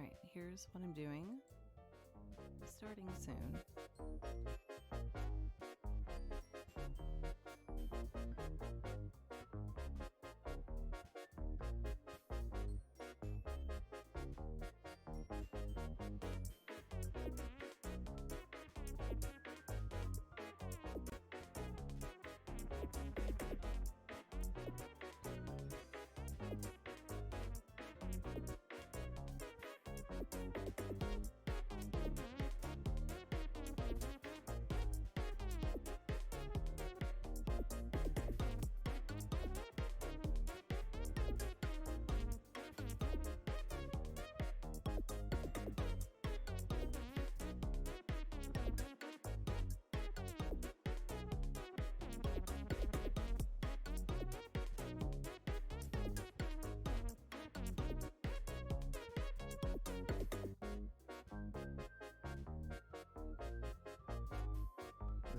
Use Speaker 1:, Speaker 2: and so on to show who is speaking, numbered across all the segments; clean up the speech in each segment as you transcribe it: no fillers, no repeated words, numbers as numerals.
Speaker 1: Alright, here's what I'm doing. Starting soon.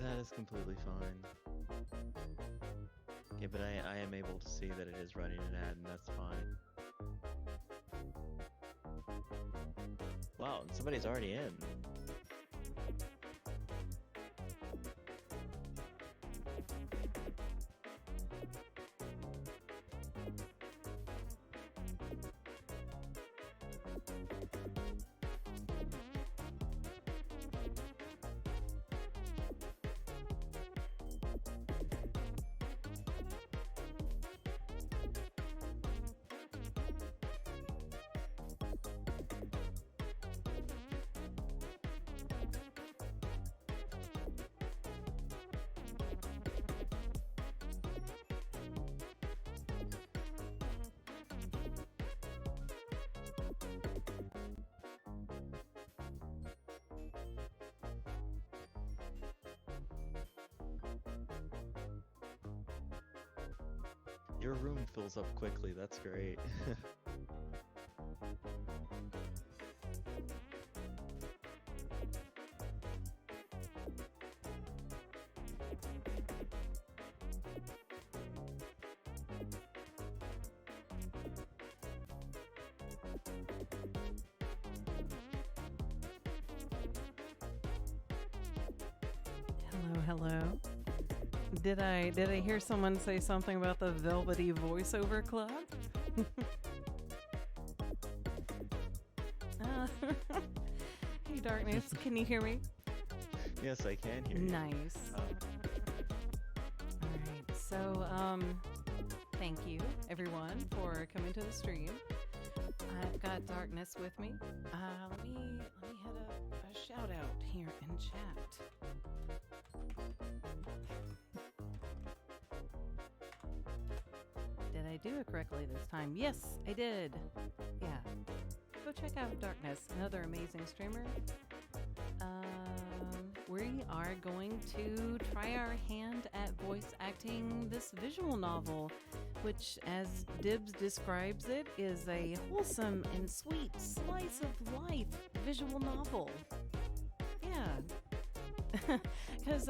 Speaker 2: That is completely fine. Okay, but I am able to see that it is running an ad, and that's fine. Wow, and somebody's already in. Your room fills up quickly, that's great.
Speaker 1: Hello. Did I hear someone say something about the Velvety Voiceover Club? Hey, Darkness, can you hear me?
Speaker 2: Yes, I can hear you.
Speaker 1: Nice. Alright, so, thank you, everyone, for coming to the stream. I've got Darkness with me. Let me hit a shout out here in chat. Did I do it correctly this time? Yes, I did. Yeah. Go check out Darkness, another amazing streamer. We are going to try our hand at voice acting this visual novel, which, as Dibbs describes it, is a wholesome and sweet slice of life visual novel. Yeah. Because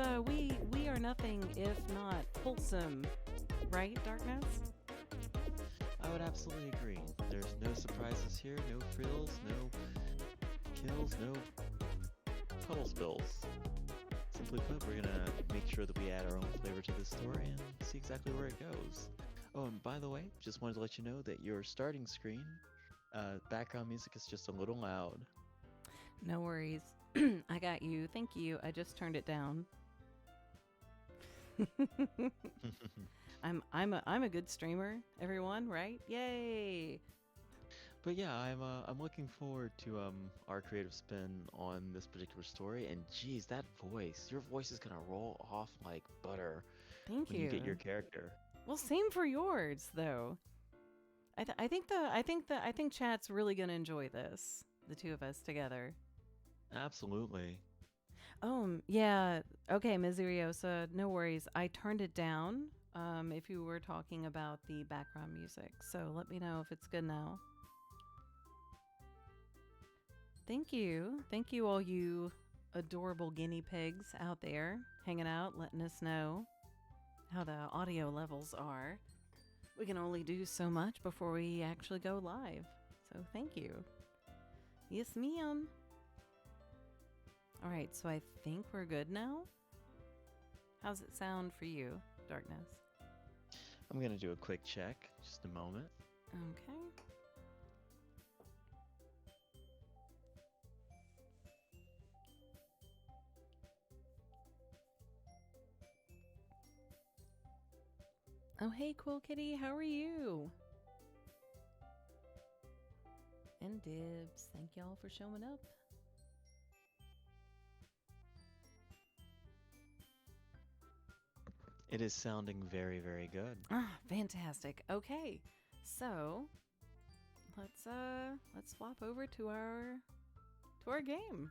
Speaker 1: we are nothing if not wholesome. Right, Darkness?
Speaker 2: I would absolutely agree. There's no surprises here, no frills, no kills, no puddle spills. Simply put, we're gonna make sure that we add our own flavor to this story and see exactly where it goes. Oh, and by the way, just wanted to let you know that your starting screen, background music is just a little loud.
Speaker 1: No worries. I got you. Thank you. I just turned it down. I'm a good streamer, everyone, right? Yay!
Speaker 2: But yeah, I'm looking forward to our creative spin on this particular story. And geez, that voice, your voice is gonna roll off like butter.
Speaker 1: Thank
Speaker 2: when
Speaker 1: you.
Speaker 2: you get your character.
Speaker 1: Well, same for yours, though. I think chat's really gonna enjoy this. The two of us together.
Speaker 2: Absolutely.
Speaker 1: Yeah. Okay, Miseriosa, no worries. I turned it down. If you were talking about the background music, so let me know if it's good now. Thank you, all you adorable guinea pigs out there hanging out, letting us know how the audio levels are. We can only do so much before we actually go live, so thank you. Yes, ma'am. All right, so I think we're good now. How's it sound for you, Darkness?
Speaker 2: I'm gonna do a quick check. Just a moment.
Speaker 1: Okay. Oh, hey, Quill Kitty, how are you? And Dibs, thank y'all for showing up.
Speaker 2: It is sounding very, very good.
Speaker 1: Ah, fantastic. Okay, so let's swap over to our game.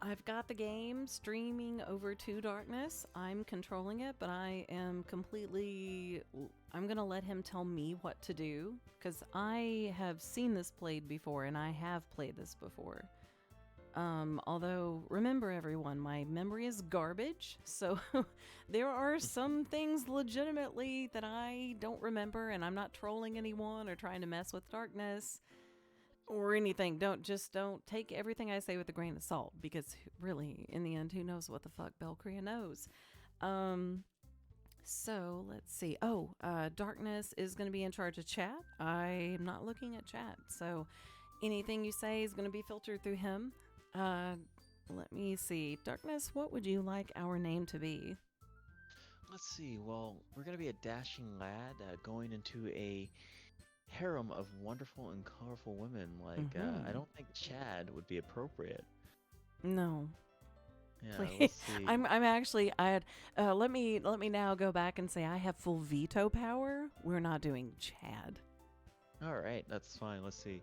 Speaker 1: I've got the game streaming over to Darkness. I'm controlling it, but I'm going to let him tell me what to do because I have seen this played before and I have played this before. Although, remember everyone, my memory is garbage, so there are some things legitimately that I don't remember, and I'm not trolling anyone or trying to mess with Darkness or anything. Don't take everything I say with a grain of salt, because really, in the end, who knows what the fuck Belcria knows. So let's see. Darkness is going to be in charge of chat. I'm not looking at chat, so anything you say is going to be filtered through him. Let me see. Darkness, what would you like our name to be?
Speaker 2: Let's see. Well, we're gonna be a dashing lad going into a harem of wonderful and colorful women. I don't think Chad would be appropriate.
Speaker 1: No.
Speaker 2: Yeah,
Speaker 1: Please.
Speaker 2: let's see.
Speaker 1: I'm actually let me now go back and say I have full veto power. We're not doing Chad.
Speaker 2: All right, that's fine. Let's see.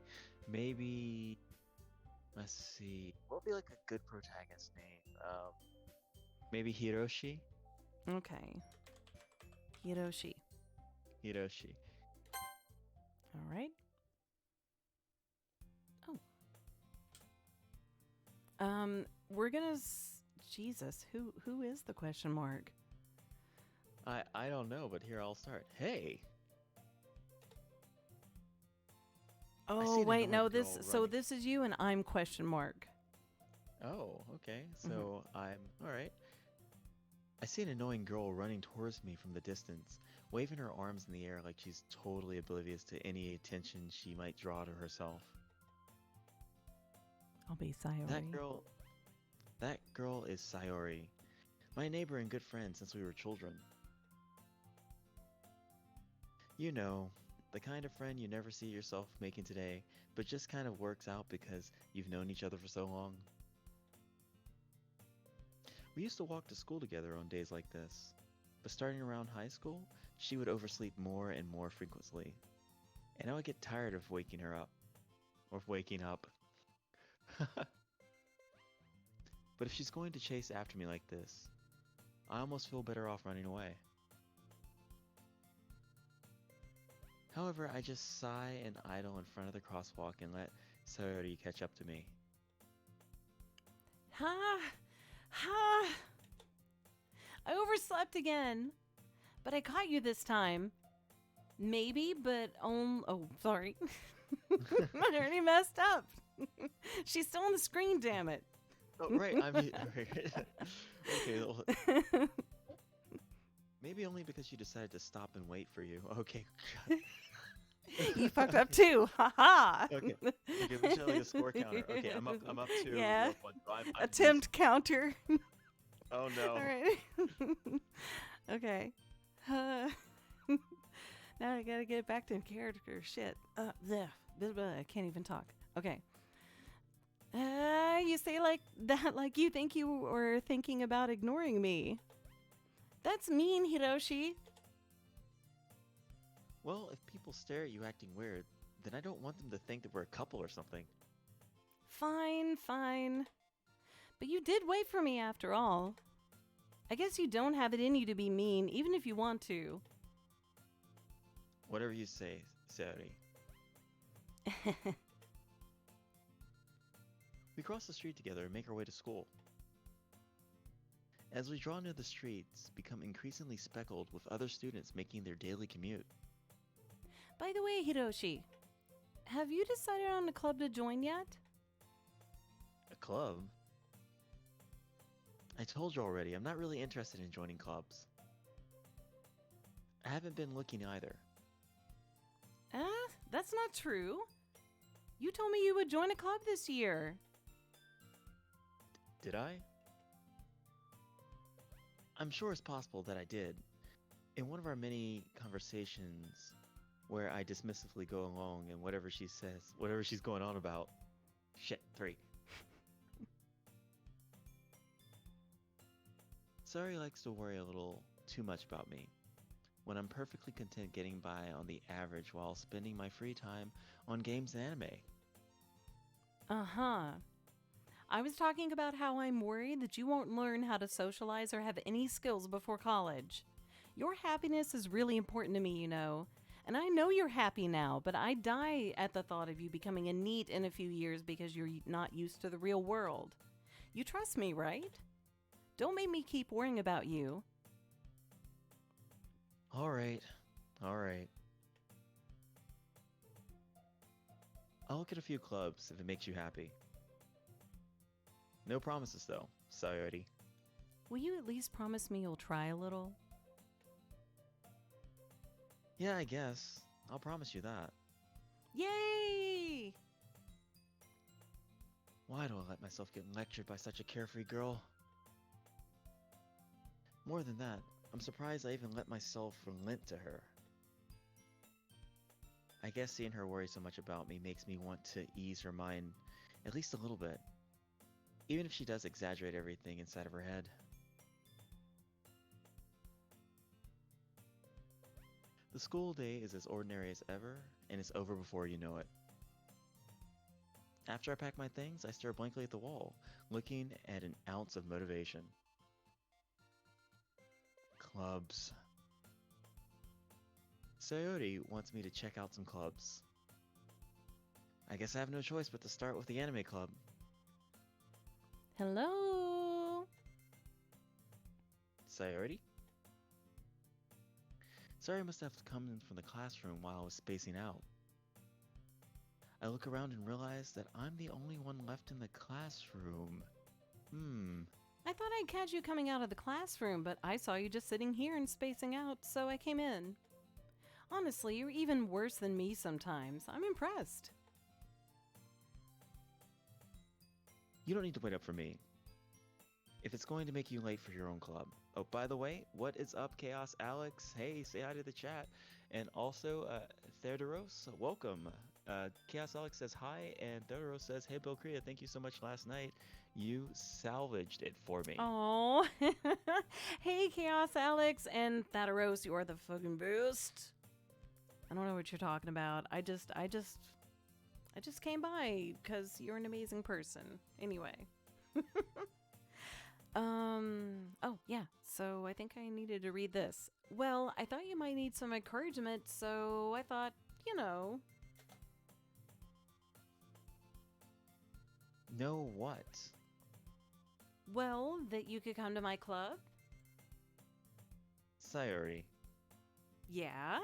Speaker 2: Maybe. Let's see. What would be like a good protagonist name? Maybe Hiroshi.
Speaker 1: Okay. Hiroshi.
Speaker 2: Hiroshi.
Speaker 1: All right. Oh. We're gonna. Jesus, who is the question mark?
Speaker 2: I don't know, but here I'll start. Hey.
Speaker 1: Oh wait, no. This is you, and I'm question mark.
Speaker 2: Oh, okay. So I'm all right. I see an annoying girl running towards me from the distance, waving her arms in the air like she's totally oblivious to any attention she might draw to herself.
Speaker 1: I'll be Sayori.
Speaker 2: That girl is Sayori, my neighbor and good friend since we were children. You know, the kind of friend you never see yourself making today, but just kind of works out because you've known each other for so long. We used to walk to school together on days like this, but starting around high school, she would oversleep more and more frequently, and I would get tired of waking her up. Or waking up. But if she's going to chase after me like this, I almost feel better off running away. However, I just sigh and idle in front of the crosswalk and let Sayori catch up to me.
Speaker 1: Ha! I overslept again, but I caught you this time. Maybe, but oh, sorry. I already messed up. She's still on the screen, damn it.
Speaker 2: Oh, right, I mean, okay, well, maybe only because she decided to stop and wait for you. Okay.
Speaker 1: You fucked up too. Ha
Speaker 2: Okay, we should have like a score counter. Okay, I'm up to
Speaker 1: yeah.
Speaker 2: I'm
Speaker 1: Attempt counter.
Speaker 2: Oh no.
Speaker 1: All right. Okay. Now I gotta get back to character. Shit. I can't even talk. Okay. You say like that, like you think you were thinking about ignoring me. That's mean, Hiroshi.
Speaker 2: Well, if people stare at you acting weird, then I don't want them to think that we're a couple or something.
Speaker 1: Fine. But you did wait for me after all. I guess you don't have it in you to be mean, even if you want to.
Speaker 2: Whatever you say, Sayori. We cross the street together and make our way to school. As we draw near the streets, become increasingly speckled with other students making their daily commute.
Speaker 1: By the way, Hiroshi, have you decided on a club to join yet?
Speaker 2: A club? I told you already, I'm not really interested in joining clubs. I haven't been looking either.
Speaker 1: That's not true. You told me you would join a club this year.
Speaker 2: Did I? I'm sure it's possible that I did. In one of our many conversations where I dismissively go along and whatever she says, whatever she's going on about. Shit, 3. Sari likes to worry a little too much about me, when I'm perfectly content getting by on the average while spending my free time on games and anime.
Speaker 1: Uh-huh. I was talking about how I'm worried that you won't learn how to socialize or have any skills before college. Your happiness is really important to me, you know. And I know you're happy now, but I die at the thought of you becoming a NEET in a few years because you're not used to the real world. You trust me, right? Don't make me keep worrying about you.
Speaker 2: Alright. I'll look at a few clubs if it makes you happy. No promises though, Sayori.
Speaker 1: Will you at least promise me you'll try a little?
Speaker 2: Yeah, I guess. I'll promise you that.
Speaker 1: Yay!
Speaker 2: Why do I let myself get lectured by such a carefree girl? More than that, I'm surprised I even let myself relent to her. I guess seeing her worry so much about me makes me want to ease her mind at least a little bit, even if she does exaggerate everything inside of her head. The school day is as ordinary as ever, and it's over before you know it. After I pack my things, I stare blankly at the wall, looking at an ounce of motivation. Clubs. Sayori wants me to check out some clubs. I guess I have no choice but to start with the anime club.
Speaker 1: Hello?
Speaker 2: Sayori? Sayori must have come in from the classroom while I was spacing out. I look around and realize that I'm the only one left in the classroom.
Speaker 1: I thought I'd catch you coming out of the classroom, but I saw you just sitting here and spacing out, so I came in. Honestly, you're even worse than me sometimes. I'm impressed.
Speaker 2: You don't need to wait up for me. If it's going to make you late for your own club. Oh, by the way, what is up, Chaos Alex? Hey, say hi to the chat. And also, Theodoros, welcome. Chaos Alex says hi, and Theodoros says, hey, Bill Korea, thank you so much last night. You salvaged it for me.
Speaker 1: Oh, hey, Chaos Alex and Thadaros, you are the fucking best. I don't know what you're talking about. I just came by because you're an amazing person. Anyway. Oh, yeah. So I think I needed to read this. Well, I thought you might need some encouragement, so I thought, you know.
Speaker 2: Know what?
Speaker 1: Well, that you could come to my club?
Speaker 2: Sayori,
Speaker 1: Yeah?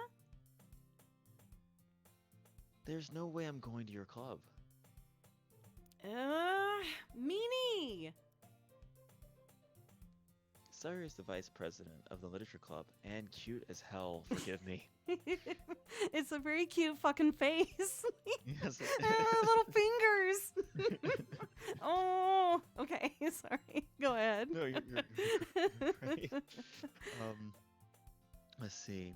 Speaker 2: there's no way I'm going to your club.
Speaker 1: Meanie!
Speaker 2: Sayori is the vice president of the literature club and cute as hell, forgive me.
Speaker 1: It's a very cute fucking face.
Speaker 2: Yes.
Speaker 1: Little fingers. Oh, okay. Sorry. Go ahead.
Speaker 2: No, you're right. Let's see.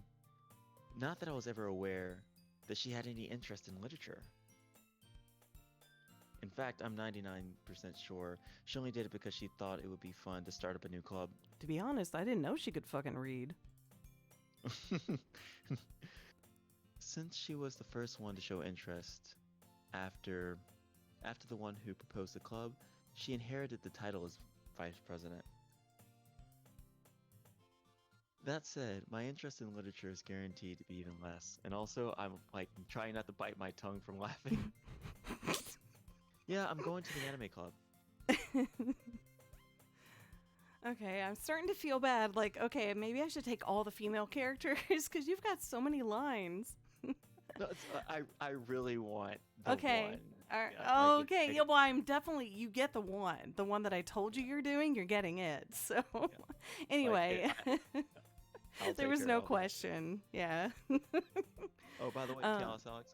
Speaker 2: Not that I was ever aware that she had any interest in literature. In fact, I'm 99% sure she only did it because she thought it would be fun to start up a new club.
Speaker 1: To be honest, I didn't know she could fucking read.
Speaker 2: Since she was the first one to show interest after the one who proposed the club, she inherited the title as vice president. That said, my interest in literature is guaranteed to be even less, and also I'm like trying not to bite my tongue from laughing. Yeah, I'm going to the anime club.
Speaker 1: Okay, I'm starting to feel bad. Like, okay, maybe I should take all the female characters because you've got so many lines.
Speaker 2: No, I really want the
Speaker 1: Okay.
Speaker 2: one. Yeah,
Speaker 1: Okay. Yeah, well, I'm definitely, you get the one. The one that I told you you're doing, you're getting it. So,
Speaker 2: yeah,
Speaker 1: anyway,
Speaker 2: I'll
Speaker 1: there
Speaker 2: take
Speaker 1: was
Speaker 2: care of
Speaker 1: no
Speaker 2: all the rest.
Speaker 1: question. Yeah.
Speaker 2: Oh, by the way,
Speaker 1: um,
Speaker 2: Chaos Alex,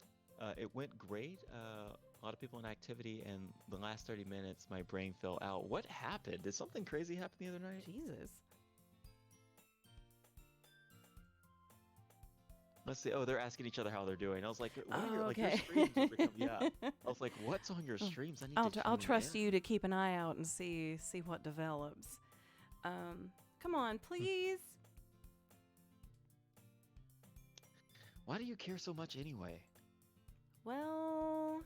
Speaker 2: it went great. A lot of people in activity, and the last 30 minutes, my brain fell out. What happened? Did something crazy happen the other night?
Speaker 1: Jesus.
Speaker 2: Let's see. Oh, they're asking each other how they're doing. I was like, what are your
Speaker 1: Oh,
Speaker 2: like your
Speaker 1: okay.
Speaker 2: streams are become? Yeah. I was like, what's on your streams? I need to
Speaker 1: I'll
Speaker 2: tune
Speaker 1: trust
Speaker 2: in.
Speaker 1: you to keep an eye out and see what develops. Come on,
Speaker 2: Hmm.
Speaker 1: please.
Speaker 2: Why do you care so much anyway?
Speaker 1: Well,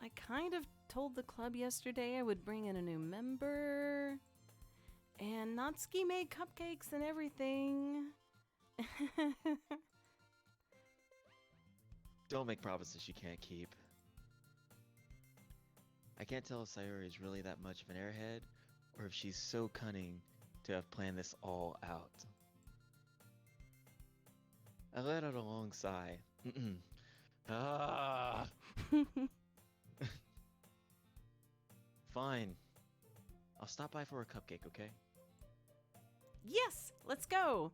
Speaker 1: I kind of told the club yesterday I would bring in a new member, and Natsuki made cupcakes and everything.
Speaker 2: Don't make promises you can't keep. I can't tell if Sayori is really that much of an airhead, or if she's so cunning to have planned this all out. I let out a long sigh. Ah, fine. I'll stop by for a cupcake, okay?
Speaker 1: Yes, let's go.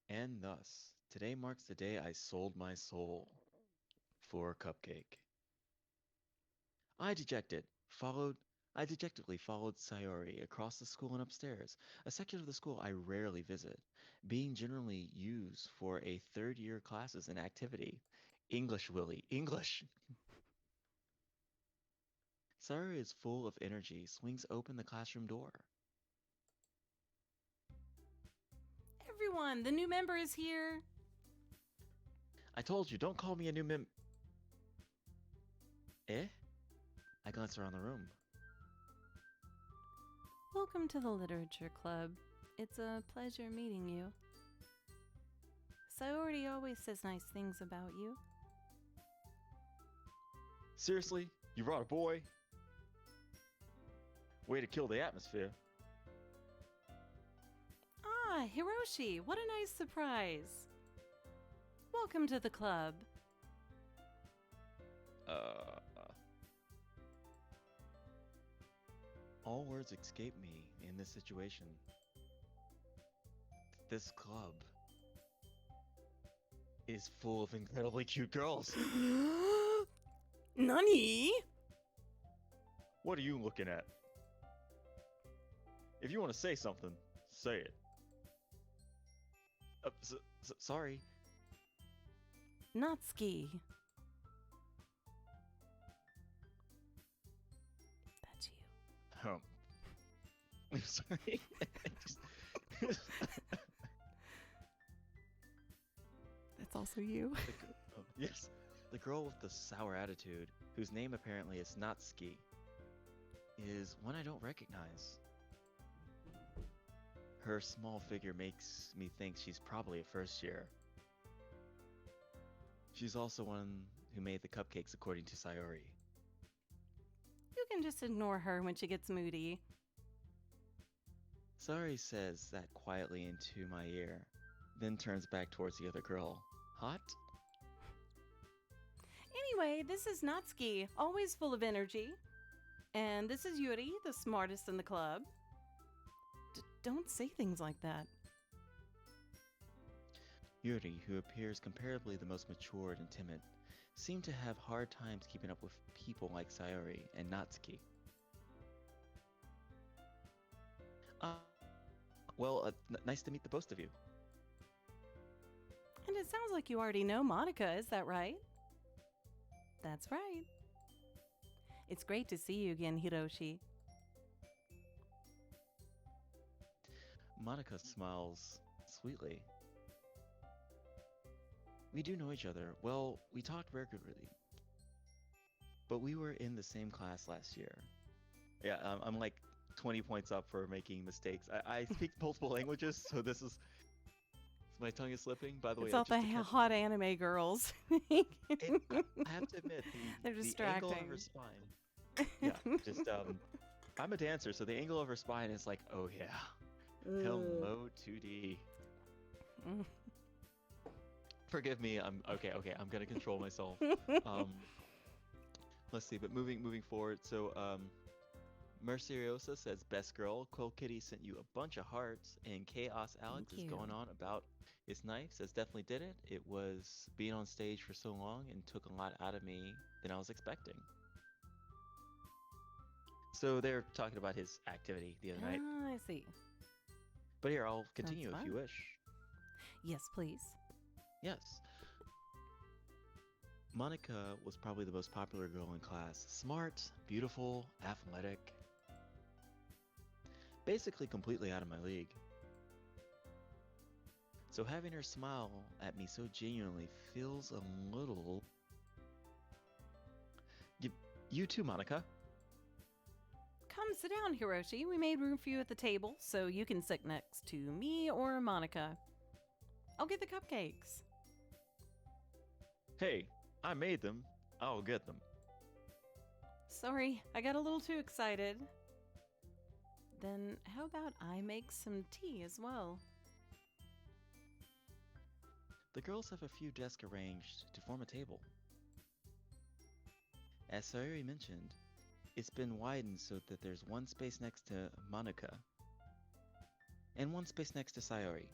Speaker 2: And thus, today marks the day I sold my soul for a cupcake. I dejected, followed I dejectedly followed Sayori across the school and upstairs, a section of the school I rarely visit, being generally used for a third-year classes and activity. English, Willie, English! Sayori is full of energy, swings open the classroom door.
Speaker 1: Everyone, the new member is here.
Speaker 2: I told you, don't call me a new mem- Eh? I glance around the room.
Speaker 1: Welcome to the Literature Club. It's a pleasure meeting you. Sayori always says nice things about you.
Speaker 2: Seriously? You brought a boy? Way to kill the atmosphere.
Speaker 1: Ah, Hiroshi, what a nice surprise. Welcome to the club.
Speaker 2: All words escape me in this situation. This club is full of incredibly cute girls.
Speaker 1: Nani?
Speaker 2: What are you looking at? If you want to say something, say it. Sorry.
Speaker 1: Natsuki. That's you.
Speaker 2: I'm sorry.
Speaker 1: That's also you.
Speaker 2: Yes. The girl with the sour attitude, whose name apparently is Natsuki, is one I don't recognize. Her small figure makes me think she's probably a first year. She's also one who made the cupcakes according to Sayori.
Speaker 1: You can just ignore her when she gets moody.
Speaker 2: Sayori says that quietly into my ear, then turns back towards the other girl. Hot?
Speaker 1: Anyway, this is Natsuki, always full of energy. And this is Yuri, the smartest in the club. Don't say things like that.
Speaker 2: Yuri, who appears comparatively the most matured and timid, seemed to have hard times keeping up with people like Sayori and Natsuki. Nice to meet the both of you.
Speaker 1: And it sounds like you already know Monica, is that right? That's right. It's great to see you again, Hiroshi.
Speaker 2: Monica smiles sweetly. We do know each other. Well, we talked regularly. But we were in the same class last year. Yeah, I'm like 20 points up for making mistakes. I speak multiple languages, so this is... My tongue is slipping. By the way,
Speaker 1: It's all
Speaker 2: just
Speaker 1: the
Speaker 2: to catch
Speaker 1: hot anime girls.
Speaker 2: I have to admit,
Speaker 1: They're
Speaker 2: the angle of
Speaker 1: distracting.
Speaker 2: her spine. Yeah, just I'm a dancer, so the angle of her spine is like, oh yeah, hello 2D.
Speaker 1: Mm.
Speaker 2: Forgive me. I'm okay. Okay, I'm gonna control myself. Um, let's see. But moving forward. So Mercuriosa says, "Best girl, Quill Kitty sent you a bunch of hearts, and Chaos Alex
Speaker 1: Thank
Speaker 2: is
Speaker 1: you.
Speaker 2: going on about his knife. Says definitely did it. It was being on stage for so long and took a lot out of me than I was expecting." So they're talking about his activity the other night.
Speaker 1: Ah, I see.
Speaker 2: But here, I'll
Speaker 1: Sounds
Speaker 2: continue if you
Speaker 1: fun.
Speaker 2: wish.
Speaker 1: Yes, please.
Speaker 2: Yes. Monica was probably the most popular girl in class. Smart, beautiful, athletic. Basically completely out of my league. So having her smile at me so genuinely feels a little... You too, Monica.
Speaker 1: Come sit down, Hiroshi. We made room for you at the table, so you can sit next to me or Monica. I'll get the cupcakes.
Speaker 2: Hey, I made them. I'll get them.
Speaker 1: Sorry, I got a little too excited. Then how about I make some tea as well?
Speaker 2: The girls have a few desks arranged to form a table. As Sayuri mentioned, it's been widened so that there's one space next to Monica and one space next to Sayori.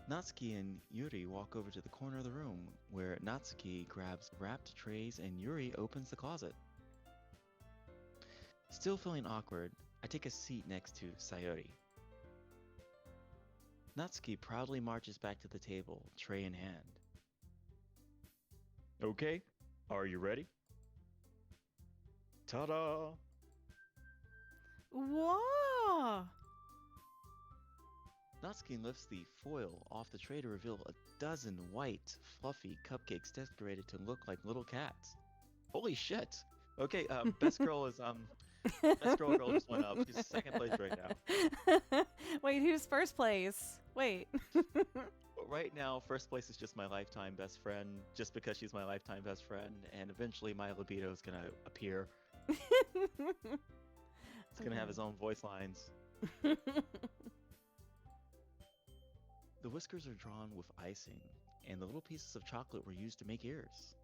Speaker 2: Natsuki and Yuri walk over to the corner of the room where Natsuki grabs wrapped trays and Yuri opens the closet. Still feeling awkward, I take a seat next to Sayori. Natsuki proudly marches back to the table, tray in hand. Okay, are you ready? Ta-da!
Speaker 1: Whoa!
Speaker 2: Natsuki lifts the foil off the tray to reveal a dozen white, fluffy cupcakes decorated to look like little cats. Holy shit! Okay, best girl girl just went up. She's second place right now.
Speaker 1: Wait, who's first place? Wait.
Speaker 2: But right now, first place is just my lifetime best friend, just because she's my lifetime best friend, and eventually my libido is gonna appear. It's gonna have his own voice lines. The whiskers are drawn with icing, and the little pieces of chocolate were used to make ears.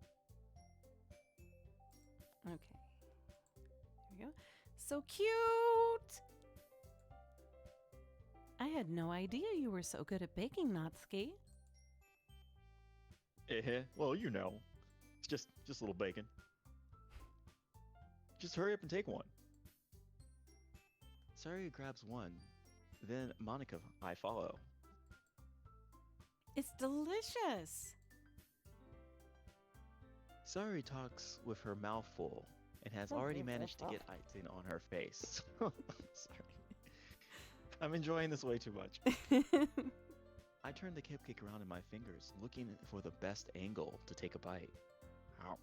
Speaker 1: Okay. There we go. So cute! I had no idea you were so good at baking, Natsuki.
Speaker 2: Well, you know. It's just a little bacon. Just hurry up and take one. Sayuri grabs one. Then Monica, I follow.
Speaker 1: It's delicious.
Speaker 2: Sayuri talks with her mouth full and has already managed to get icing on her face. Sorry. I'm enjoying this way too much. I turn the cupcake around in my fingers, looking for the best angle to take a bite. Ow.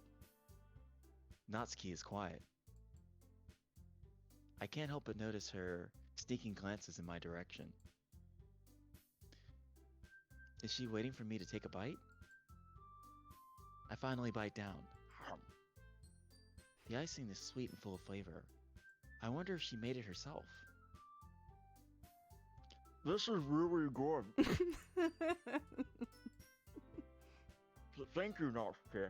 Speaker 2: Natsuki is quiet. I can't help but notice her sneaking glances in my direction. Is she waiting for me to take a bite? I finally bite down. The icing is sweet and full of flavor. I wonder if she made it herself. This is really good. Thank you, Natsuki.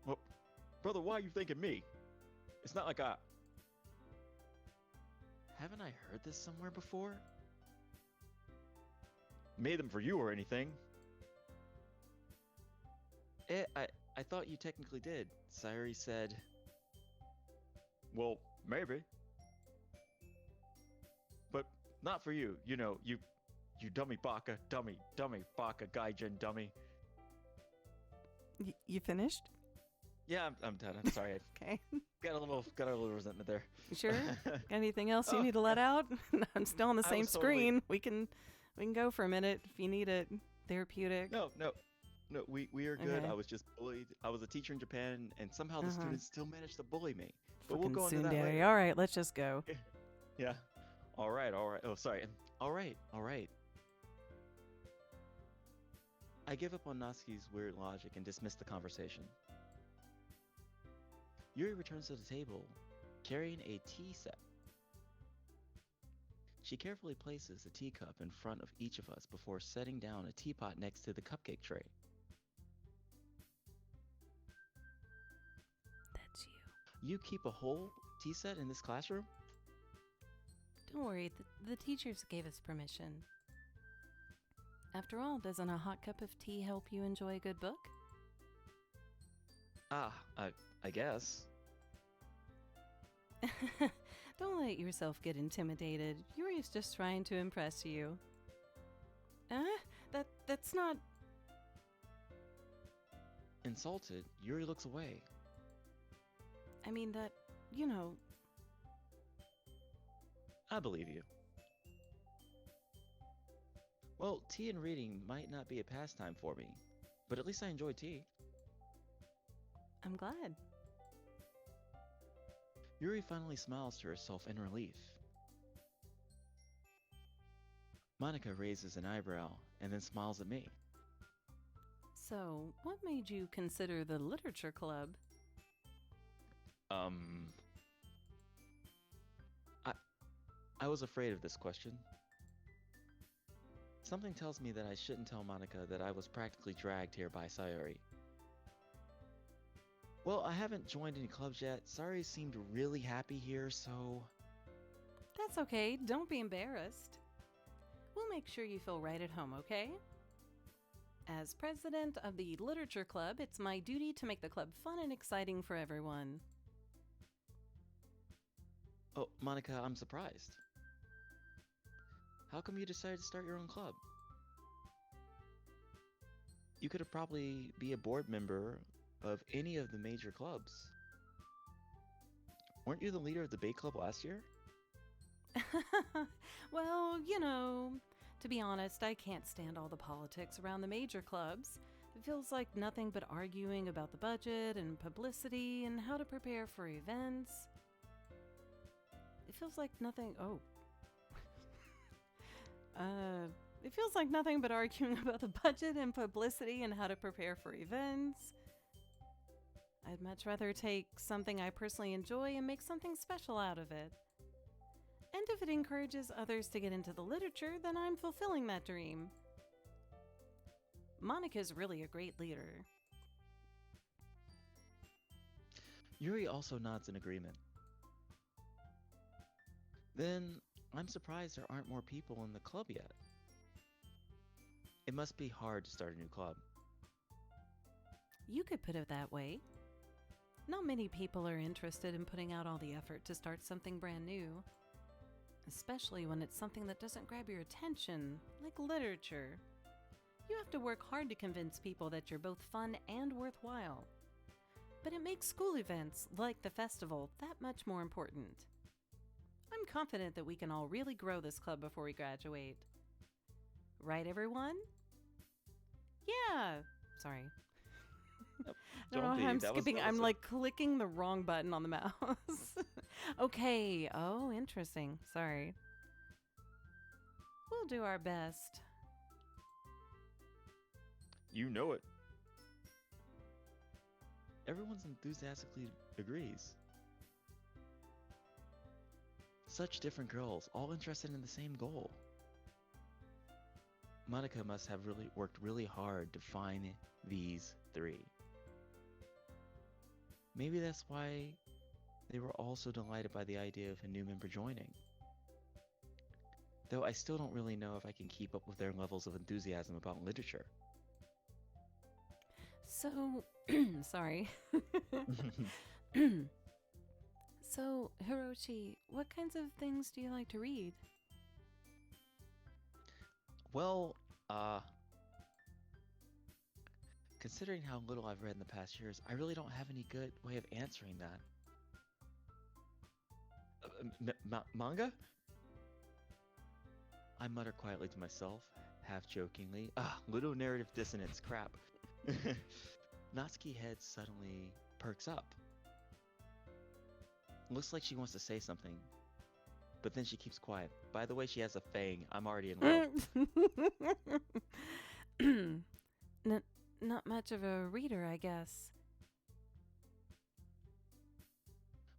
Speaker 2: Well, brother, why are you thanking me? It's not like I... Haven't I heard this somewhere before? Made them for you or anything. I thought you technically did. Sayuri said... Well, maybe. But not for you. You know, you dummy baka, dummy baka, gaijin dummy.
Speaker 1: You finished?
Speaker 2: Yeah, I'm done. I'm sorry.
Speaker 1: Okay.
Speaker 2: Got a little resentment there.
Speaker 1: You sure? Got anything else you need to let out? I'm still on the same screen. We can go for a minute if you need it. Therapeutic.
Speaker 2: No, we are good.
Speaker 1: Okay.
Speaker 2: I was just bullied. I was a teacher in Japan, and somehow the students still managed to bully me. But
Speaker 1: Fucking
Speaker 2: we'll go into that
Speaker 1: tsundere.
Speaker 2: later.
Speaker 1: All right, let's just go.
Speaker 2: Yeah. All right. Oh, sorry. All right. I give up on Natsuki's weird logic and dismiss the conversation. Yuri returns to the table, carrying a tea set. She carefully places a teacup in front of each of us before setting down a teapot next to the cupcake tray.
Speaker 1: That's you.
Speaker 2: You keep a whole tea set in this classroom?
Speaker 1: Don't worry, the teachers gave us permission. After all, doesn't a hot cup of tea help you enjoy a good book?
Speaker 2: I guess.
Speaker 1: Don't let yourself get intimidated. Yuri's just trying to impress you. That's not...
Speaker 2: Insulted, Yuri looks away.
Speaker 1: I mean, that, you know...
Speaker 2: I believe you. Well, tea and reading might not be a pastime for me, but at least I enjoy tea.
Speaker 1: I'm glad.
Speaker 2: Yuri finally smiles to herself in relief. Monica raises an eyebrow and then smiles at me.
Speaker 1: So, what made you consider the literature club?
Speaker 2: I was afraid of this question. Something tells me that I shouldn't tell Monica that I was practically dragged here by Sayori. Well, I haven't joined any clubs yet. Sayori seemed really happy here, so...
Speaker 1: That's okay, don't be embarrassed. We'll make sure you feel right at home, okay? As president of the literature club, it's my duty to make the club fun and exciting for everyone.
Speaker 2: Oh, Monica, I'm surprised. How come you decided to start your own club? You could have probably be a board member of any of the major clubs. Weren't you the leader of the Bay Club last year?
Speaker 1: Well, you know, to be honest, I can't stand all the politics around the major clubs. It feels like nothing but arguing about the budget and publicity and how to prepare for events. It feels like nothing... Oh. It feels like nothing but arguing about the budget and publicity and how to prepare for events. I'd much rather take something I personally enjoy and make something special out of it. And if it encourages others to get into the literature, then I'm fulfilling that dream. Monica's really a great leader.
Speaker 2: Yuri also nods in agreement. Then, I'm surprised there aren't more people in the club yet. It must be hard to start a new club.
Speaker 1: You could put it that way. Not many people are interested in putting out all the effort to start something brand new. Especially when it's something that doesn't grab your attention, like literature. You have to work hard to convince people that you're both fun and worthwhile. But it makes school events, like the festival, that much more important. I'm confident that we can all really grow this club before we graduate. Right, everyone? Yeah. Sorry.
Speaker 2: Nope,
Speaker 1: I don't know how I'm
Speaker 2: That
Speaker 1: skipping.
Speaker 2: was
Speaker 1: I'm
Speaker 2: a-
Speaker 1: like clicking the wrong button on the mouse. Okay. Oh, interesting. Sorry. We'll do our best.
Speaker 2: You know it. Everyone's enthusiastically agrees. Such different girls, all interested in the same goal. Monica must have worked really hard to find these three. Maybe that's why they were all so delighted by the idea of a new member joining. Though I still don't really know if I can keep up with their levels of enthusiasm about literature.
Speaker 1: So, sorry. So, Hiroshi, what kinds of things do you like to read?
Speaker 2: Well, considering how little I've read in the past years, I really don't have any good way of answering that. Manga? I mutter quietly to myself, half jokingly. Little narrative dissonance, crap. Natsuki's head suddenly perks up. Looks like she wants to say something, but then she keeps quiet. By the way, she has a fang. I'm already in love.
Speaker 1: Not much of a reader, I guess.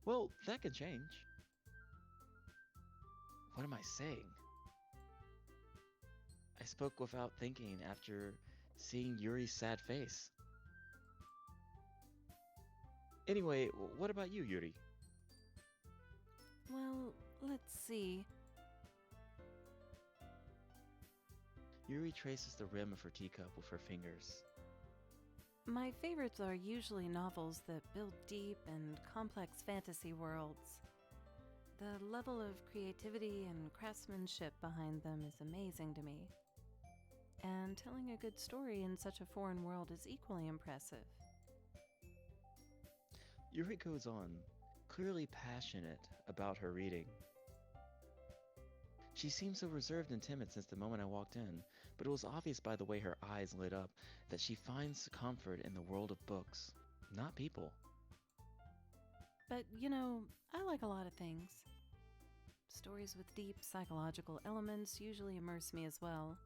Speaker 2: Well, that could change. What am I saying? I spoke without thinking after seeing Yuri's sad face. Anyway, what about you, Yuri?
Speaker 1: Well, let's see.
Speaker 2: Yuri traces the rim of her teacup with her fingers.
Speaker 1: My favorites are usually novels that build deep and complex fantasy worlds. The level of creativity and craftsmanship behind them is amazing to me. And telling a good story in such a foreign world is equally impressive.
Speaker 2: Yuri goes on, clearly passionate about her reading. She seemed so reserved and timid since the moment I walked in, but it was obvious by the way her eyes lit up that she finds comfort in the world of books, not people.
Speaker 1: But, I like a lot of things. Stories with deep psychological elements usually immerse me as well.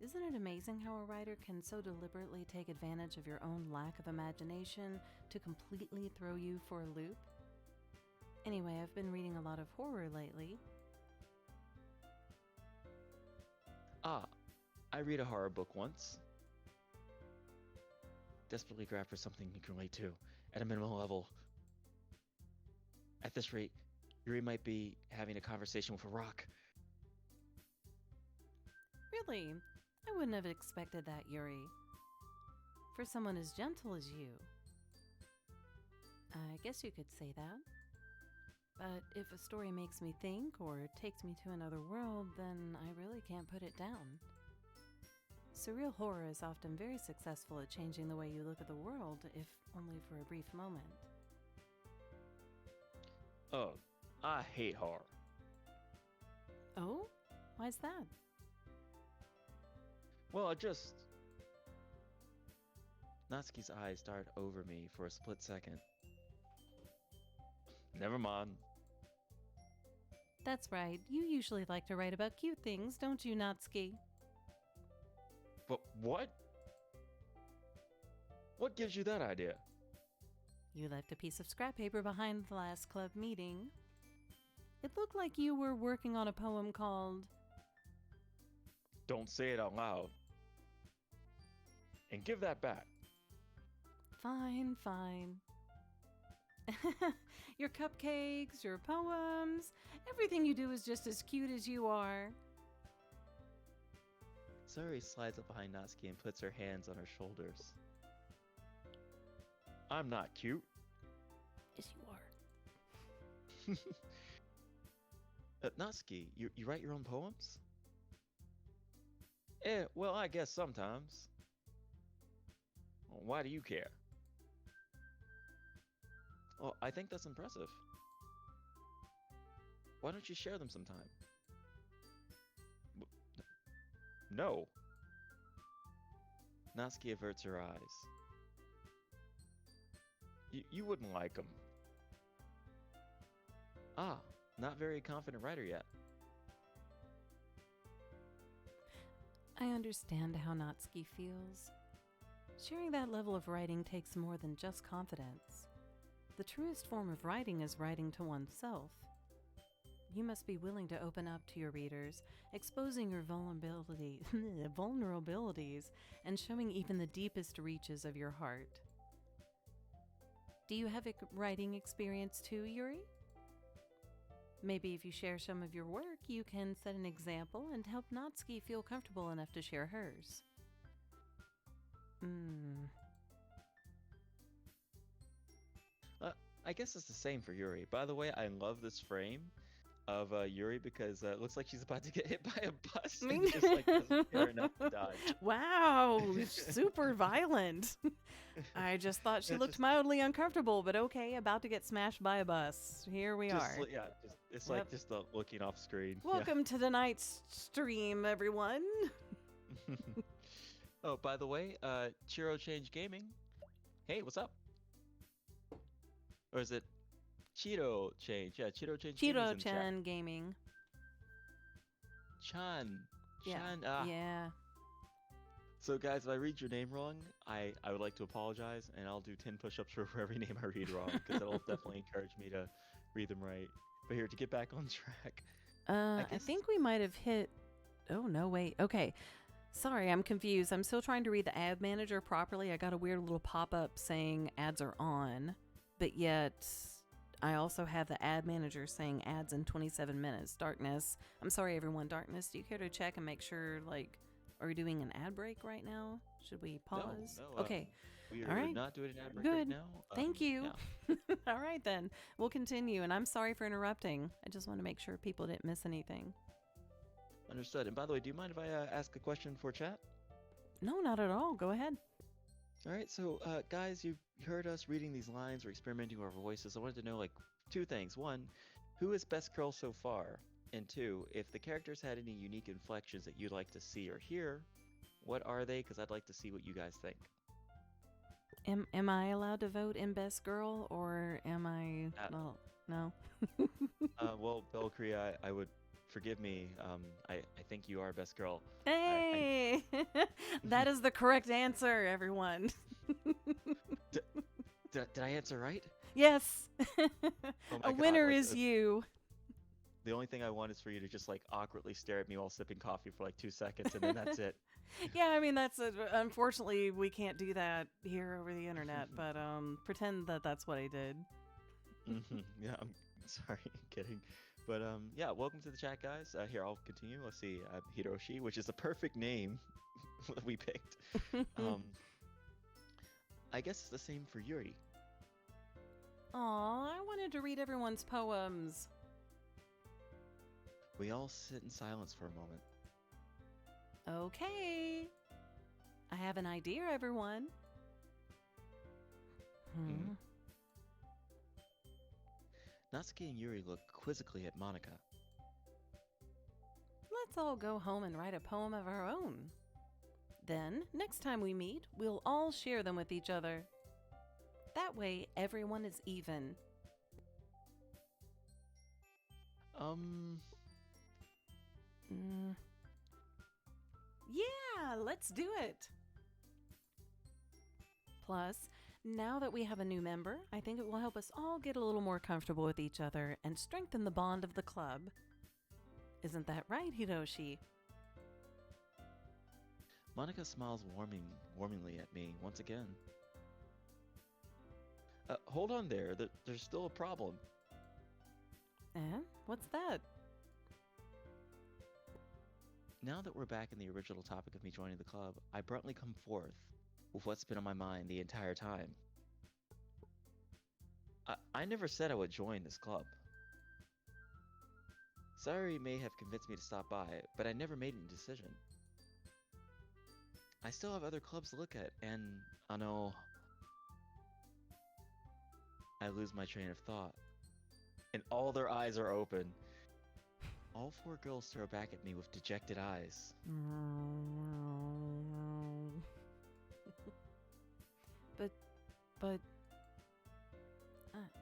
Speaker 1: Isn't it amazing how a writer can so deliberately take advantage of your own lack of imagination to completely throw you for a loop? Anyway, I've been reading a lot of horror lately.
Speaker 2: Ah, I read a horror book once. Desperately grab for something you can relate to, at a minimal level. At this rate, Yuri might be having a conversation with a rock.
Speaker 1: Really? I wouldn't have expected that, Yuri. For someone as gentle as you. I guess you could say that. But if a story makes me think or takes me to another world, then I really can't put it down. Surreal horror is often very successful at changing the way you look at the world, if only for a brief moment.
Speaker 2: Oh, I hate horror.
Speaker 1: Oh? Why's that?
Speaker 2: Well, Natsuki's eyes dart over me for a split second. Never mind.
Speaker 1: That's right. You usually like to write about cute things, don't you, Natsuki?
Speaker 2: But what? What gives you that idea?
Speaker 1: You left a piece of scrap paper behind the last club meeting. It looked like you were working on a poem called...
Speaker 2: Don't say it out loud. And give that back.
Speaker 1: Fine. Your cupcakes, your poems, everything you do is just as cute as you are.
Speaker 2: Sari slides up behind Natsuki and puts her hands on her shoulders. I'm not cute.
Speaker 1: Yes, you are.
Speaker 2: Natsuki, you write your own poems? Well, I guess sometimes. Why do you care? Oh, I think that's impressive. Why don't you share them sometime? No. Natsuki averts her eyes. You wouldn't like them. Ah, not very confident writer yet.
Speaker 1: I understand how Natsuki feels. Sharing that level of writing takes more than just confidence. The truest form of writing is writing to oneself. You must be willing to open up to your readers, exposing your vulnerabilities, and showing even the deepest reaches of your heart. Do you have a writing experience too, Yuri? Maybe if you share some of your work, you can set an example and help Natsuki feel comfortable enough to share hers.
Speaker 2: I guess it's the same for Yuri. By the way, I love this frame of Yuri because it looks like she's about to get hit by a bus and just doesn't care enough to dodge.
Speaker 1: Wow, super violent. I just thought she looked mildly uncomfortable, but okay, about to get smashed by a bus. Here we are.
Speaker 2: Yeah, it's like just the looking off screen.
Speaker 1: Welcome to tonight's stream, everyone.
Speaker 2: Oh, by the way, Chiro Change Gaming. Hey, what's up? Or is it Cheeto Change? Yeah, Cheeto Change Gaming.
Speaker 1: Cheeto-chan Gaming.
Speaker 2: Chan.
Speaker 1: Yeah.
Speaker 2: Chan.
Speaker 1: Yeah.
Speaker 2: So, guys, if I read your name wrong, I would like to apologize, and I'll do 10 push-ups for every name I read wrong, because that'll definitely encourage me to read them right. But here, to get back on track.
Speaker 1: I
Speaker 2: guess.
Speaker 1: think we might have hit. Oh, no, wait. Okay. Sorry, I'm confused. I'm still trying to read the ad manager properly. I got a weird little pop up saying ads are on, but yet I also have the ad manager saying ads in 27 minutes. Darkness. I'm sorry, everyone. Darkness, do you care to check and make sure, like, are we doing an ad break right now? Should we pause?
Speaker 2: No.
Speaker 1: Okay.
Speaker 2: We
Speaker 1: All
Speaker 2: are
Speaker 1: right.
Speaker 2: not doing an ad break right
Speaker 1: Good.
Speaker 2: now.
Speaker 1: Thank you.
Speaker 2: Yeah.
Speaker 1: All right, then. We'll continue. And I'm sorry for interrupting. I just want to make sure people didn't miss anything.
Speaker 2: Understood. And by the way, do you mind if I ask a question for chat?
Speaker 1: No, not at all. Go ahead.
Speaker 2: All right, so guys, you've heard us reading these lines or experimenting with our voices. I wanted to know like two things. One, who is best girl so far? And two, if the characters had any unique inflections that you'd like to see or hear, what are they? Because I'd like to see what you guys think.
Speaker 1: Am I allowed to vote in best girl, or am I no?
Speaker 2: Well, Belkri, I would forgive me. I think you are best girl.
Speaker 1: Hey, that is the correct answer, everyone.
Speaker 2: Did I answer right?
Speaker 1: Yes,
Speaker 2: Oh my
Speaker 1: a
Speaker 2: God,
Speaker 1: winner
Speaker 2: like,
Speaker 1: is you.
Speaker 2: The only thing I want is for you to just like awkwardly stare at me while sipping coffee for like 2 seconds, and then that's it.
Speaker 1: Yeah, I mean unfortunately we can't do that here over the internet, but pretend that that's what I did.
Speaker 2: Yeah, I'm sorry, kidding. But yeah, welcome to the chat, guys. Here, I'll continue. Let's see, Hiroshi, which is the perfect name that we picked. I guess it's the same for Yuri.
Speaker 1: Aw, I wanted to read everyone's poems.
Speaker 2: We all sit in silence for a moment.
Speaker 1: Okay. I have an idea, everyone.
Speaker 2: Natsuki and Yuri look quizzically at Monica.
Speaker 1: Let's all go home and write a poem of our own. Then, next time we meet, we'll all share them with each other. That way, everyone is even. Yeah, let's do it. Plus, now that we have a new member, I think it will help us all get a little more comfortable with each other and strengthen the bond of the club. Isn't that right, Hiroshi?
Speaker 2: Monica smiles warmingly at me once again. Hold on there. There's still a problem.
Speaker 1: What's that?
Speaker 2: Now that we're back in the original topic of me joining the club, I bluntly come forth with what's been on my mind the entire time. I never said I would join this club. Sayuri may have convinced me to stop by, but I never made any decision. I still have other clubs to look at, and I know I lose my train of thought, and all their eyes are open. All four girls stare back at me with dejected eyes.
Speaker 1: But,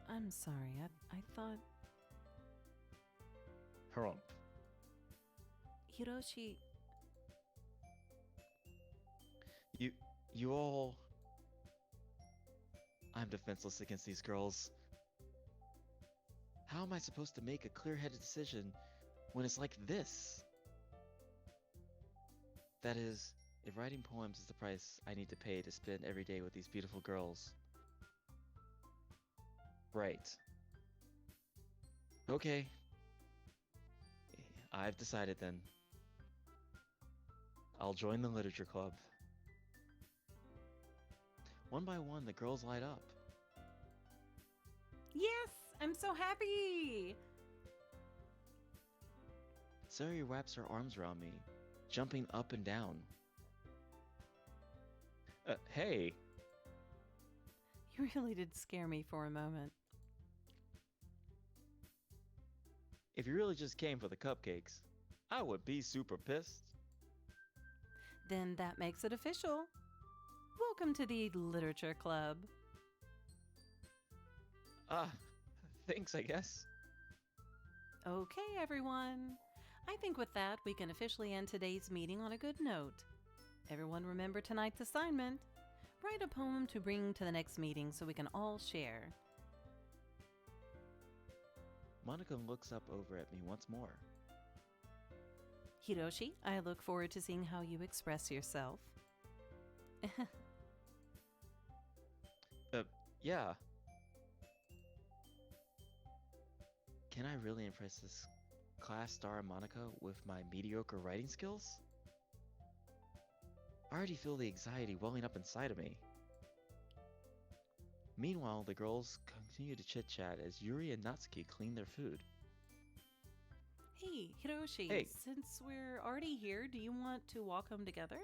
Speaker 1: I'm sorry. I thought
Speaker 2: Harump.
Speaker 1: Hiroshi.
Speaker 2: You all. I'm defenseless against these girls. How am I supposed to make a clear-headed decision when it's like this? That is, if writing poems is the price I need to pay to spend every day with these beautiful girls. Right. Okay. I've decided then. I'll join the literature club. One by one, the girls light up.
Speaker 1: Yes, I'm so happy.
Speaker 2: Sayuri wraps her arms around me, jumping up and down. Hey.
Speaker 1: You really did scare me for a moment.
Speaker 2: If you really just came for the cupcakes, I would be super pissed.
Speaker 1: Then that makes it official. Welcome to the Literature Club.
Speaker 2: Thanks, I guess.
Speaker 1: Okay, everyone. I think with that, we can officially end today's meeting on a good note. Everyone remember tonight's assignment. Write a poem to bring to the next meeting so we can all share.
Speaker 2: Monica looks up over at me once more.
Speaker 1: Hiroshi, I look forward to seeing how you express yourself.
Speaker 2: Yeah. Can I really impress this class star Monica with my mediocre writing skills? I already feel the anxiety welling up inside of me. Meanwhile, the girls continue to chit-chat as Yuri and Natsuki clean their food.
Speaker 1: Hey, Hiroshi,
Speaker 2: Hey,
Speaker 1: since we're already here, do you want to walk home together?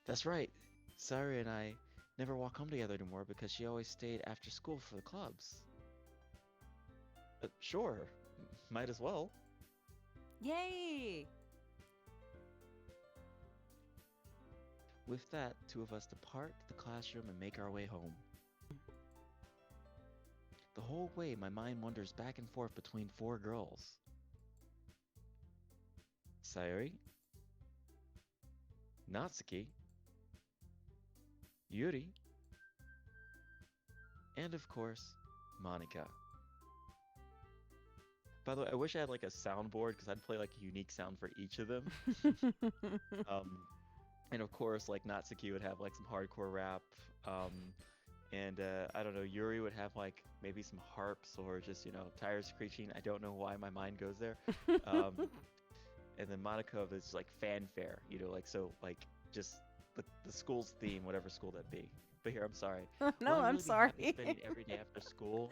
Speaker 2: that's right. Sayuri and I never walk home together anymore because she always stayed after school for the clubs. Sure, might as well.
Speaker 1: Yay!
Speaker 2: With that, two of us depart the classroom and make our way home. The whole way, my mind wanders back and forth between four girls. Sayuri, Natsuki, Yuri, and of course, Monica. By the way, I wish I had like a soundboard because I'd play like a unique sound for each of them. Um, and of course, like Natsuki would have like some hardcore rap. And I don't know, Yuri would have like maybe some harps or just, tires screeching. I don't know why my mind goes there. And then Monica is like fanfare, just the school's theme, whatever school that be. But here, I'm sorry.
Speaker 1: No,
Speaker 2: Will I
Speaker 1: I'm
Speaker 2: really be happy
Speaker 1: sorry.
Speaker 2: spending every day after school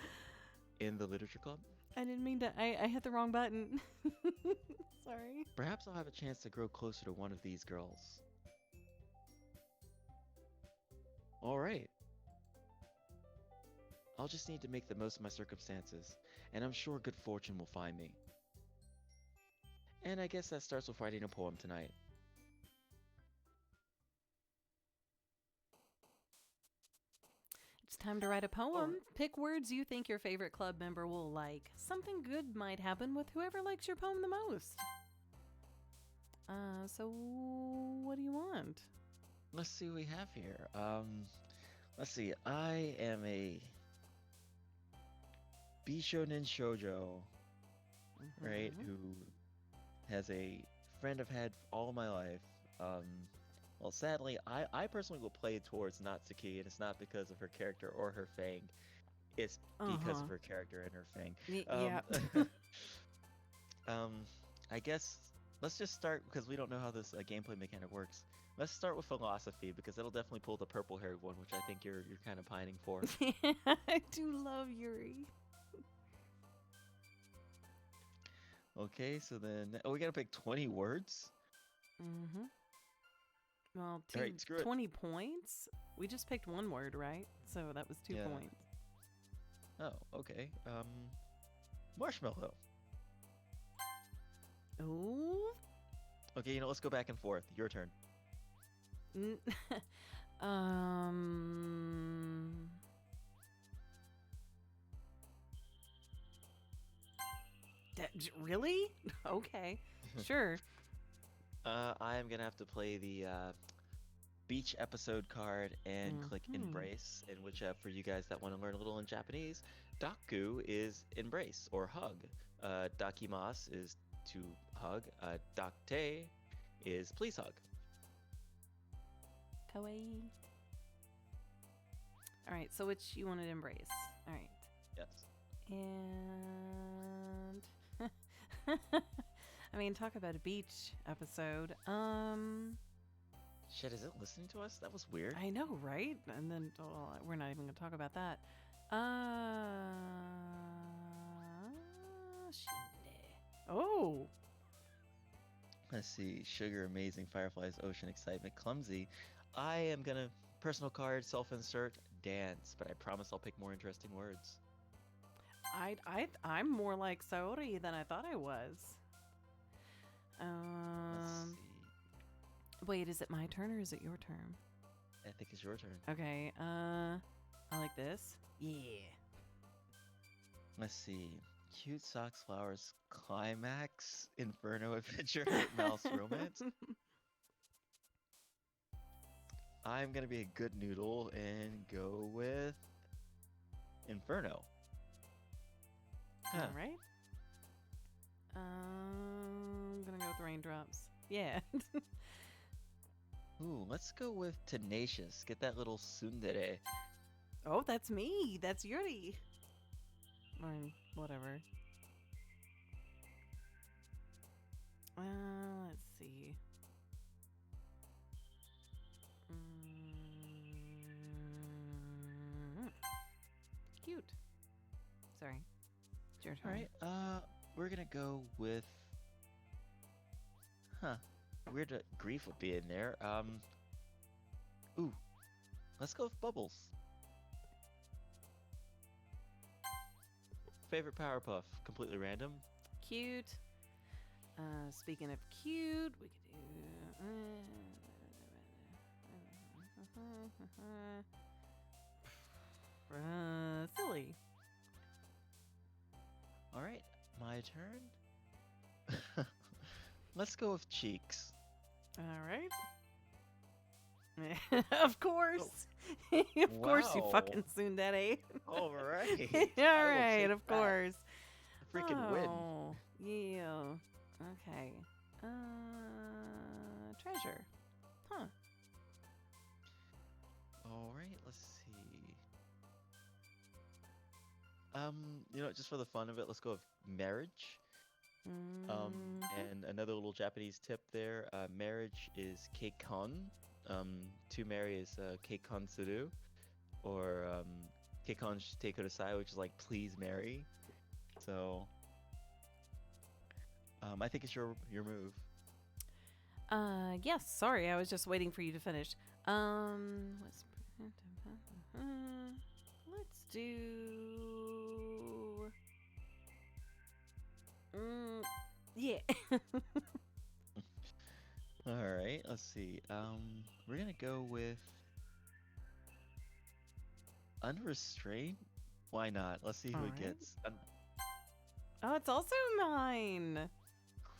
Speaker 2: in the literature club?
Speaker 1: I didn't mean to. I hit the wrong button. Sorry.
Speaker 2: Perhaps I'll have a chance to grow closer to one of these girls. All right. I'll just need to make the most of my circumstances, and I'm sure good fortune will find me. And I guess that starts with writing a poem tonight.
Speaker 1: It's time to write a poem.
Speaker 2: Alright.
Speaker 1: Pick words you think your favorite club member will like. Something good might happen with whoever likes your poem the most. So what do you want?
Speaker 2: Let's see what we have here. Let's see. I am a Bishonen Shoujo, right?
Speaker 1: Mhm.
Speaker 2: Who has a friend I've had all my life. Well, sadly, I personally will play towards Natsuki, and it's not because of her character or her fang. It's because of her character and her fang.
Speaker 1: Yeah.
Speaker 2: I guess let's just start because we don't know how this gameplay mechanic works. Let's start with philosophy because it'll definitely pull the purple-haired one, which I think you're kind of pining for.
Speaker 1: I do love Yuri.
Speaker 2: Okay, so then we gotta pick 20 words.
Speaker 1: Mm-hmm. Well,
Speaker 2: All right, screw it.
Speaker 1: 20 points? We just picked one word, right? So that was 2
Speaker 2: Yeah.
Speaker 1: points.
Speaker 2: Oh, okay. Marshmallow.
Speaker 1: Ooh.
Speaker 2: Okay, let's go back and forth. Your turn.
Speaker 1: N- um. Really? Okay. Sure.
Speaker 2: I am gonna have to play the beach episode card and click
Speaker 1: Mhm.
Speaker 2: embrace, in which for you guys that want to learn a little in Japanese, daku is embrace or hug. Dakimasu is to hug. Dakte is please hug.
Speaker 1: Kawaii. All right. So which you wanted to embrace? All right.
Speaker 2: Yes.
Speaker 1: And I mean, talk about a beach episode.
Speaker 2: Shit, is it listening to us? That was weird.
Speaker 1: I know, right? And then we're not even gonna talk about that. Shinde. Oh.
Speaker 2: Let's see. Sugar, amazing, fireflies, ocean, excitement, clumsy. I am gonna personal card, self-insert, dance, but I promise I'll pick more interesting words.
Speaker 1: I'm more like Saori than I thought I was.
Speaker 2: Let's see.
Speaker 1: Wait, is it my turn or is it your turn?
Speaker 2: I think it's your turn.
Speaker 1: Okay, I like this. Yeah.
Speaker 2: Let's see. Cute socks, flowers, climax, inferno, adventure, mouse, romance. I'm gonna be a good noodle and go with inferno. Huh.
Speaker 1: All right. I'm gonna go with raindrops. Yeah.
Speaker 2: Ooh, let's go with tenacious. Get that little tsundere.
Speaker 1: Oh, that's me. That's Yuri. Or whatever. Let's see. Mm, cute. Sorry. It's your
Speaker 2: All
Speaker 1: turn.
Speaker 2: right. We're gonna go with. Huh. Weird grief would be in there. Ooh, let's go with bubbles. Favorite Powerpuff, completely random.
Speaker 1: Cute. Speaking of cute, we could do. Silly.
Speaker 2: All right, my turn. Let's go with cheeks.
Speaker 1: All right. Of course. Of course you
Speaker 2: Wow.
Speaker 1: fucking tsundere.
Speaker 2: All right.
Speaker 1: All
Speaker 2: I will
Speaker 1: right,
Speaker 2: take
Speaker 1: of
Speaker 2: that.
Speaker 1: course.
Speaker 2: Freaking win.
Speaker 1: Oh, yeah. Okay. Treasure. Huh.
Speaker 2: All right, let's see. Just for the fun of it, let's go with marriage.
Speaker 1: Mhm.
Speaker 2: And another little Japanese tip there, marriage is keikon. To marry is keikon suru, or keikon shite kudasai, which is like please marry. So, I think it's your move.
Speaker 1: Yes, sorry, I was just waiting for you to finish. Let's do. Yeah.
Speaker 2: All right, let's see. We're gonna go with unrestrained. Why not? Let's see who
Speaker 1: All
Speaker 2: it
Speaker 1: right.
Speaker 2: gets.
Speaker 1: Oh, it's also mine.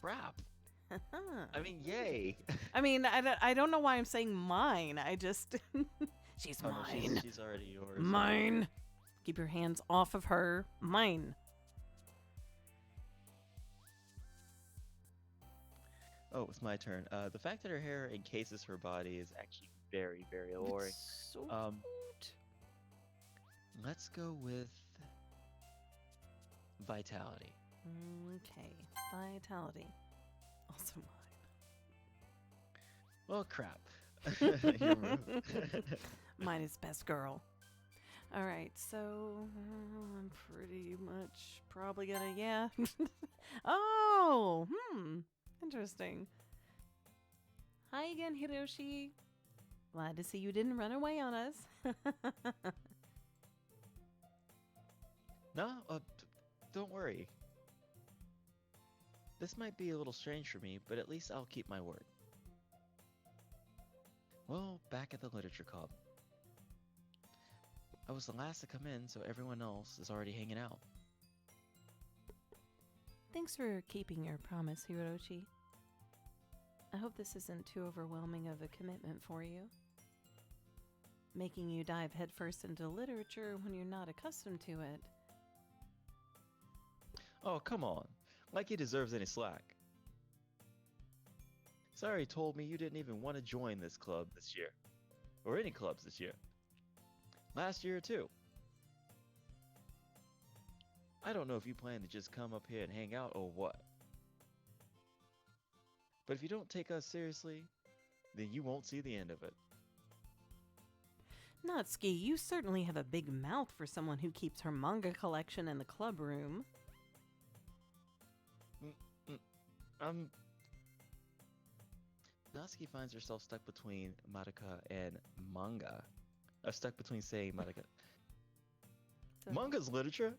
Speaker 2: Crap. I mean, yay.
Speaker 1: I mean, I don't know why I'm saying mine. I just. She's
Speaker 2: Oh no,
Speaker 1: mine.
Speaker 2: she's already yours.
Speaker 1: Mine. Keep your hands off of her. Mine.
Speaker 2: Oh, it's my turn. The fact that her hair encases her body is actually very, very alluring.
Speaker 1: It's so
Speaker 2: Um,
Speaker 1: cute.
Speaker 2: Let's go with vitality.
Speaker 1: Okay. Vitality. Also
Speaker 2: Well, crap. Your move.
Speaker 1: mine is best girl. All right, so I'm pretty much probably gonna, yeah. Oh, interesting. Hi again, Hiroshi. Glad to see you didn't run away on us.
Speaker 2: No, don't worry. This might be a little strange for me, but at least I'll keep my word. Well, back at the literature club. I was the last to come in, so everyone else is already hanging out.
Speaker 1: Thanks for keeping your promise, Hiroshi. I hope this isn't too overwhelming of a commitment for you. Making you dive headfirst into literature when you're not accustomed to it.
Speaker 2: Oh, come on. Like he deserves any slack. Sorry, told me you didn't even want to join this club this year. Or any clubs this year. Last year, too. I don't know if you plan to just come up here and hang out or what. But if you don't take us seriously, then you won't see the end of it.
Speaker 1: Natsuki, you certainly have a big mouth for someone who keeps her manga collection in the club room.
Speaker 2: Natsuki finds herself stuck between Madoka and manga. Stuck between saying Madoka. Manga's literature?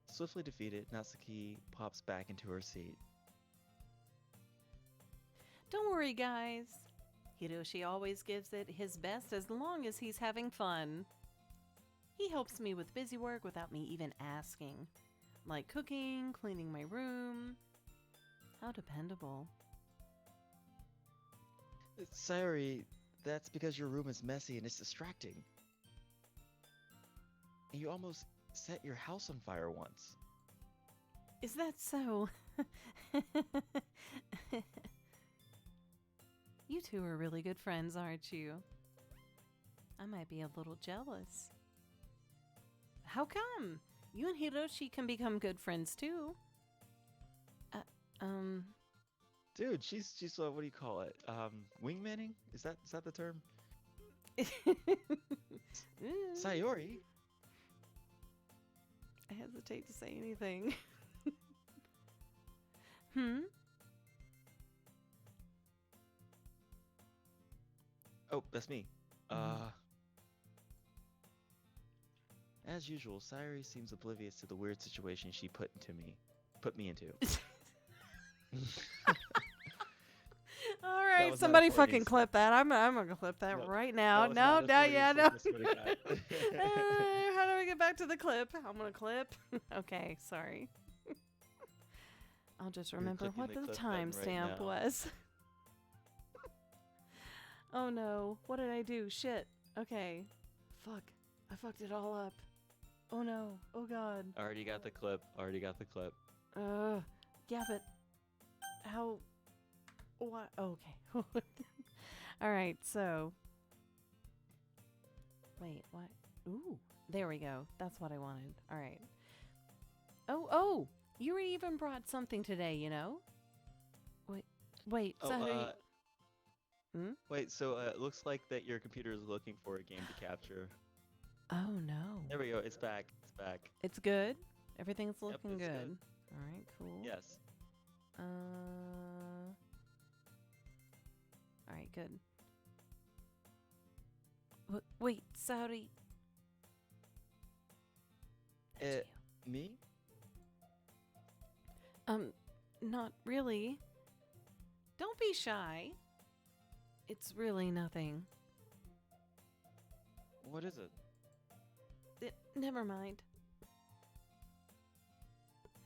Speaker 2: Swiftly defeated, Natsuki pops back into her seat.
Speaker 1: Don't worry, guys. Hiroshi always gives it his best as long as he's having fun. He helps me with busy work without me even asking. Like cooking, cleaning my room. How dependable.
Speaker 2: Sorry, that's because your room is messy and it's distracting. And you almost set your house on fire once.
Speaker 1: Is that so? You two are really good friends, aren't you? I might be a little jealous. How come? You and Hiroshi can become good friends too. Uh, um.
Speaker 2: Dude, she's what do you call it? Wingmanning? Is that the term? Sayori?
Speaker 1: I hesitate to say anything. Hmm?
Speaker 2: Oh, that's me.
Speaker 1: Mhm.
Speaker 2: As usual, Sayori seems oblivious to the weird situation she put me into.
Speaker 1: All
Speaker 2: That
Speaker 1: right,
Speaker 2: was not a
Speaker 1: somebody fucking
Speaker 2: Portuguese.
Speaker 1: clip that. I'm gonna clip that
Speaker 2: No,
Speaker 1: right now.
Speaker 2: that was
Speaker 1: No,
Speaker 2: not a
Speaker 1: no, yeah,
Speaker 2: Freudian
Speaker 1: no.
Speaker 2: slip, I swear to God.
Speaker 1: How do we get back to the clip? I'm gonna clip. Okay, sorry. I'll just
Speaker 2: You're
Speaker 1: remember
Speaker 2: clicking
Speaker 1: what
Speaker 2: the
Speaker 1: the
Speaker 2: clip button right
Speaker 1: timestamp
Speaker 2: now.
Speaker 1: was. Oh no, what did I do? Shit. Okay. Fuck. I fucked it all up. Oh no. Oh god.
Speaker 2: Already got the clip. Already got the clip.
Speaker 1: Yeah, but how? What? Okay. All right. So, wait. What? Ooh. There we go. That's what I wanted. All right. Oh. You even brought something today. You know. Wait.
Speaker 2: Oh,
Speaker 1: Sorry. Hmm?
Speaker 2: wait, so it looks like that your computer is looking for a game to capture.
Speaker 1: Oh no.
Speaker 2: There we go. It's back. It's back.
Speaker 1: It's good. Everything's
Speaker 2: Yep,
Speaker 1: looking
Speaker 2: it's
Speaker 1: good.
Speaker 2: good.
Speaker 1: All right. Cool.
Speaker 2: Yes.
Speaker 1: All right. Good. Wait. Sorry. That's
Speaker 2: Me?
Speaker 1: you. Not really. Don't be shy. It's really nothing.
Speaker 2: What is it?
Speaker 1: Never mind.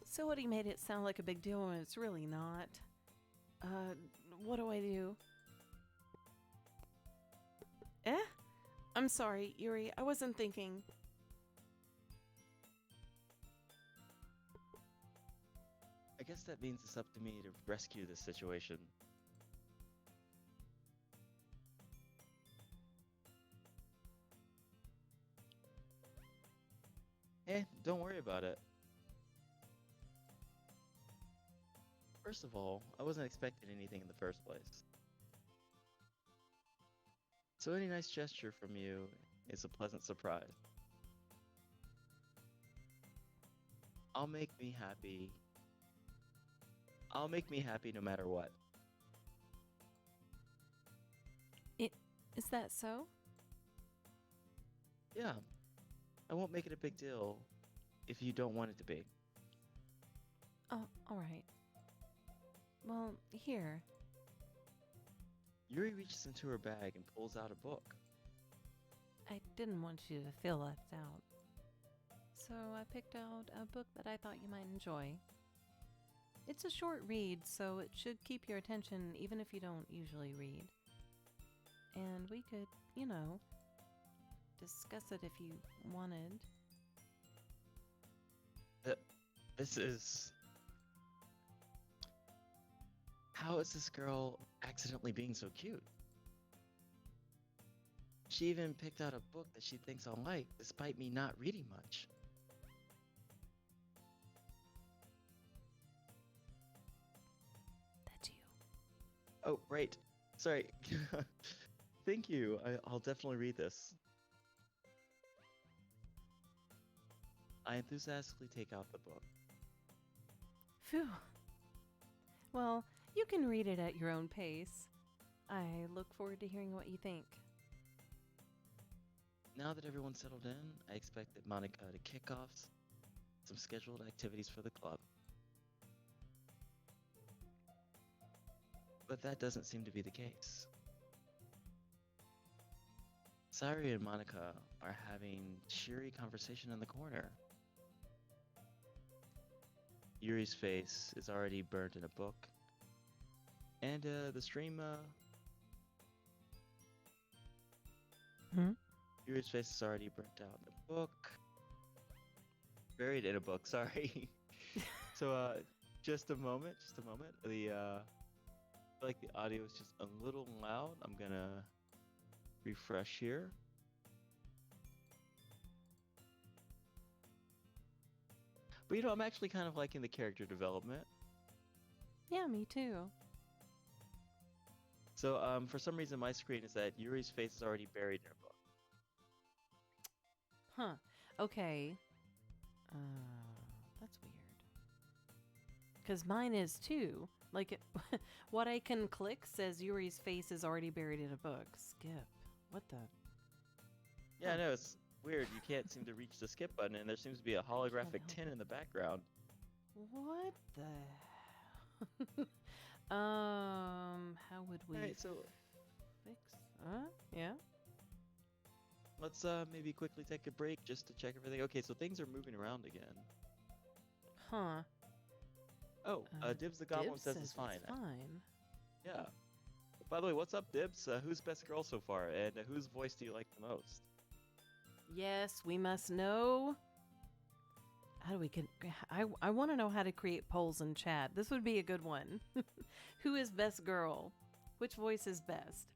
Speaker 1: So what, he made it sound like a big deal when it's really not. What do I do? I'm sorry, Yuri. I wasn't thinking.
Speaker 2: I guess that means it's up to me to rescue this situation. Don't worry about it. First of all, I wasn't expecting anything in the first place. So any nice gesture from you is a pleasant surprise. I'll make me happy. I'll make me happy no matter what.
Speaker 1: Is that so?
Speaker 2: Yeah, I won't make it a big deal if you don't want it to be.
Speaker 1: Oh, all right. Well, here.
Speaker 2: Yuri reaches into her bag and pulls out a book.
Speaker 1: I didn't want you to feel left out. So I picked out a book that I thought you might enjoy. It's a short read, so it should keep your attention even if you don't usually read. And we could, discuss it if you wanted.
Speaker 2: This is... How is this girl accidentally being so cute? She even picked out a book that she thinks I'll like, despite me not reading much.
Speaker 1: That's you.
Speaker 2: Oh, right. Sorry. Thank you. I'll definitely read this. I enthusiastically take out the book.
Speaker 1: Phew. Well, you can read it at your own pace. I look forward to hearing what you think.
Speaker 2: Now that everyone's settled in, I expected Monica to kick off some scheduled activities for the club. But that doesn't seem to be the case. Sayori and Monica are having cheery conversation in the corner. Yuri's face is already burnt in a book. And the stream, Yuri's face is already burnt out in a book. Buried in a book, sorry. So, just a moment, just a moment. I feel like the audio is just a little loud. I'm gonna refresh here. But I'm actually kind of liking the character development.
Speaker 1: Yeah, me too.
Speaker 2: So, for some reason, my screen is that Yuri's face is already buried in her book.
Speaker 1: Huh. Okay. That's weird. Because mine is too. Like, what I can click says Yuri's face is already buried in a book. Skip. What the?
Speaker 2: Yeah, I
Speaker 1: Huh.
Speaker 2: know, it's weird. You can't seem to reach the skip button, and there seems to be a holographic
Speaker 1: help
Speaker 2: tin
Speaker 1: it.
Speaker 2: in the background.
Speaker 1: What the? How would we
Speaker 2: Alright, so
Speaker 1: fix? Yeah.
Speaker 2: let's maybe quickly take a break just to check everything. Okay, so things are moving around again.
Speaker 1: Huh.
Speaker 2: Oh, Dibs the Goblin
Speaker 1: Dibs
Speaker 2: says
Speaker 1: says
Speaker 2: it's fine.
Speaker 1: it's fine.
Speaker 2: Yeah. By the way, what's up, Dibs? Who's best girl so far, and whose voice do you like the most?
Speaker 1: Yes, we must know. How do we can? I want to know how to create polls in chat. This would be a good one. Who is best girl? Which voice is best?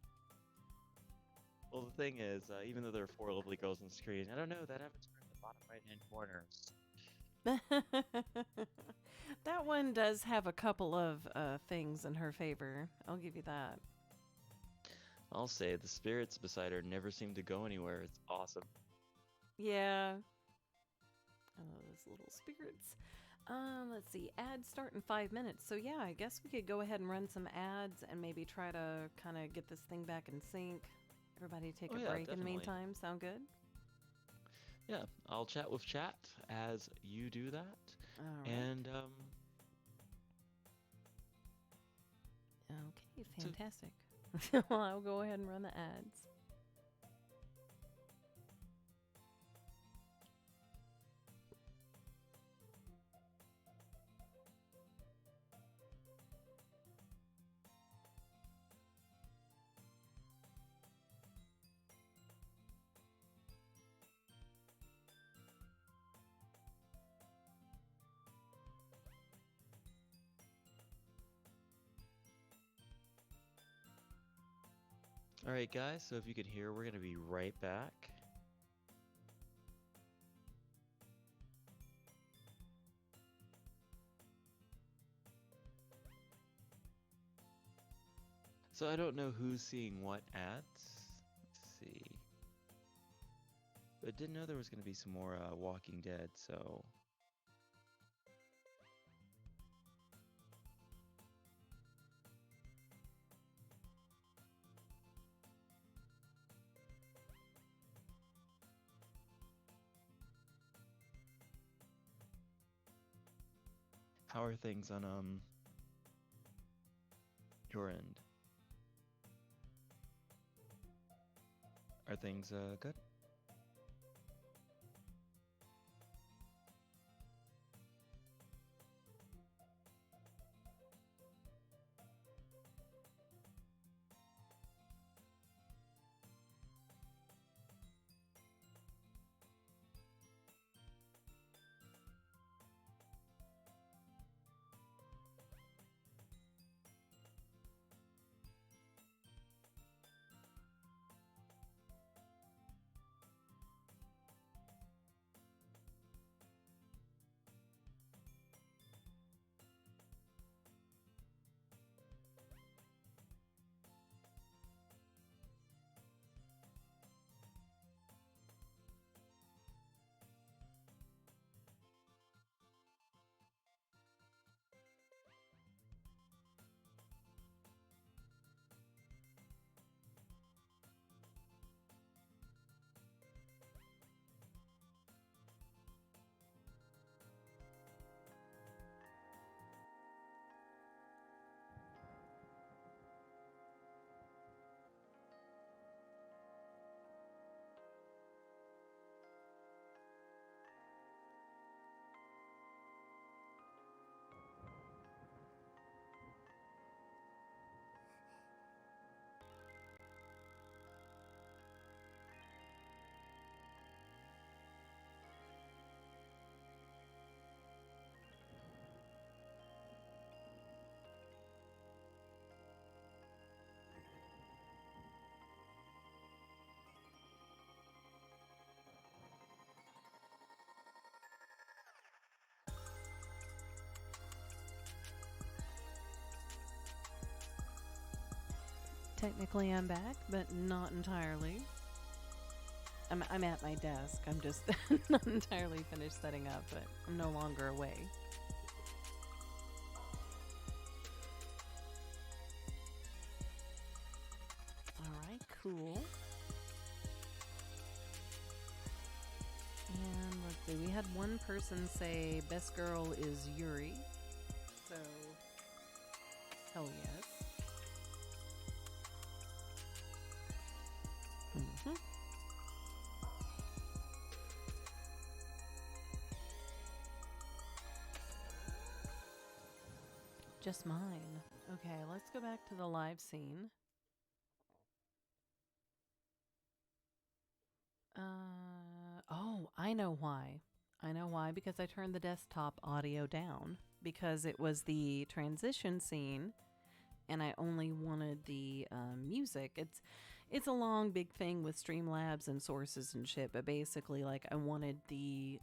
Speaker 2: Well, the thing is, even though there are 4 lovely girls on the screen, I don't know, that avatar in the bottom right-hand corner.
Speaker 1: That one does have a couple of things in her favor. I'll give you that.
Speaker 2: I'll say, the spirits beside her never seem to go anywhere. It's awesome.
Speaker 1: Yeah. Oh, those little spirits. Let's see. Ads start in 5 minutes. So yeah, I guess we could go ahead and run some ads and maybe try to kind of get this thing back in sync. Everybody take
Speaker 2: Oh
Speaker 1: a
Speaker 2: yeah,
Speaker 1: break in the
Speaker 2: definitely.
Speaker 1: meantime. Sound good?
Speaker 2: Yeah, I'll chat with chat as you do that.
Speaker 1: All right.
Speaker 2: And,
Speaker 1: Okay, fantastic. Well, I'll go ahead and run the ads.
Speaker 2: alright guys, so if you can hear, we're gonna be right back. So I don't know who's seeing what ads. Let's see. But I didn't know there was gonna be some more Walking Dead, so... How are things on your end? Are things good?
Speaker 1: technically I'm back, but not entirely. I'm at my desk. I'm just not entirely finished setting up, but I'm no longer away. Alright, cool. And let's see, we had one person say best girl is Yuri. So, hell yes. Mm-hmm. Just mine. Okay, let's go back to the live scene. Oh, I know why. I know why, because I turned the desktop audio down because it was the transition scene and I only wanted the music. It's a long big thing with Streamlabs and sources and shit, but basically like I wanted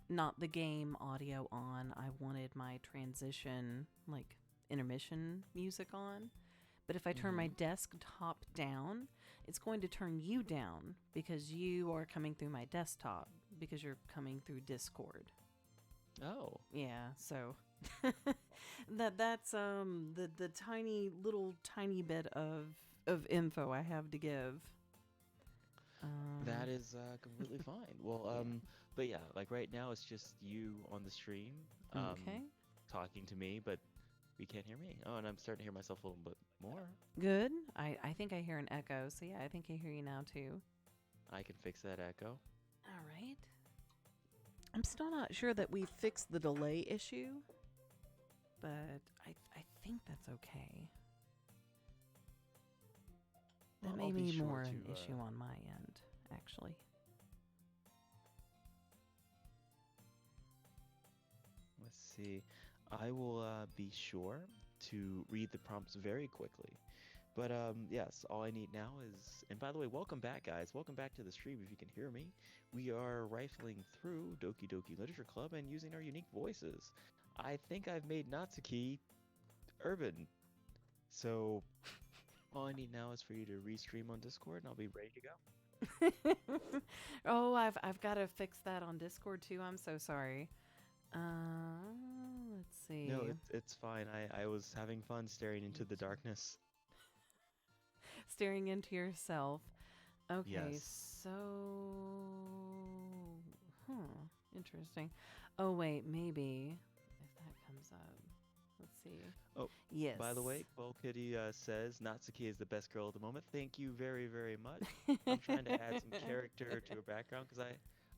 Speaker 1: not the game audio on. I wanted my transition like intermission music on. But if I turn my desktop down, it's going to turn you down because you are coming through my desktop because you're coming through Discord.
Speaker 2: Oh.
Speaker 1: Yeah, so that's the tiny bit of info I have to give.
Speaker 2: That is completely fine. Well,
Speaker 1: yeah.
Speaker 2: but yeah, like right now it's just you on the stream,
Speaker 1: Okay.
Speaker 2: talking to me, but you can't hear me. Oh, and I'm starting to hear myself a little bit more.
Speaker 1: Good. I think I hear an echo, so yeah, I think I hear you now too.
Speaker 2: I can fix that echo.
Speaker 1: All right. I'm still not sure that we fixed the delay issue, but I think that's okay. That may be
Speaker 2: sure
Speaker 1: more
Speaker 2: to,
Speaker 1: an issue on my end, actually.
Speaker 2: Let's see. I will be sure to read the prompts very quickly. But yes, all I need now is, and by the way, welcome back, guys. Welcome back to the stream. If you can hear me, we are rifling through Doki Doki Literature Club and using our unique voices. I think I've made Natsuki urban. So all I need now is for you to restream on Discord, and I'll be ready to go.
Speaker 1: Oh, I've got to fix that on Discord too. I'm so sorry. Let's see.
Speaker 2: No, it's fine. I was having fun staring into the darkness.
Speaker 1: Staring into yourself. Okay,
Speaker 2: Yes.
Speaker 1: so... Interesting. Oh, wait, maybe if that comes up. Let's see.
Speaker 2: Oh,
Speaker 1: yes.
Speaker 2: By the way, Quell Kitty says Natsuki is the best girl at the moment. Thank you very, very much. I'm trying to add some character to her background because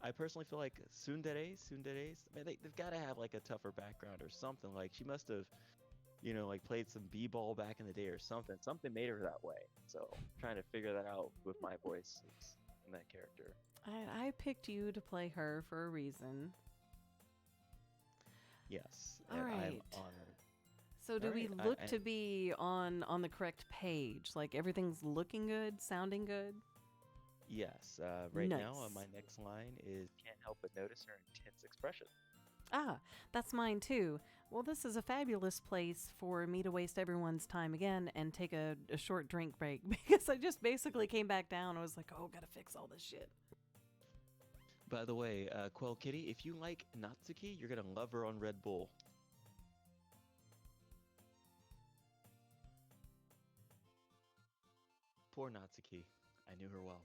Speaker 2: I personally feel like tsunderes, I mean, they've got to have like a tougher background or something. Like she must have, like played some b-ball back in the day or something. Something made her that way. So I'm trying to figure that out with my voice in that character.
Speaker 1: I picked you to play her for a reason.
Speaker 2: Yes,
Speaker 1: All
Speaker 2: and
Speaker 1: right.
Speaker 2: I'm honored.
Speaker 1: So do we look to be on the correct page? Like everything's looking good, sounding good?
Speaker 2: Yes. Right
Speaker 1: Nice.
Speaker 2: now, my next line is can't help but notice her intense expression.
Speaker 1: Ah, that's mine too. Well, this is a fabulous place for me to waste everyone's time again and take a short drink break because I just basically came back down. I was like, oh, gotta fix all this shit.
Speaker 2: By the way, Quell Kitty, if you like Natsuki, you're gonna love her on Red Bull. Poor Natsuki. I knew her well.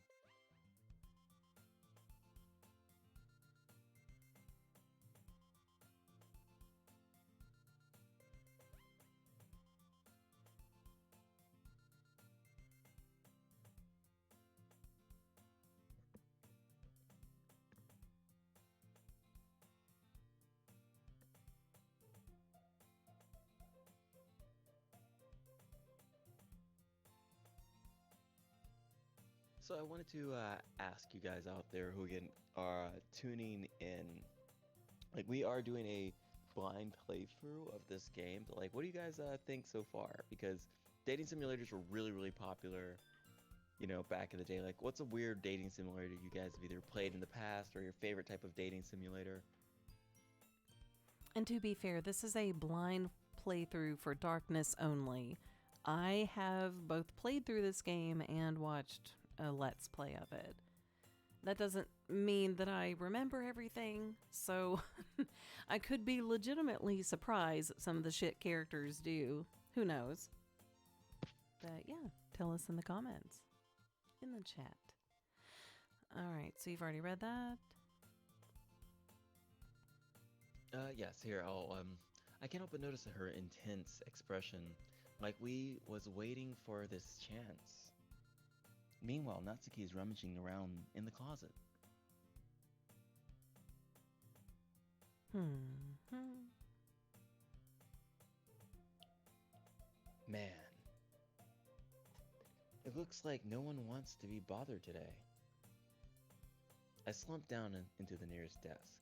Speaker 2: So I wanted to ask you guys out there who again are tuning in, like we are doing a blind playthrough of this game, but like what do you guys think so far? Because dating simulators were really, really popular, back in the day. Like what's a weird dating simulator you guys have either played in the past or your favorite type of dating simulator?
Speaker 1: And to be fair, this is a blind playthrough for darkness only. I have both played through this game and watched a Let's Play of it. That doesn't mean that I remember everything, so I could be legitimately surprised at some of the shit characters do. Who knows? But yeah, tell us in the comments, in the chat. Alright, so you've already read that?
Speaker 2: Yes, here, I can't help but notice her intense expression, like we was waiting for this chance. Meanwhile, Natsuki is rummaging around in the closet. Man, it looks like no one wants to be bothered today. I slumped down into the nearest desk.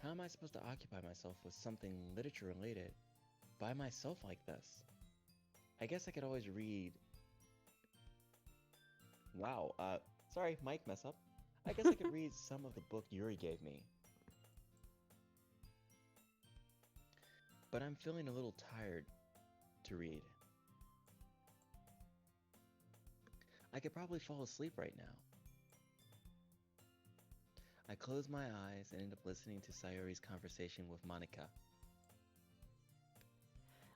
Speaker 2: How am I supposed to occupy myself with something literature related by myself like this? I guess I could always read. Wow, sorry, mic mess up. I guess I could read some of the book Yuri gave me. But I'm feeling a little tired to read. I could probably fall asleep right now. I close my eyes and end up listening to Sayori's conversation with Monika.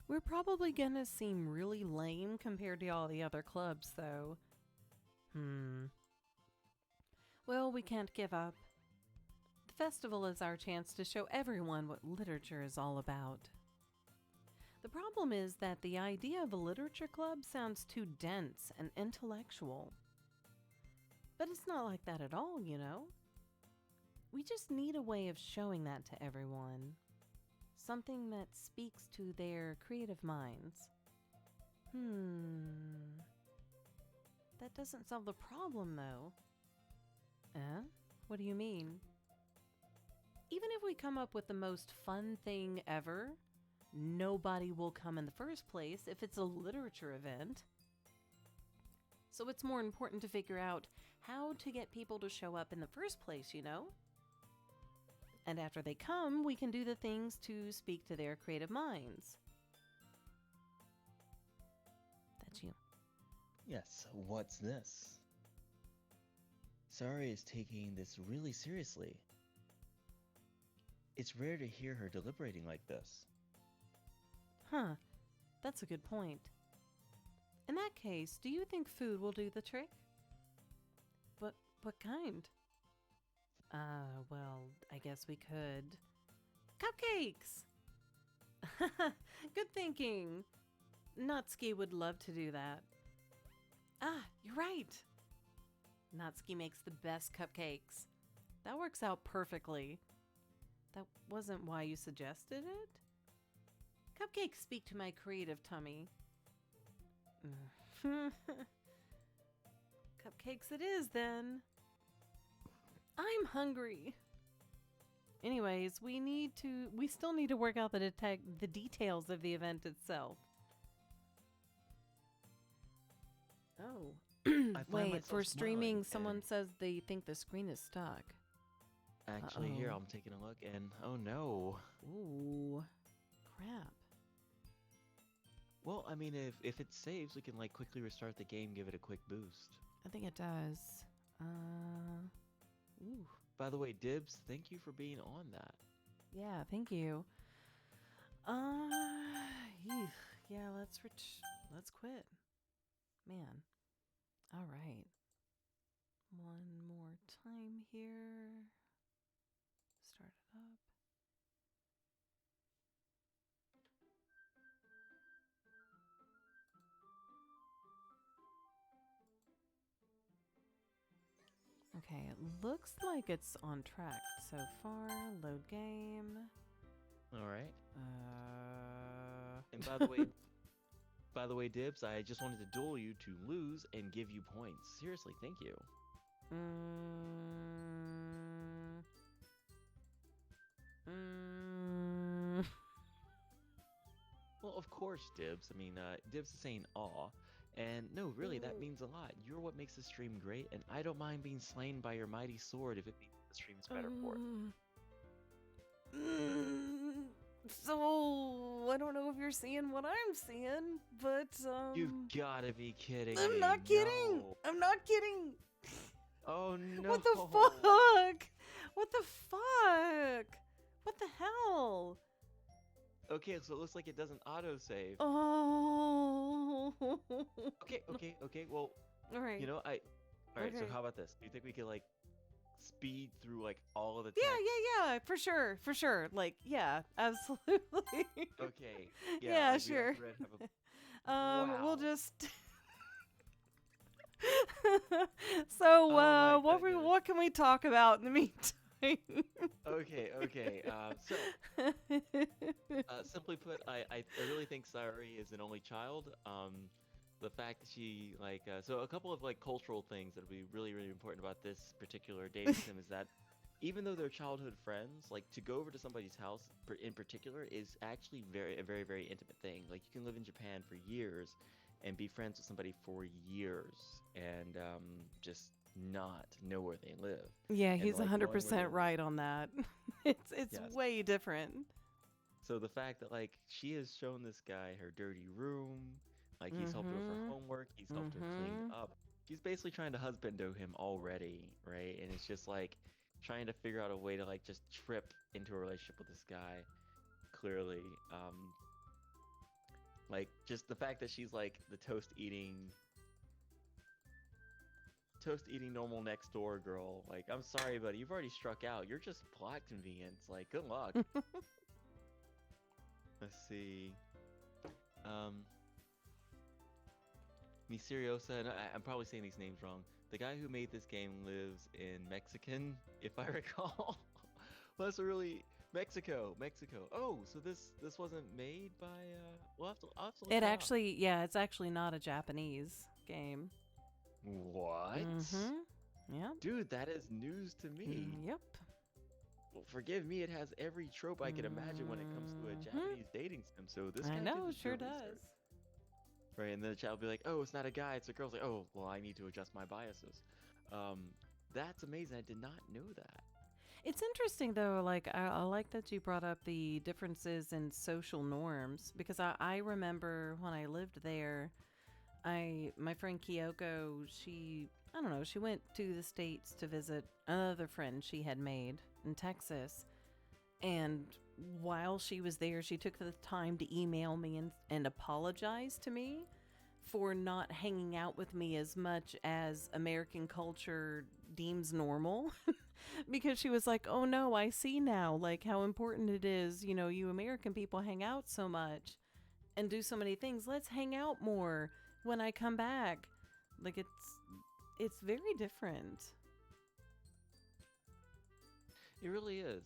Speaker 1: We're probably gonna seem really lame compared to all the other clubs, though. Well, we can't give up. The festival is our chance to show everyone what literature is all about. The problem is that the idea of a literature club sounds too dense and intellectual. But it's not like that at all, you know? We just need a way of showing that to everyone. Something that speaks to their creative minds. That doesn't solve the problem, though. What do you mean? Even if we come up with the most fun thing ever, nobody will come in the first place if it's a literature event. So it's more important to figure out how to get people to show up in the first place, you know? And after they come, we can do the things to speak to their creative minds. That's you.
Speaker 2: Yes, what's this? Sayori is taking this really seriously. It's rare to hear her deliberating like this.
Speaker 1: Huh, that's a good point. In that case, do you think food will do the trick? What kind? Well, I guess we could. Cupcakes! Good thinking. Natsuki would love to do that. Ah, you're right. Natsuki makes the best cupcakes. That works out perfectly. That wasn't why you suggested it? Cupcakes speak to my creative tummy. Cupcakes it is, then. I'm hungry. Anyways, we still need to work out the details of the event itself. Oh. Wait, for streaming, someone says they think the screen is stuck.
Speaker 2: Actually, here, I'm taking a look, and oh no.
Speaker 1: Ooh. Crap.
Speaker 2: Well, I mean, if it saves, we can, like, quickly restart the game, give it a quick boost.
Speaker 1: I think it does. Ooh.
Speaker 2: By the way, Dibs, thank you for being on that.
Speaker 1: Yeah, thank you. Yeah, let's quit. Man. All right. One more time here. Start it up. Okay, it looks like it's on track so far. Load game.
Speaker 2: All right. And
Speaker 1: And
Speaker 2: by the way, Dibs, I just wanted to duel you to lose and give you points. Seriously, thank you. Well, of course, Dibs. I mean, Dibs is saying aw. And no, really, that means a lot. You're what makes the stream great, and I don't mind being slain by your mighty sword if it means the stream is better for it.
Speaker 1: So I don't know if you're seeing what I'm seeing, but
Speaker 2: You've gotta be kidding
Speaker 1: I'm
Speaker 2: me.
Speaker 1: not kidding.
Speaker 2: No.
Speaker 1: I'm not kidding.
Speaker 2: Oh
Speaker 1: What
Speaker 2: no.
Speaker 1: the fuck? What the fuck? What the hell?
Speaker 2: Okay, so it looks like it doesn't autosave.
Speaker 1: Oh.
Speaker 2: Okay. Well,
Speaker 1: All right.
Speaker 2: you know, all right. So
Speaker 1: Okay.
Speaker 2: how about this? Do you think we could like speed through like all of the
Speaker 1: Yeah,
Speaker 2: text?
Speaker 1: yeah, yeah, for sure. Like, yeah, absolutely.
Speaker 2: Okay. Yeah,
Speaker 1: Yeah,
Speaker 2: like we like
Speaker 1: sure.
Speaker 2: read have a
Speaker 1: We'll
Speaker 2: wow.
Speaker 1: just. So,
Speaker 2: Oh my goodness.
Speaker 1: what can we talk about in the meantime?
Speaker 2: Okay. Simply put, I really think Sayuri is an only child. The fact that she like so a couple of like cultural things that would be really important about this particular dating sim is that even though they're childhood friends, like to go over to somebody's house in particular is actually very intimate thing. Like you can live in Japan for years and be friends with somebody for years and just not know where they live.
Speaker 1: Yeah,
Speaker 2: And
Speaker 1: he's
Speaker 2: like knowing where they
Speaker 1: 100%
Speaker 2: live,
Speaker 1: right on that. It's
Speaker 2: yes.
Speaker 1: way different.
Speaker 2: So the fact that like she has shown this guy her dirty room, like he's helped her with her
Speaker 1: Mhm.
Speaker 2: homework, he's helped her clean
Speaker 1: Mhm.
Speaker 2: up. She's basically trying to husbando him already, right? And it's just like trying to figure out a way to like just trip into a relationship with this guy. Clearly, like just the fact that she's like the toast eating normal next door girl. Like, I'm sorry, buddy, you've already struck out. You're just plot convenience. Like, good luck. Let's see. Um, Misteriosa, and I'm probably saying these names wrong. The guy who made this game lives in Mexican, if I recall. Well, that's a really Mexico. Oh, so this wasn't made by. I'll have to look
Speaker 1: It
Speaker 2: that up.
Speaker 1: actually, yeah, it's actually not a Japanese game.
Speaker 2: What?
Speaker 1: Mhm. Yeah.
Speaker 2: Dude, that is news to me.
Speaker 1: Yep.
Speaker 2: Well, forgive me, it has every trope I could imagine when it comes to a
Speaker 1: Mhm.
Speaker 2: Japanese dating sim. So this
Speaker 1: I
Speaker 2: guy did
Speaker 1: know,
Speaker 2: his
Speaker 1: sure
Speaker 2: research.
Speaker 1: does.
Speaker 2: Right, and then the chat will be like, "Oh, it's not a guy, it's a girl." It's like, "Oh, well, I need to adjust my biases." Um, that's amazing. I did not know that.
Speaker 1: It's interesting though, like I like that you brought up the differences in social norms because I remember when I lived there, my friend Kyoko, she I don't know, she went to the States to visit another friend she had made in Texas. And while she was there, she took the time to email me and apologize to me for not hanging out with me as much as American culture deems normal. Because she was like, oh no, I see now, like how important it is, you American people hang out so much and do so many things. Let's hang out more when I come back. Like it's very different.
Speaker 2: It really is.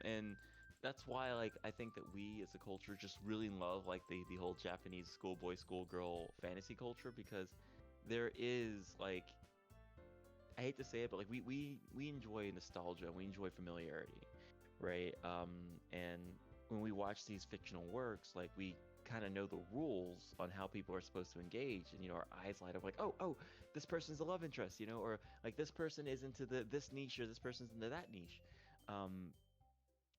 Speaker 2: And that's why, like, I think that we as a culture just really love like the whole Japanese schoolboy schoolgirl fantasy culture because there is like I hate to say it, but like we enjoy nostalgia, we enjoy familiarity, right? And when we watch these fictional works, like we kind of know the rules on how people are supposed to engage, and our eyes light up like, oh, this person's a love interest, or like this person is into this niche or this person's into that niche. Um,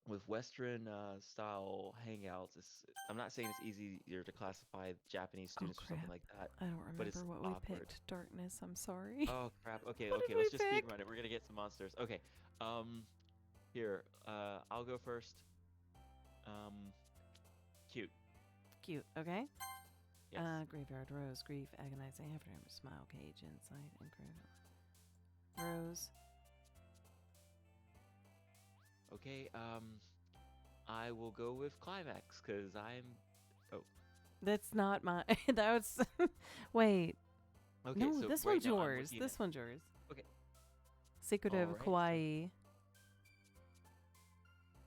Speaker 2: with Western style hangouts, I'm not saying it's easier to classify Japanese
Speaker 1: Oh
Speaker 2: students or something
Speaker 1: crap.
Speaker 2: like that,
Speaker 1: I don't
Speaker 2: but it's
Speaker 1: remember what we
Speaker 2: awkward.
Speaker 1: picked. Darkness, I'm sorry.
Speaker 2: Oh crap. Okay,
Speaker 1: What
Speaker 2: okay.
Speaker 1: did
Speaker 2: Let's
Speaker 1: we
Speaker 2: just speed
Speaker 1: pick?
Speaker 2: run it. We're gonna get some monsters. Okay. Um, here. I'll go first. Um, cute.
Speaker 1: Cute, okay?
Speaker 2: Yes.
Speaker 1: Graveyard Rose, grief, agonizing, afternoon, smile, cage, insight, incredible. Rose.
Speaker 2: Okay. I will go with climax because I'm. Oh.
Speaker 1: That's not my. That was. Wait.
Speaker 2: Okay.
Speaker 1: No,
Speaker 2: So
Speaker 1: this
Speaker 2: right
Speaker 1: one's
Speaker 2: now I'm
Speaker 1: yours.
Speaker 2: looking at.
Speaker 1: This one's yours.
Speaker 2: Okay.
Speaker 1: Secret
Speaker 2: All
Speaker 1: of
Speaker 2: right. So
Speaker 1: Kauai.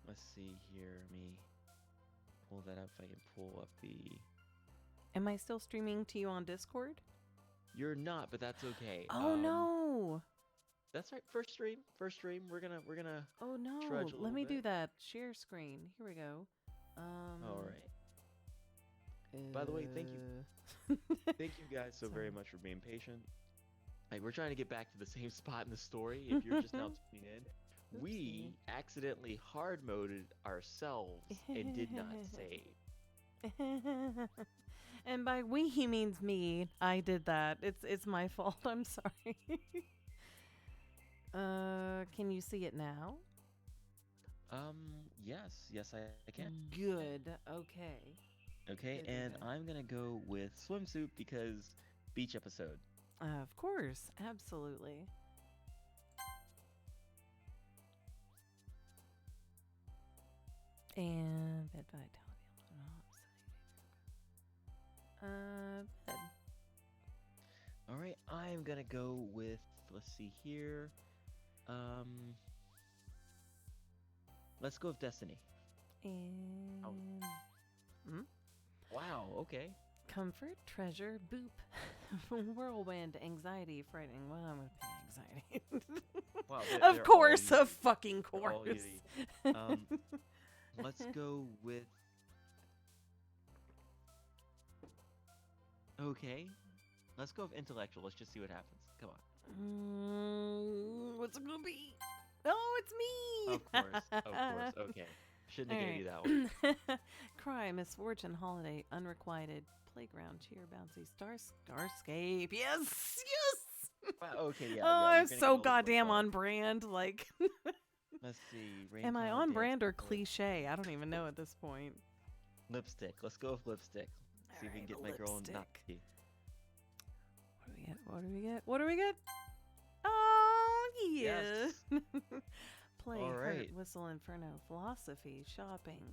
Speaker 2: let's see here. Let me pull that up. If I can pull up the.
Speaker 1: Am I still streaming to you on Discord?
Speaker 2: You're not, but that's okay.
Speaker 1: Oh no.
Speaker 2: That's right. First stream. First stream. We're gonna
Speaker 1: Oh no.
Speaker 2: trudge a
Speaker 1: Let
Speaker 2: little
Speaker 1: me
Speaker 2: bit.
Speaker 1: do that. Share screen. Here we go.
Speaker 2: All right. By the way, thank you. Thank you guys so very
Speaker 1: Sorry.
Speaker 2: much for being patient. Like we're trying to get back to the same spot in the story. If you're just now tuning in, We accidentally hard moded ourselves and did not save.
Speaker 1: And by we he means me. I did that. It's my fault. I'm sorry. Can you see it now?
Speaker 2: Yes, I can.
Speaker 1: Good. Okay.
Speaker 2: Okay,
Speaker 1: Good,
Speaker 2: and
Speaker 1: good.
Speaker 2: I'm gonna go with swimsuit because beach episode.
Speaker 1: Of course, absolutely. And bed vitality. Bed.
Speaker 2: All right, I'm gonna go with, let's see here. Um, let's go with destiny.
Speaker 1: And
Speaker 2: Wow, okay.
Speaker 1: comfort, treasure, boop, whirlwind, anxiety, frightening. Well, I'm gonna pick anxiety.
Speaker 2: Wow,
Speaker 1: Of course, of fucking
Speaker 2: they're all
Speaker 1: course.
Speaker 2: easy. Let's go with. Okay, let's go with intellectual. Let's just see what happens. Come on.
Speaker 1: What's it gonna be? Oh, it's me.
Speaker 2: Of course. Okay, shouldn't have gave you that one.
Speaker 1: one. Cry, misfortune, holiday, unrequited, playground, cheer, bouncy, starscape. Yes, yes.
Speaker 2: Wow, okay, yeah.
Speaker 1: Oh,
Speaker 2: you're
Speaker 1: I'm
Speaker 2: gonna
Speaker 1: so
Speaker 2: get a little
Speaker 1: goddamn
Speaker 2: bit
Speaker 1: on brand. Like,
Speaker 2: Let's see.
Speaker 1: am I
Speaker 2: Rain
Speaker 1: on
Speaker 2: Cloud
Speaker 1: brand or
Speaker 2: Dance,
Speaker 1: cliche? I don't even know at this point.
Speaker 2: Lipstick. Let's go with lipstick. See if we can get my girl
Speaker 1: lipstick.
Speaker 2: Nazi.
Speaker 1: What do we get? What do we get? What do we get? Oh, yeah.
Speaker 2: Yes.
Speaker 1: Play,
Speaker 2: All
Speaker 1: hurt,
Speaker 2: right.
Speaker 1: whistle, inferno, philosophy, shopping,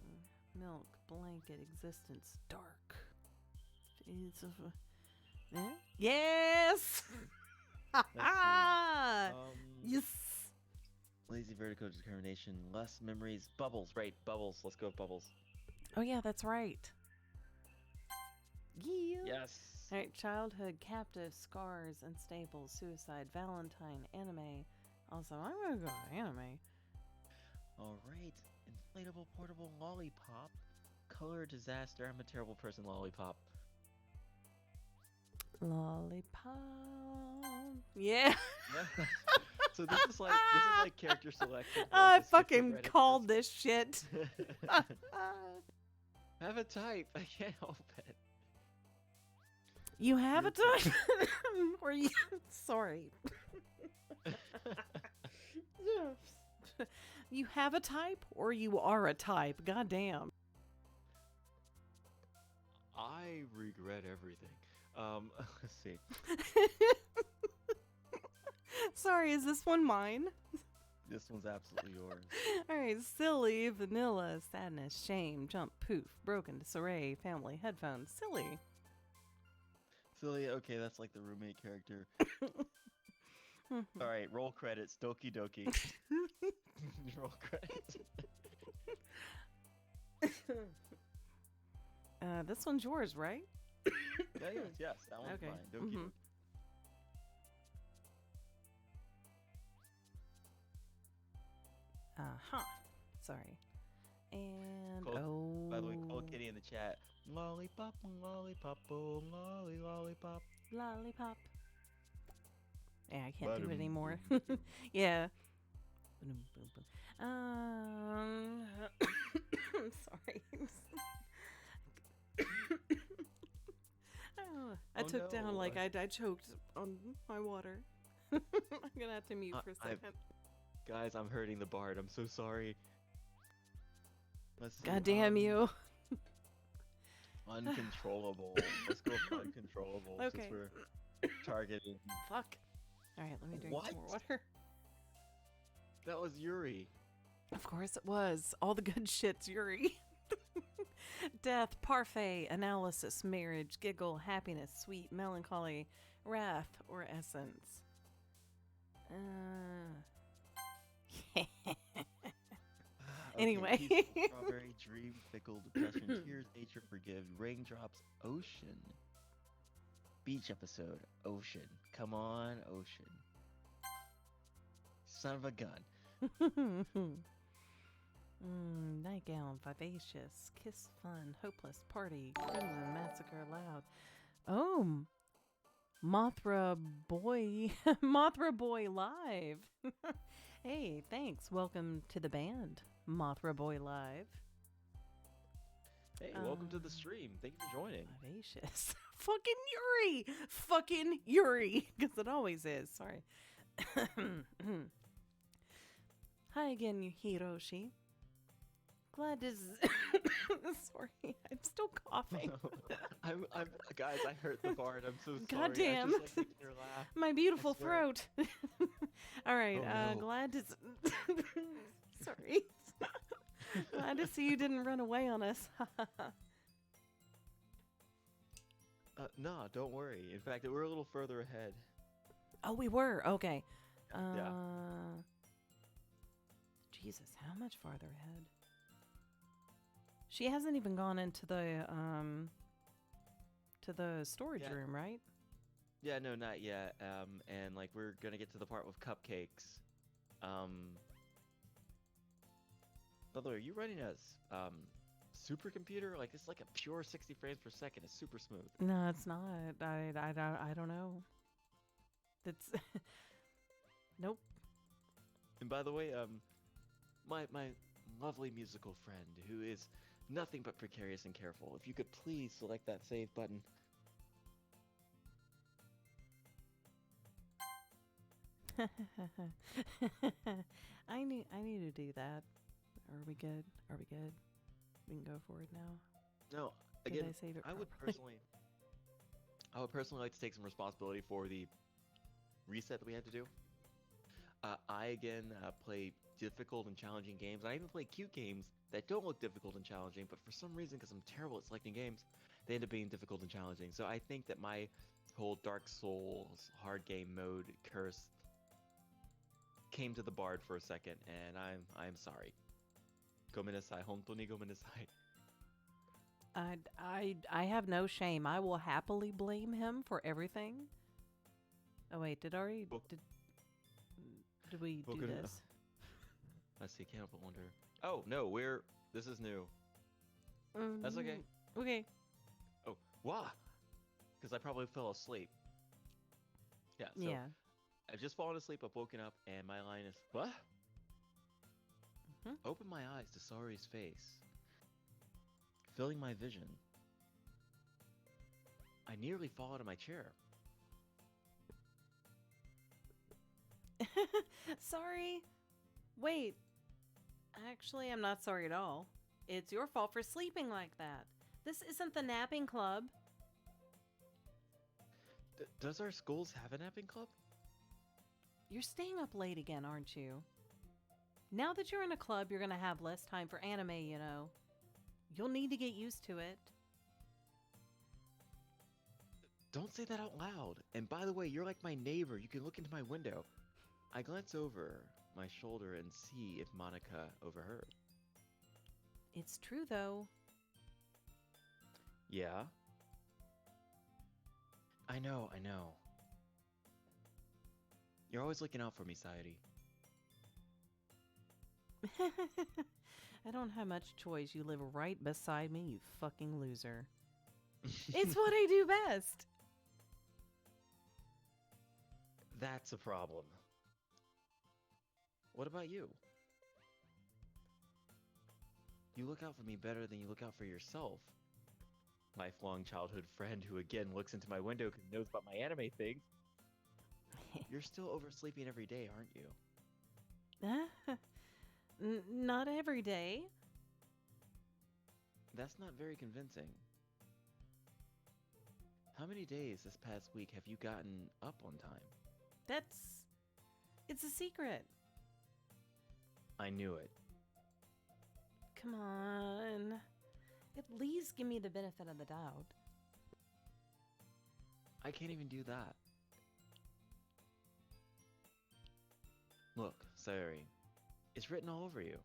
Speaker 1: milk, blanket, existence, dark. It's a, yes!
Speaker 2: Let's see.
Speaker 1: Yes!
Speaker 2: Lazy vertigo determination. Less memories. Bubbles. Right. Bubbles. Let's go with bubbles.
Speaker 1: Oh, yeah, that's right. Yeah.
Speaker 2: Yes.
Speaker 1: All right, childhood, captive, scars, unstable, suicide, Valentine, anime. Also, I'm gonna go with anime.
Speaker 2: All right. Inflatable portable lollipop. Color disaster. I'm a terrible person. Lollipop.
Speaker 1: Lollipop. Yeah.
Speaker 2: So this is like character selection. for,
Speaker 1: I
Speaker 2: like, the
Speaker 1: fucking
Speaker 2: schizophrenic
Speaker 1: called this shit.
Speaker 2: person. Have a type. I can't help it.
Speaker 1: You have
Speaker 2: Your
Speaker 1: a type? Or you... Sorry. You have a type or you are a type? Goddamn.
Speaker 2: I regret everything. Let's see.
Speaker 1: Sorry, is this one mine?
Speaker 2: This one's absolutely yours.
Speaker 1: Alright, silly, vanilla, sadness, shame, jump, poof, broken, disarray, family, headphones, silly.
Speaker 2: Silly. Okay, that's like the roommate character. All right, roll credits. Doki Doki. Roll credits.
Speaker 1: This one's yours, right?
Speaker 2: Yes, that one's
Speaker 1: Okay.
Speaker 2: mine. Doki Doki.
Speaker 1: Sorry. And
Speaker 2: By the way, Cold Kitty in the chat. Lollipop, lollipop, oh, lollipop.
Speaker 1: Lollipop. Yeah, I can't do it
Speaker 2: Ba-dum,
Speaker 1: anymore.
Speaker 2: boom, boom.
Speaker 1: Yeah. Boom, boom, boom. I'm sorry. Oh, I
Speaker 2: Oh,
Speaker 1: took down
Speaker 2: no.
Speaker 1: like I choked on my water. I'm gonna have to mute for a second.
Speaker 2: Guys, I'm hurting the bard. I'm so sorry. Let's see.
Speaker 1: God damn you.
Speaker 2: Uncontrollable. Let's go with uncontrollable.
Speaker 1: Okay.
Speaker 2: Since we're targeting.
Speaker 1: Fuck. All right, let me drink some more
Speaker 2: What?
Speaker 1: water.
Speaker 2: That was Yuri.
Speaker 1: Of course it was. All the good shit's Yuri. Death, parfait, analysis, marriage, giggle, happiness, sweet, melancholy, wrath, or essence. Anyway.
Speaker 2: Okay, peaceful, strawberry, dream, fickle, depression, tears, nature, forgive, raindrops, ocean. Beach episode, ocean. Come on, ocean. Son of a gun.
Speaker 1: Nightgown, vivacious, kiss fun, hopeless, party, massacre loud. Oh, Mothra boy, Mothra boy live. Hey, thanks. Welcome to the band, Mothra Boy Live.
Speaker 2: Hey, welcome to the stream. Thank you for joining.
Speaker 1: Vivacious. Fucking Yuri! Fucking Yuri! Because it always is. Sorry. Hi again, Hiroshi. Glad to... Sorry, I'm still coughing.
Speaker 2: I'm guys, I hurt the bard. I'm so sorry.
Speaker 1: Goddamn.
Speaker 2: I just like making her laugh.
Speaker 1: My beautiful
Speaker 2: swear.
Speaker 1: throat. All right,
Speaker 2: Oh, no.
Speaker 1: glad to... Sorry. Glad to see you didn't run away on us.
Speaker 2: Nah, don't worry. In fact, we're a little further ahead.
Speaker 1: Oh, we were? Okay.
Speaker 2: Yeah.
Speaker 1: Jesus, how much farther ahead? She hasn't even gone into the storage
Speaker 2: Yeah.
Speaker 1: room, right?
Speaker 2: Yeah, no, not yet. And like we're gonna get to the part with cupcakes. By the way, are you running a supercomputer? Like it's like a pure 60 frames per second. It's super smooth.
Speaker 1: No, it's not. I don't know. That's nope.
Speaker 2: And by the way, my lovely musical friend who is nothing but precarious and careful. If you could please select that save button.
Speaker 1: I need to do that. Are we good? Are we good? We can go for it now.
Speaker 2: No,
Speaker 1: Did
Speaker 2: again,
Speaker 1: I save it
Speaker 2: I would
Speaker 1: properly?
Speaker 2: personally like to take some responsibility for the reset that we had to do. I again play difficult and challenging games. I even play cute games that don't look difficult and challenging, but for some reason, because I'm terrible at selecting games, they end up being difficult and challenging. So I think that my whole Dark Souls hard game mode curse came to the bard for a second, and I'm sorry. Gomenasai, hontoni gomenasai.
Speaker 1: I have no shame. I will happily blame him for everything. Oh wait, did we do this?
Speaker 2: Let's see, can't help but wonder. Oh no, this is new. That's okay.
Speaker 1: Okay.
Speaker 2: Oh, wow. Because I probably fell asleep. Yeah. So
Speaker 1: Yeah.
Speaker 2: I've just fallen asleep. I've woken up, and my line is what?
Speaker 1: Mhm.
Speaker 2: Open my eyes to Sari's face, filling my vision. I nearly fall out of my chair.
Speaker 1: Sorry. Wait. Actually, I'm not sorry at all. It's your fault for sleeping like that. This isn't the napping club.
Speaker 2: Does our schools have a napping club?
Speaker 1: You're staying up late again, aren't you? Now that you're in a club, you're going to have less time for anime, you know. You'll need to get used to it.
Speaker 2: Don't say that out loud. And by the way, you're like my neighbor. You can look into my window. I glance over my shoulder and see if Monica overheard.
Speaker 1: It's true, though.
Speaker 2: Yeah? I know. You're always looking out for me, Sayuri.
Speaker 1: I don't have much choice. You live right beside me, you fucking loser. It's what I do best.
Speaker 2: That's a problem. What about you? You look out for me better than you look out for yourself. Lifelong childhood friend who again looks into my window because he knows about my anime things. You're still oversleeping every day, aren't you?
Speaker 1: Not every day.
Speaker 2: That's not very convincing. How many days this past week have you gotten up on time?
Speaker 1: It's a secret.
Speaker 2: I knew it.
Speaker 1: Come on. At least give me the benefit of the doubt.
Speaker 2: I can't even do that. Look, Sayuri, it's written all over you.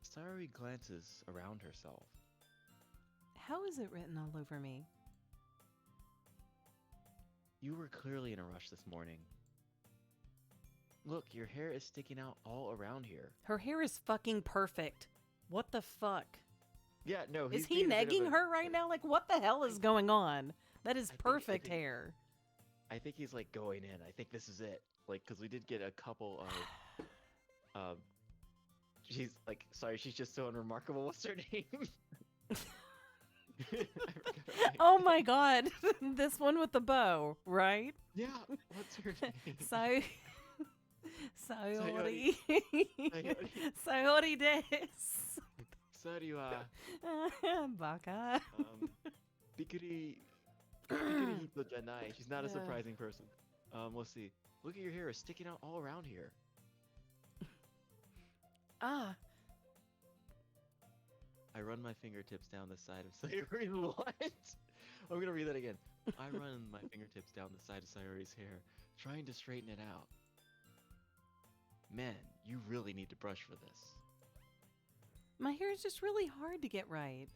Speaker 2: Sayuri glances around herself.
Speaker 1: How is it written all over me?
Speaker 2: You were clearly in a rush this morning. Look, your hair is sticking out all around here.
Speaker 1: Her hair is fucking perfect. What the fuck?
Speaker 2: Yeah, no,
Speaker 1: Is he negging her right now? Like, what the hell is going on? That is perfect hair.
Speaker 2: I think he's like going in. I think this is it. Like, because we did get a couple of, she's like, sorry, she's just so unremarkable. What's her name? I forgot her name.
Speaker 1: Oh my god. This one with the bow, right?
Speaker 2: Yeah, what's her name?
Speaker 1: Sayori.
Speaker 2: Sayori.
Speaker 1: Sayori des.
Speaker 2: Sariwa.
Speaker 1: Baka.
Speaker 2: Bikuri. Bikuri hito janai. She's not a
Speaker 1: Yeah.
Speaker 2: surprising person. Let's see. Look at your hair. It's sticking out all around here.
Speaker 1: Ah.
Speaker 2: I run my fingertips down the side of Sayori's what? I'm gonna read that again. I run my fingertips down the side of Sayori's hair, trying to straighten it out. Man, you really need to brush for this.
Speaker 1: My hair is just really hard to get right.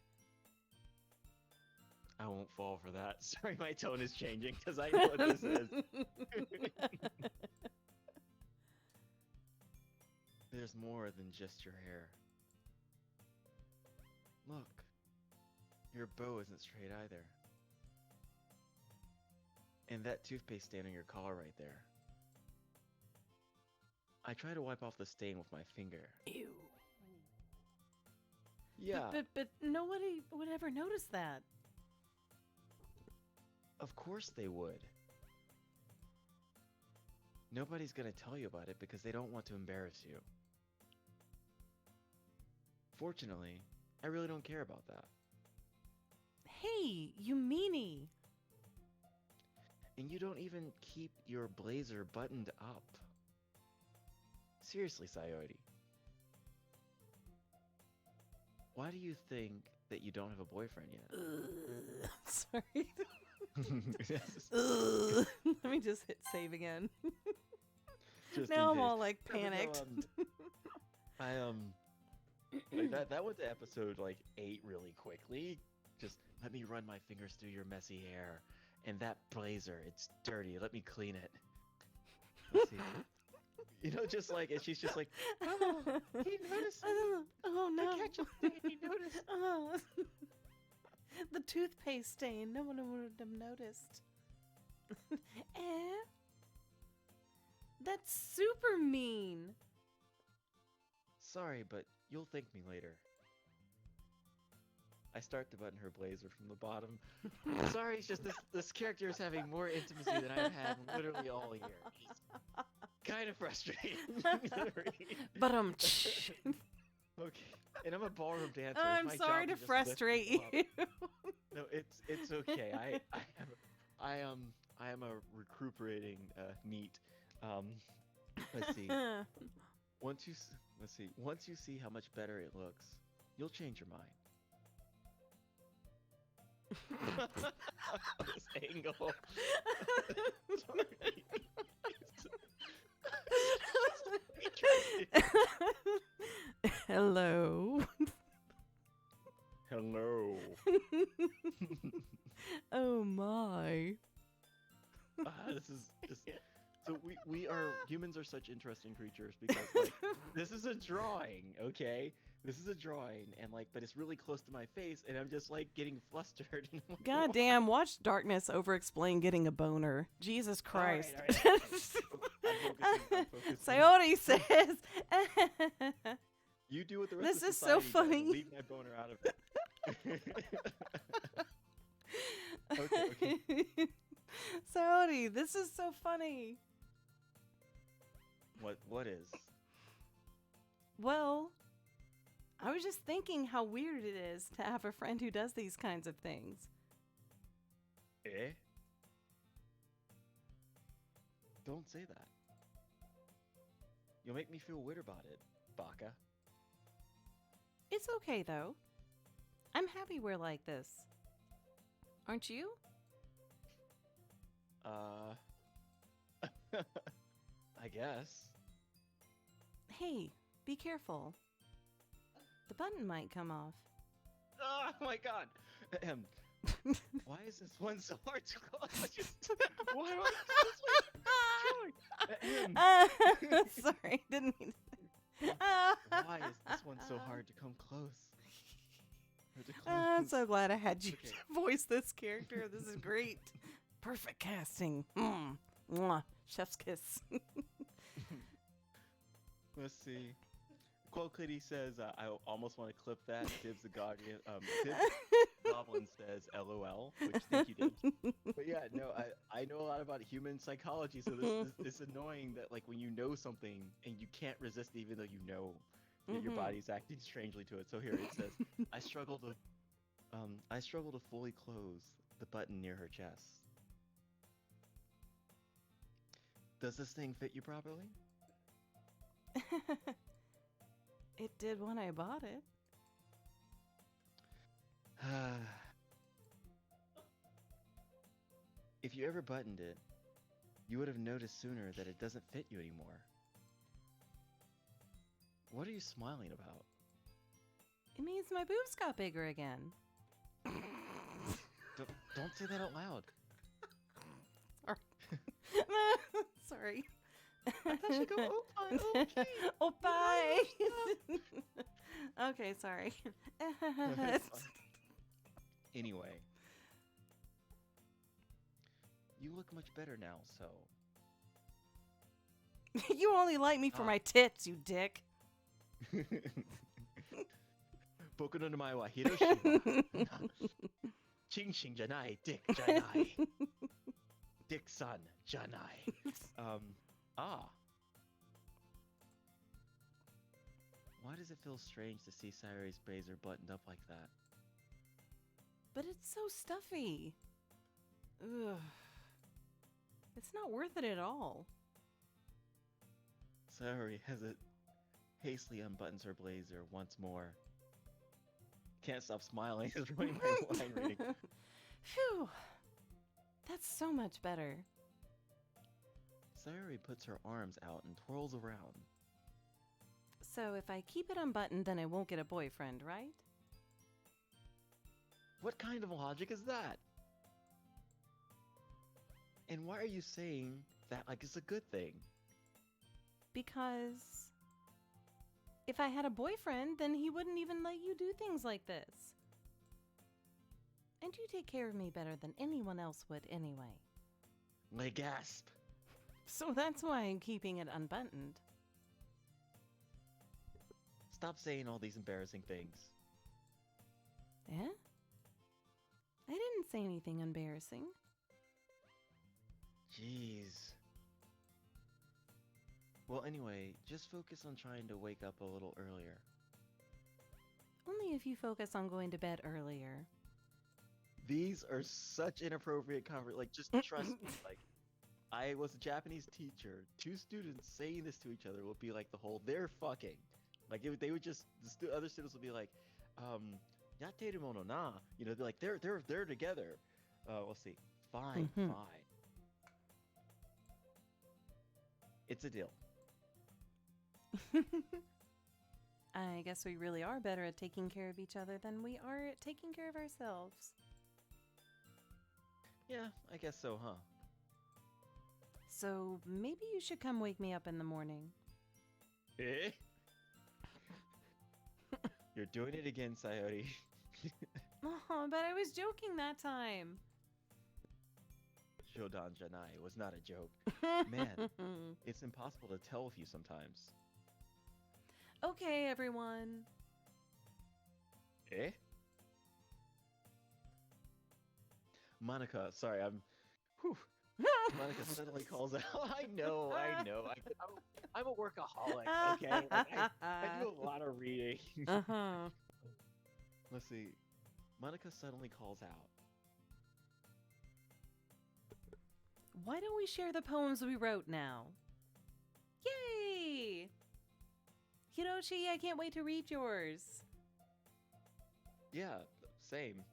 Speaker 2: I won't fall for that. Sorry, my tone is changing because I know what this is. There's more than just your hair. Look, your bow isn't straight either. And that toothpaste stain on your collar right there. I try to wipe off the stain with my finger.
Speaker 1: Ew.
Speaker 2: Yeah,
Speaker 1: But nobody would ever notice that.
Speaker 2: of course they would. Nobody's gonna tell you about it because they don't want to embarrass you. Fortunately, I really don't care about that.
Speaker 1: Hey, you meanie.
Speaker 2: And you don't even keep your blazer buttoned up. Seriously, Sayori. Why do you think that you don't have a boyfriend yet?
Speaker 1: Sorry.
Speaker 2: Yes.
Speaker 1: Let me just hit save again.
Speaker 2: Just
Speaker 1: Now
Speaker 2: in
Speaker 1: I'm
Speaker 2: case.
Speaker 1: all like
Speaker 2: No, but no,
Speaker 1: panicked.
Speaker 2: like that went to episode like 8 really quickly. Just let me run my fingers through your messy hair. And that blazer, it's dirty. Let me clean it. Let's see. You know, just like, and she's just like, oh, he noticed.
Speaker 1: Oh no.
Speaker 2: The ketchup stain, he noticed.
Speaker 1: Oh. The toothpaste stain. No one would have noticed. Eh? That's super mean.
Speaker 2: Sorry, but you'll thank me later. I start to button her blazer from the bottom. Sorry, it's just this character is having more intimacy than I've had literally all year. It's kind of frustrating.
Speaker 1: But
Speaker 2: Okay, and I'm a ballroom dancer.
Speaker 1: I'm
Speaker 2: My
Speaker 1: sorry
Speaker 2: job
Speaker 1: to
Speaker 2: is just lift
Speaker 1: frustrate
Speaker 2: people
Speaker 1: you.
Speaker 2: up. No, it's okay. I am a recuperating NEAT. Let's see. Once you see how much better it looks, you'll change your mind. This angle. Sorry.
Speaker 1: Hello.
Speaker 2: Hello.
Speaker 1: Oh my.
Speaker 2: This is just so we are humans are such interesting creatures because like this is a drawing, okay? This is a drawing and like but it's really close to my face and I'm just like getting flustered. And I'm like,
Speaker 1: God damn, watch Darkness over explain getting a boner. Jesus
Speaker 2: All right,
Speaker 1: Christ.
Speaker 2: all right. I'm focusing.
Speaker 1: Sayori says.
Speaker 2: You do what the rest
Speaker 1: This
Speaker 2: of
Speaker 1: is so
Speaker 2: society does,
Speaker 1: funny.
Speaker 2: and leave my boner out of it. Okay.
Speaker 1: Sayori, this is so funny.
Speaker 2: What is?
Speaker 1: Well, I was just thinking how weird it is to have a friend who does these kinds of things.
Speaker 2: Eh? Don't say that. You'll make me feel weird about it, Baka.
Speaker 1: It's okay, though. I'm happy we're like this. Aren't you?
Speaker 2: I guess.
Speaker 1: Hey, be careful. The button might come off.
Speaker 2: Oh my god! Ahem. Why is this one so hard to close? Why am I
Speaker 1: Sorry, didn't mean to.
Speaker 2: Why is this one so hard to come close? Or to
Speaker 1: I'm
Speaker 2: close?
Speaker 1: so glad I had you
Speaker 2: Okay.
Speaker 1: voice this character. This is great. Perfect casting. Mwah. Chef's kiss.
Speaker 2: Let's see. Quote Kitty says, I almost want to clip that. Dibs the Guardian. Dibs Goblin says, LOL, which thank you, Dibs. But yeah, no, I know a lot about human psychology, so this annoying that like when you know something and you can't resist even though you know that your body's acting strangely to it. So here it says, I struggle to fully close the button near her chest. Does this thing fit you properly?
Speaker 1: It did when I bought it.
Speaker 2: If you ever buttoned it, you would have noticed sooner that it doesn't fit you anymore. What are you smiling about?
Speaker 1: It means my boobs got bigger again.
Speaker 2: Don't say that out loud.
Speaker 1: Sorry.
Speaker 2: I thought she'd go, oh, okay.
Speaker 1: Oh, bye. Okay, sorry.
Speaker 2: Anyway. You look much better now, so.
Speaker 1: You only like me for my tits, you dick.
Speaker 2: Boku no namae wa Hiroshima. Ching ching janai, dick janai. Dick-san janai. Why does it feel strange to see Sayori's blazer buttoned up like that?
Speaker 1: But it's so stuffy. Ugh. It's not worth it at all.
Speaker 2: Sayori hastily unbuttons her blazer once more. Can't stop smiling. It's ruining my line reading.
Speaker 1: Phew. That's so much better.
Speaker 2: Sayori puts her arms out and twirls around.
Speaker 1: So if I keep it unbuttoned, then I won't get a boyfriend, right?
Speaker 2: What kind of logic is that? And why are you saying that like it's a good thing?
Speaker 1: Because if I had a boyfriend, then he wouldn't even let you do things like this. And you take care of me better than anyone else would anyway.
Speaker 2: I gasp.
Speaker 1: So that's why I'm keeping it unbuttoned.
Speaker 2: Stop saying all these embarrassing things.
Speaker 1: Eh? I didn't say anything embarrassing.
Speaker 2: Jeez. Well, anyway, just focus on trying to wake up a little earlier.
Speaker 1: Only if you focus on going to bed earlier.
Speaker 2: These are such inappropriate like, just trust me. Like, I was a Japanese teacher. Two students saying this to each other would be like the whole, they're fucking. Like, they would just, other students would be like, yateru mono na. You know, they're like, they're together. We'll see. Fine, fine. It's a deal.
Speaker 1: I guess we really are better at taking care of each other than we are at taking care of ourselves.
Speaker 2: Yeah, I guess so, huh?
Speaker 1: So maybe you should come wake me up in the morning.
Speaker 2: Eh? You're doing it again, Sayori.
Speaker 1: Oh, but I was joking that time.
Speaker 2: Shodan Janai was not a joke. Man, it's impossible to tell with you sometimes.
Speaker 1: Okay, everyone.
Speaker 2: Eh? Monica, sorry, Monica suddenly calls out. I know. I'm a workaholic, okay? Like, I do a lot of reading.
Speaker 1: Uh-huh.
Speaker 2: Let's see. Monica suddenly calls out.
Speaker 1: Why don't we share the poems we wrote now? Yay! Hiroshi, I can't wait to read yours.
Speaker 2: Yeah, same.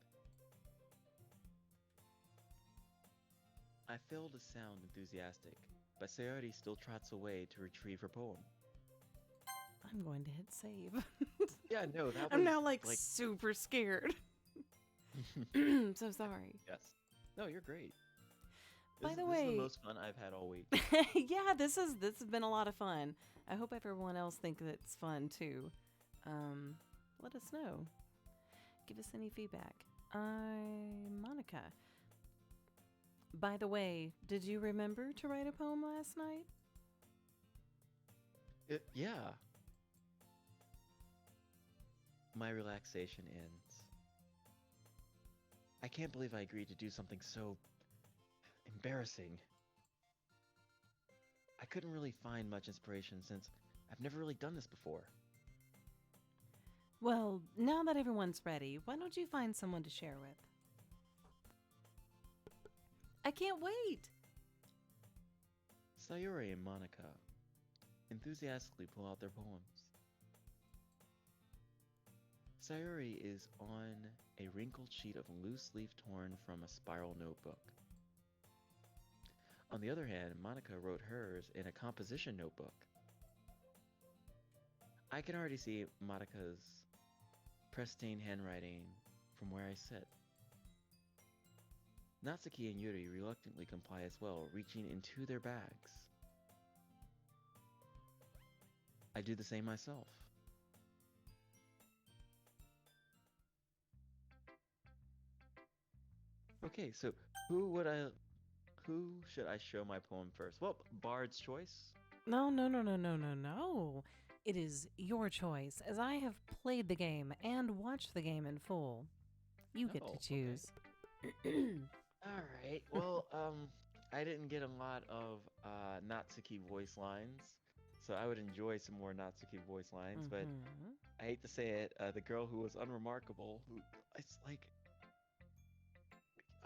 Speaker 2: I fail to sound enthusiastic, but Sayori still trots away to retrieve her poem.
Speaker 1: I'm going to hit save.
Speaker 2: Yeah, no, that was...
Speaker 1: I'm now like super scared. So sorry.
Speaker 2: Yes. No, you're great.
Speaker 1: By the
Speaker 2: this
Speaker 1: way,
Speaker 2: is the most fun I've had all week.
Speaker 1: Yeah, this has been a lot of fun. I hope everyone else thinks it's fun too. Let us know. Give us any feedback. I'm Monica. By the way, did you remember to write a poem last night?
Speaker 2: Yeah, my relaxation ends. I can't believe I agreed to do something so embarrassing. I couldn't really find much inspiration since I've never really done this before.
Speaker 1: Well, now that everyone's ready, why don't you find someone to share with? I can't wait!
Speaker 2: Sayori and Monica enthusiastically pull out their poems. Sayori is on a wrinkled sheet of loose leaf torn from a spiral notebook. On the other hand, Monica wrote hers in a composition notebook. I can already see Monica's pristine handwriting from where I sit. Natsuki and Yuri reluctantly comply as well, reaching into their bags. I do the same myself. Okay, so who would I who should I show my poem first? Well, Bard's choice.
Speaker 1: No, no, no, no, no, no, no. It is your choice, as I have played the game and watched the game in full. You get to
Speaker 2: Oh, okay.
Speaker 1: choose.
Speaker 2: All right. Well, I didn't get a lot of Natsuki voice lines, so I would enjoy some more Natsuki voice lines. But
Speaker 1: Mm-hmm.
Speaker 2: I hate to say it, the girl who was unremarkable, who it's like,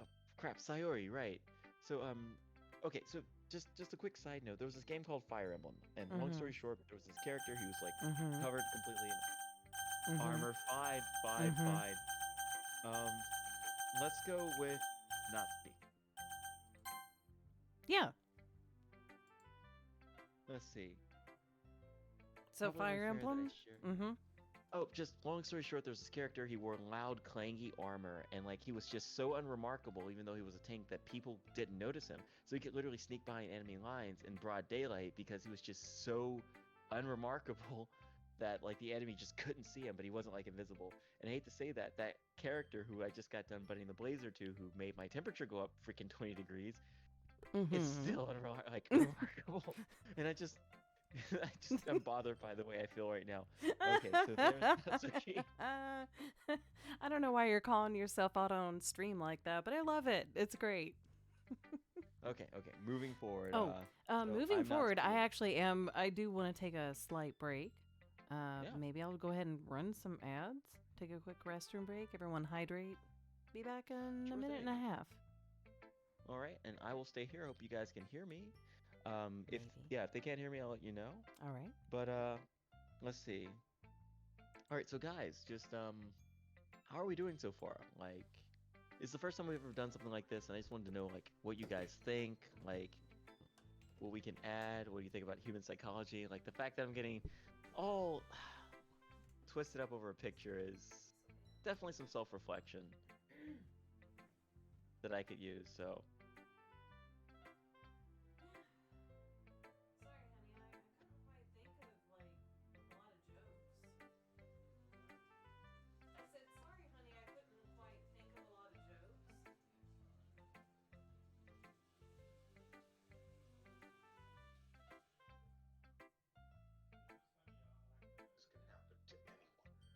Speaker 2: oh, crap, Sayori, right? So okay. So just a quick side note. There was this game called Fire Emblem, and long
Speaker 1: Mm-hmm.
Speaker 2: story short, there was this character who was like
Speaker 1: Mm-hmm.
Speaker 2: covered completely in
Speaker 1: Mm-hmm.
Speaker 2: armor. Fine, fine,
Speaker 1: Mm-hmm.
Speaker 2: fine. Um, let's go with Natsuki.
Speaker 1: Yeah.
Speaker 2: Let's see.
Speaker 1: So
Speaker 2: Probably only
Speaker 1: Fire
Speaker 2: fair that I
Speaker 1: Emblem.
Speaker 2: share.
Speaker 1: Mm-hmm.
Speaker 2: Oh, just long story short, there's this character. He wore loud, clangy armor, and like he was just so unremarkable, even though he was a tank, that people didn't notice him. So he could literally sneak behind enemy lines in broad daylight because he was just so unremarkable that like the enemy just couldn't see him, but he wasn't like invisible. And I hate to say that that character who I just got done budding the blazer to, who made my temperature go up freaking 20 degrees, is
Speaker 1: Mm-hmm.
Speaker 2: still unremarkable. And I'm bothered by the way I feel right now. Okay, so there's Natsuki.
Speaker 1: I don't know why you're calling yourself out on stream like that, but I love it. It's great.
Speaker 2: Okay, moving forward.
Speaker 1: Oh,
Speaker 2: So
Speaker 1: moving
Speaker 2: I'm
Speaker 1: forward, I
Speaker 2: Natsuki.
Speaker 1: actually am. I do want to take a slight break.
Speaker 2: Yeah,
Speaker 1: Maybe I'll go ahead and run some ads. Take a quick restroom break. Everyone hydrate. Be back in a
Speaker 2: sure
Speaker 1: minute and
Speaker 2: thing.
Speaker 1: a half.
Speaker 2: All right, and I will stay here. Hope you guys can hear me. If
Speaker 1: Maybe.
Speaker 2: yeah, if they can't hear me, I'll let you know.
Speaker 1: All right.
Speaker 2: But let's see. All right, so guys, just how are we doing so far? Like, it's the first time we've ever done something like this, and I just wanted to know like what you guys think, like what we can add, what do you think about human psychology? Like the fact that I'm getting all twisted up over a picture is definitely some self-reflection that I could use. So,
Speaker 1: Sorry, honey. I couldn't quite think of like a lot of jokes. I said, sorry, honey. I couldn't quite think of a lot of jokes.
Speaker 2: what's gonna happen to anyone?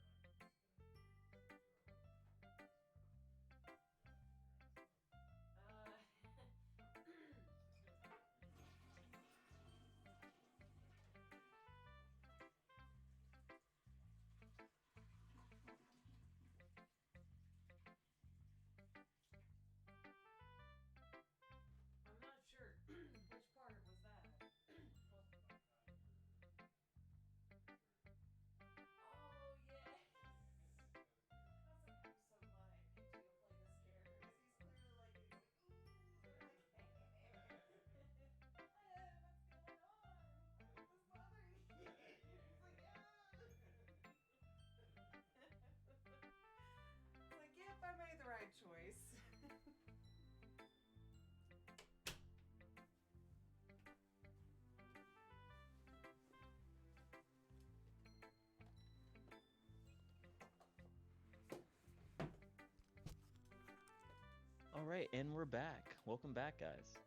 Speaker 2: All right, and we're back. Welcome back, guys.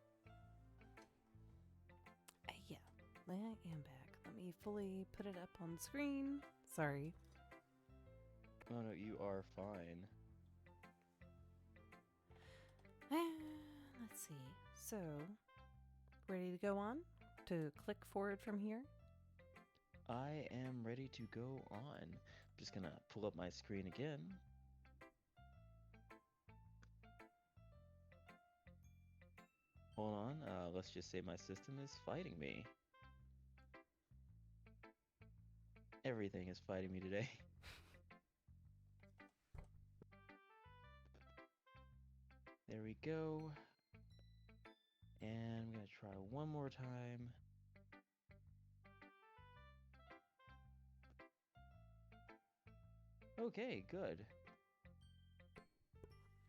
Speaker 1: Yeah, I am back. Let me fully put it up on screen. Sorry.
Speaker 2: Oh no, you are fine.
Speaker 1: Let's see. So, ready to go on? To click forward from here?
Speaker 2: I am ready to go on. I'm just gonna pull up my screen again. Hold on, let's just say my system is fighting me. Everything is fighting me today. There we go. And I'm gonna try one more time. Okay, good.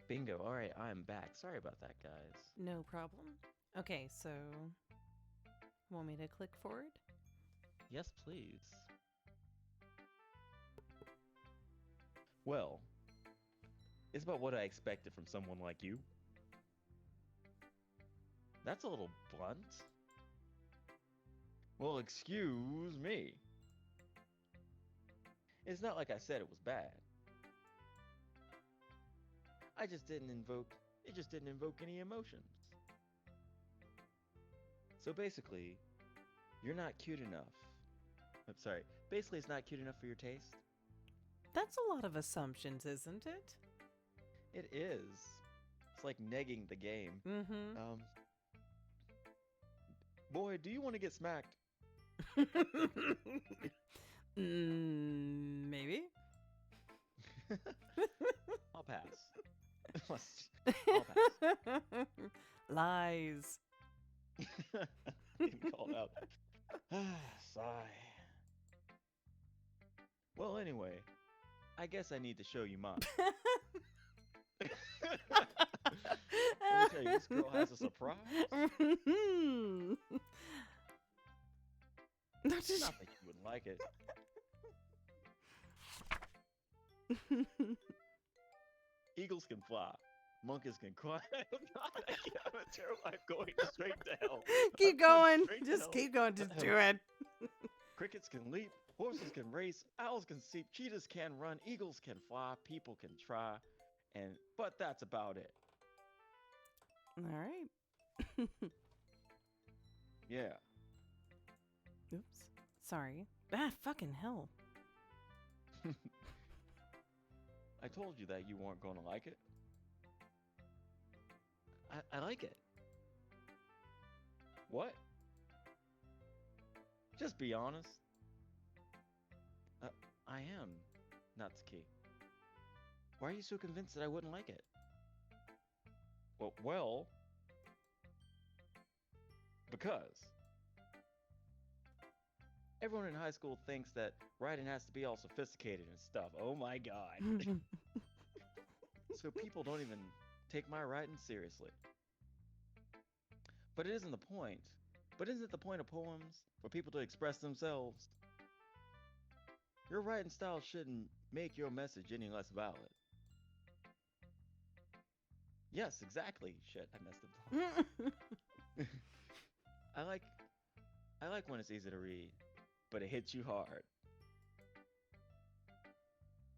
Speaker 2: Bingo. All right, I'm back. Sorry about that, guys.
Speaker 1: No problem. Okay, so want me to click forward?
Speaker 2: Yes, please. Well, it's about what I expected from someone like you. That's a little blunt. Well, excuse me. It's not like I said it was bad. It just didn't invoke any emotions. So basically, you're not cute enough. I'm sorry. Basically, it's not cute enough for your taste.
Speaker 1: That's a lot of assumptions, isn't it?
Speaker 2: It is. It's like negging the game.
Speaker 1: Mm-hmm.
Speaker 2: Boy, do you want to get smacked?
Speaker 1: Maybe.
Speaker 2: I'll pass. I'll pass.
Speaker 1: Lies.
Speaker 2: Getting called out. Sigh. Well, anyway, I guess I need to show you mine. Let me tell you, this girl has a surprise. Not that you wouldn't like it. Eagles can fly. Monkeys can cry. God, I'm going straight to hell.
Speaker 1: Keep going. Just keep going. Just do it.
Speaker 2: Crickets can leap. Horses can race. Owls can see. Cheetahs can run. Eagles can fly. People can try. But that's about it.
Speaker 1: All right.
Speaker 2: Yeah.
Speaker 1: Oops. Sorry. Ah, fucking hell.
Speaker 2: I told you that you weren't going to like it. I like it. What? Just be honest. I am. Natsuki. Why are you so convinced that I wouldn't like it? Well, because everyone in high school thinks that writing has to be all sophisticated and stuff. Oh my god. So people don't even take my writing seriously. But it isn't the point. But isn't it the point of poems for people to express themselves? Your writing style shouldn't make your message any less valid. Yes, exactly. Shit, I messed up. I like when it's easy to read, but it hits you hard.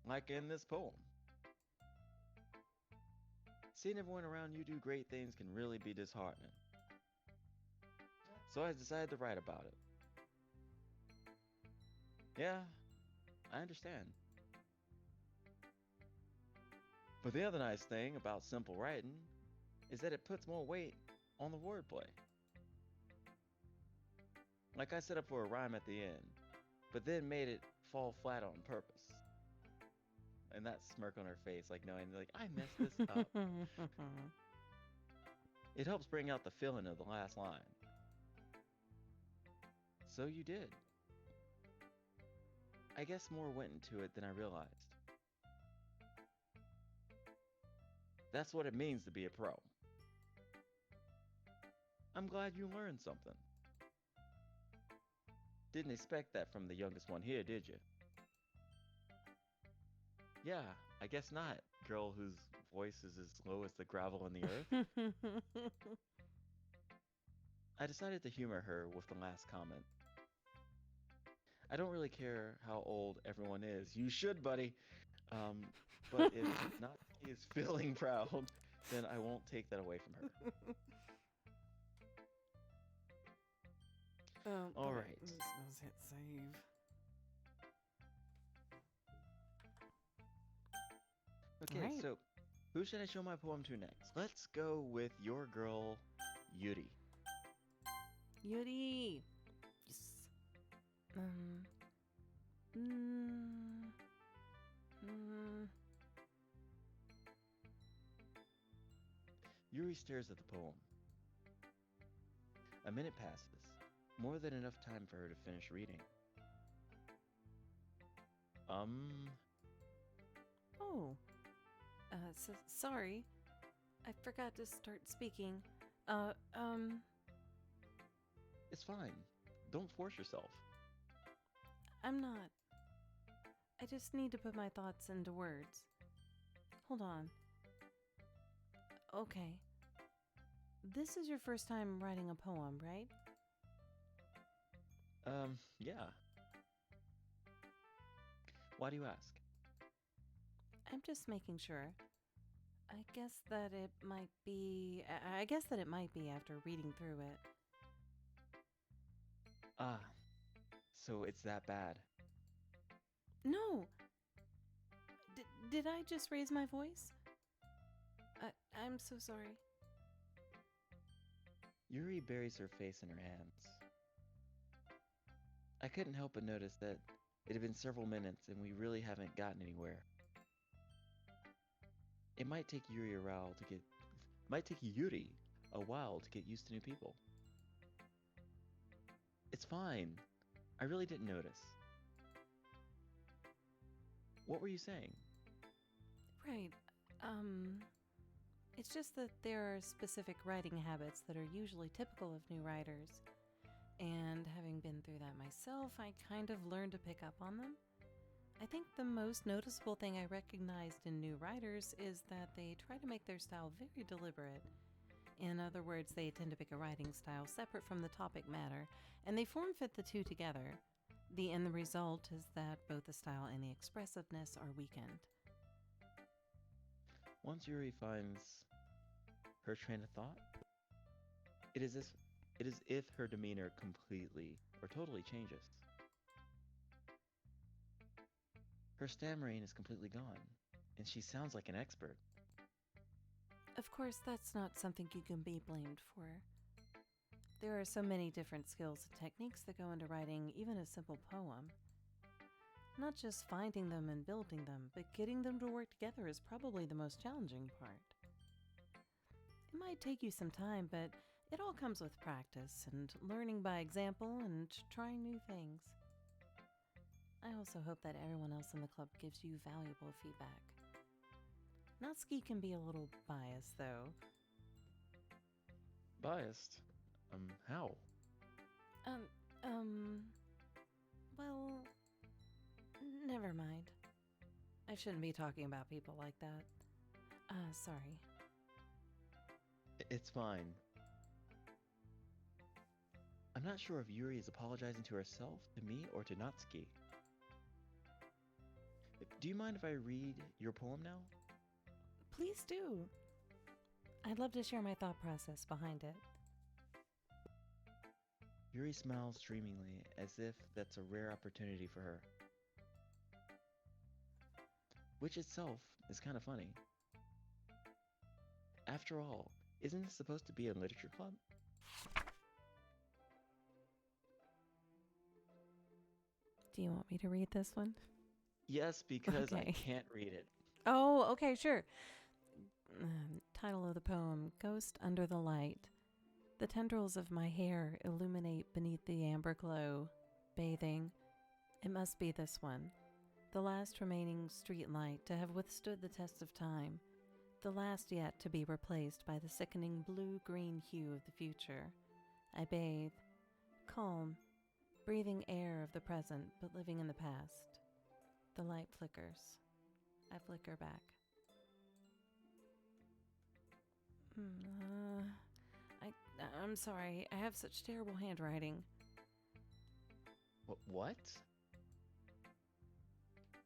Speaker 2: Like in this poem. Seeing everyone around you do great things can really be disheartening. So I decided to write about it. Yeah, I understand. But the other nice thing about simple writing is that it puts more weight on the wordplay. Like I set up for a rhyme at the end, but then made it fall flat on purpose. And that smirk on her face, like knowing, like, I messed this up. It helps bring out the feeling of the last line. So you did. I guess more went into it than I realized. That's what it means to be a pro. I'm glad you learned something. Didn't expect that from the youngest one here, did you? Yeah, I guess not, girl who's voice is as low as the gravel in the earth. I decided to humor her with the last comment. I don't really care how old everyone is. You should, buddy. But if Natsuki is feeling proud, then I won't take that away from her. All right.
Speaker 1: Let's hit save.
Speaker 2: Okay,
Speaker 1: Right.
Speaker 2: so who should I show my poem to next? Let's go with your girl, Yuri.
Speaker 1: Yuri. Yes. Mm, mm.
Speaker 2: Yuri stares at the poem. A minute passes, more than enough time for her to finish reading.
Speaker 1: Oh. Sorry. I forgot to start speaking.
Speaker 2: It's fine. Don't force yourself.
Speaker 1: I'm not. I just need to put my thoughts into words. Hold on. Okay. This is your first time writing a poem, right?
Speaker 2: Yeah. Why do you ask?
Speaker 1: I'm just making sure. I guess that it might be after reading through it.
Speaker 2: Ah, so it's that bad.
Speaker 1: No! Did I just raise my voice? I'm so sorry.
Speaker 2: Yuri buries her face in her hands. I couldn't help but notice that it had been several minutes and we really haven't gotten anywhere. It might take Yuri a while to get used to new people. It's fine. I really didn't notice. What were you saying?
Speaker 1: Right. It's just that there are specific writing habits that are usually typical of new writers. And having been through that myself, I kind of learned to pick up on them. I think the most noticeable thing I recognized in new writers is that they try to make their style very deliberate. In other words, they tend to pick a writing style separate from the topic matter, and they form fit the two together. The end result is that both the style and the expressiveness are weakened.
Speaker 2: Once Yuri finds her train of thought, it is if her demeanor completely or totally changes. Her stammering is completely gone, and she sounds like an expert.
Speaker 1: Of course, that's not something you can be blamed for. There are so many different skills and techniques that go into writing even a simple poem. Not just finding them and building them, but getting them to work together is probably the most challenging part. It might take you some time, but it all comes with practice and learning by example and trying new things. I also hope that everyone else in the club gives you valuable feedback. Natsuki can be a little biased, though.
Speaker 2: Biased? How?
Speaker 1: Well, never mind. I shouldn't be talking about people like that. Sorry.
Speaker 2: It's fine. I'm not sure if Yuri is apologizing to herself, to me, or to Natsuki. Do you mind if I read your poem now?
Speaker 1: Please do. I'd love to share my thought process behind it.
Speaker 2: Yuri smiles dreamingly, as if that's a rare opportunity for her. Which itself is kind of funny. After all, isn't this supposed to be a literature club?
Speaker 1: Do you want me to read this one?
Speaker 2: Yes, because I
Speaker 1: Okay.
Speaker 2: can't read it.
Speaker 1: Oh, okay, sure. Title of the poem, Ghost Under the Light. The tendrils of my hair illuminate beneath the amber glow. Bathing. It must be this one. The last remaining street light to have withstood the test of time. The last yet to be replaced by the sickening blue-green hue of the future. I bathe. Calm. Breathing air of the present, but living in the past. The light flickers. I flicker back. I'm sorry. I have such terrible handwriting.
Speaker 2: What?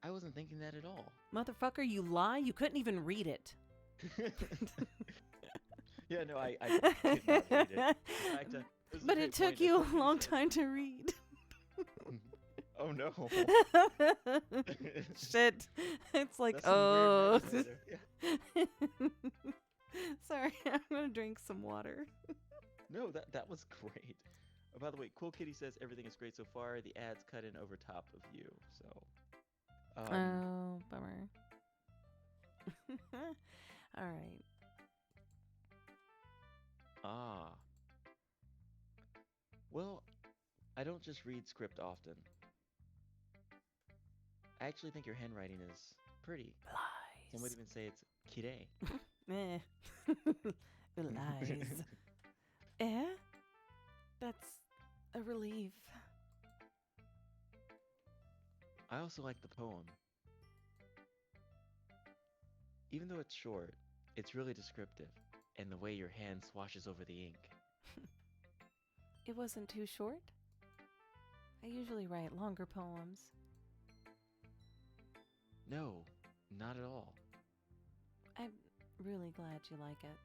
Speaker 2: I wasn't thinking that at all.
Speaker 1: Motherfucker, you lie? You couldn't even read it.
Speaker 2: Yeah, no, I could not read it. In fact,
Speaker 1: but it took you a long time to read.
Speaker 2: Oh no.
Speaker 1: Shit. It's like,
Speaker 2: That's some weird memory there. Yeah.
Speaker 1: Sorry, I'm gonna drink some water.
Speaker 2: No, that was great. Oh, by the way, Cool Kitty says everything is great so far. The ads cut in over top of you, so.
Speaker 1: Oh, bummer. All right.
Speaker 2: Ah. Well, I don't just read script often. I actually think your handwriting is pretty.
Speaker 1: Lies.
Speaker 2: Some would even say it's kirei.
Speaker 1: Lies. That's a relief.
Speaker 2: I also like the poem. Even though it's short, it's really descriptive, and the way your hand swashes over the ink.
Speaker 1: It wasn't too short. I usually write longer poems.
Speaker 2: No, not at all.
Speaker 1: I'm really glad you like it.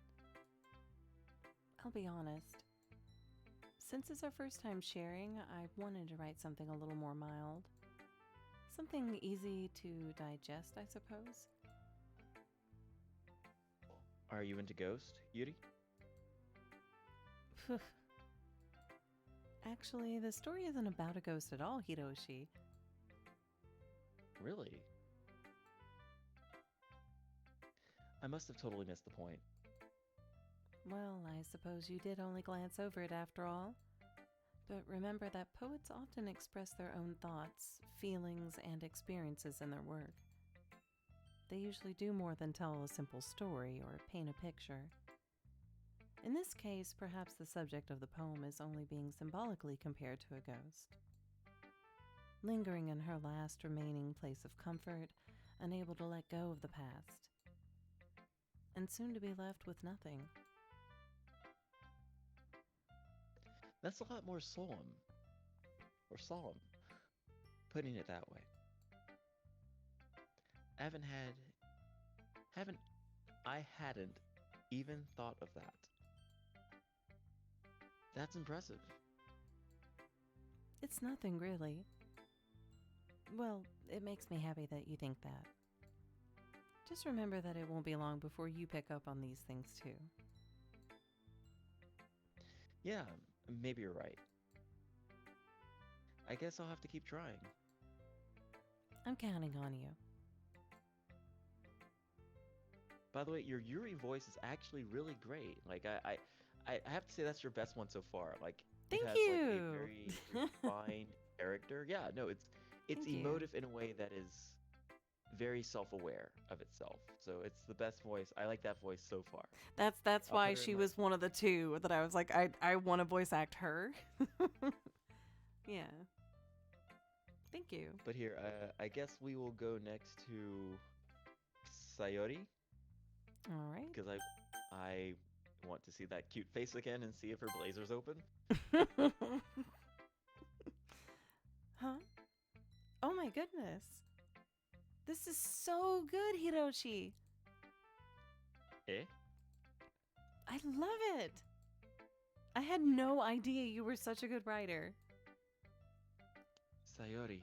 Speaker 1: I'll be honest. Since it's our first time sharing, I wanted to write something a little more mild. Something easy to digest, I suppose.
Speaker 2: Are you into Ghost, Yuri?
Speaker 1: Actually, the story isn't about a ghost at all, Hiroshi.
Speaker 2: Really? I must have totally missed the point.
Speaker 1: Well, I suppose you did only glance over it after all. But remember that poets often express their own thoughts, feelings, and experiences in their work. They usually do more than tell a simple story or paint a picture. In this case, perhaps the subject of the poem is only being symbolically compared to a ghost. Lingering in her last remaining place of comfort, unable to let go of the past, and soon to be left with nothing.
Speaker 2: That's a lot more solemn. Or solemn. Putting it that way. I hadn't even thought of that. That's impressive.
Speaker 1: It's nothing, really. Well, it makes me happy that you think that. Just remember that it won't be long before you pick up on these things, too.
Speaker 2: Yeah, maybe you're right. I guess I'll have to keep trying.
Speaker 1: I'm counting on you.
Speaker 2: By the way, your Yuri voice is actually really great. Like, I have to say that's your best one so far. Like,
Speaker 1: Thank
Speaker 2: it has
Speaker 1: you.
Speaker 2: like a very refined character. Yeah, no, it's
Speaker 1: Thank you.
Speaker 2: emotive in a way that is very self-aware of itself. So it's the best voice. I like that voice so far.
Speaker 1: That's
Speaker 2: I'll
Speaker 1: why
Speaker 2: put her in
Speaker 1: she
Speaker 2: my-
Speaker 1: was one of the two that I was like, I want to voice act her. Yeah. Thank you.
Speaker 2: But here, I guess we will go next to Sayori,
Speaker 1: All right.
Speaker 2: because I want to see that cute face again and see if her blazer's open.
Speaker 1: Huh? Oh my goodness. This is so good, Hiroshi.
Speaker 2: Eh?
Speaker 1: I love it. I had no idea you were such a good writer.
Speaker 2: Sayori,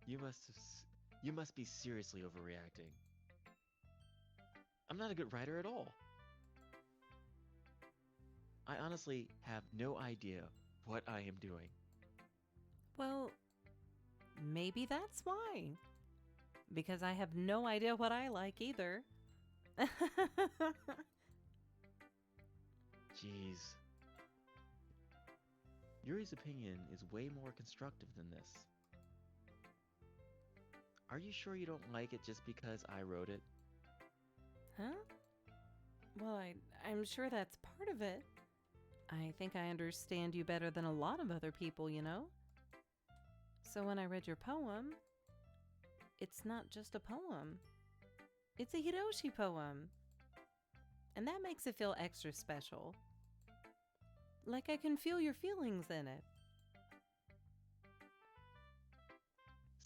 Speaker 2: you must be seriously overreacting. I'm not a good writer at all. I honestly have no idea what I am doing.
Speaker 1: Well, maybe that's why. Because I have no idea what I like either.
Speaker 2: Jeez. Yuri's opinion is way more constructive than this. Are you sure you don't like it just because I wrote it?
Speaker 1: Huh? Well, I'm sure that's part of it. I think I understand you better than a lot of other people, you know? So when I read your poem, it's not just a poem. It's a Hiroshi poem. And that makes it feel extra special. Like I can feel your feelings in it.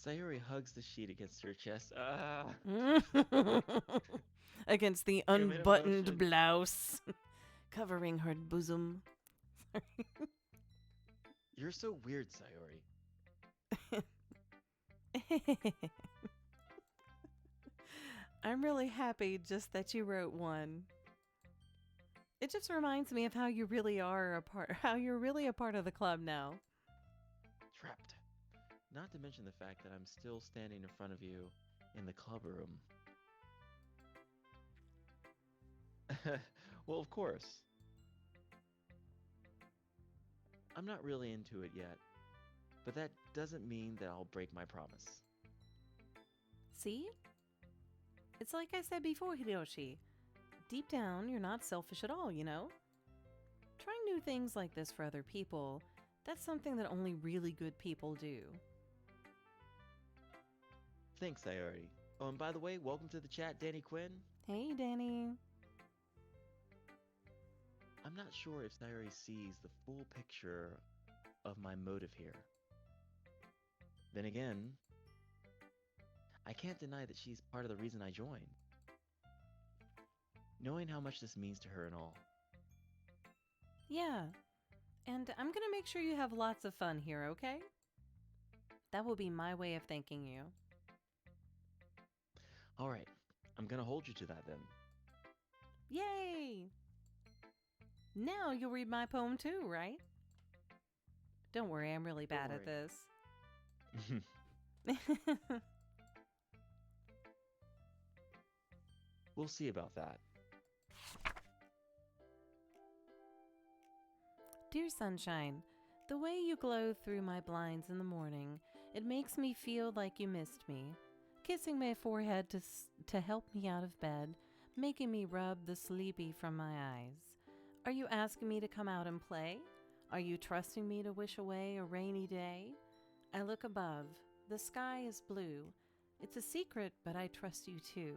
Speaker 2: Sayori hugs the sheet against her chest. Ah,
Speaker 1: Against the
Speaker 2: commit
Speaker 1: unbuttoned
Speaker 2: emotion.
Speaker 1: blouse, covering her bosom.
Speaker 2: You're so weird, Sayori.
Speaker 1: I'm really happy just that you wrote one. It just reminds me of how you really are how you're really a part of the club now.
Speaker 2: Trapped. Not to mention the fact that I'm still standing in front of you in the club room. Well, of course. I'm not really into it yet, but that doesn't mean that I'll break my promise.
Speaker 1: See? It's like I said before, Hideyoshi. Deep down, you're not selfish at all, you know? Trying new things like this for other people, that's something that only really good people do.
Speaker 2: Thanks, Sayori. Oh, and by the way, welcome to the chat, Danny Quinn.
Speaker 1: Hey, Danny.
Speaker 2: I'm not sure if Sayori sees the full picture of my motive here. Then again, I can't deny that she's part of the reason I joined. Knowing how much this means to her and all.
Speaker 1: Yeah, and I'm gonna make sure you have lots of fun here, okay? That will be my way of thanking you.
Speaker 2: Alright, I'm gonna hold you to that then.
Speaker 1: Yay! Now you'll read my poem too, right? Don't worry, I'm really bad at this.
Speaker 2: We'll see about that.
Speaker 1: Dear sunshine, the way you glow through my blinds in the morning, it makes me feel like you missed me. Kissing my forehead to help me out of bed, making me rub the sleepy from my eyes. Are you asking me to come out and play? Are you trusting me to wish away a rainy day? I look above. The sky is blue. It's a secret, but I trust you too.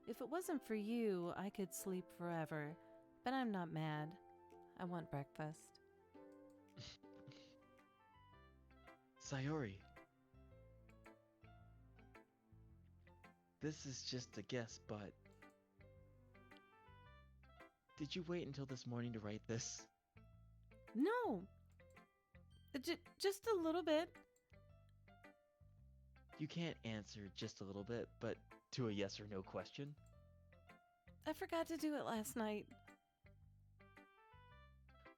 Speaker 1: If it wasn't for you, I could sleep forever. But I'm not mad. I want breakfast.
Speaker 2: Sayori. This is just a guess, but... Did you wait until this morning to write this?
Speaker 1: No! Just a little bit.
Speaker 2: You can't answer just a little bit, but to a yes or no question?
Speaker 1: I forgot to do it last night.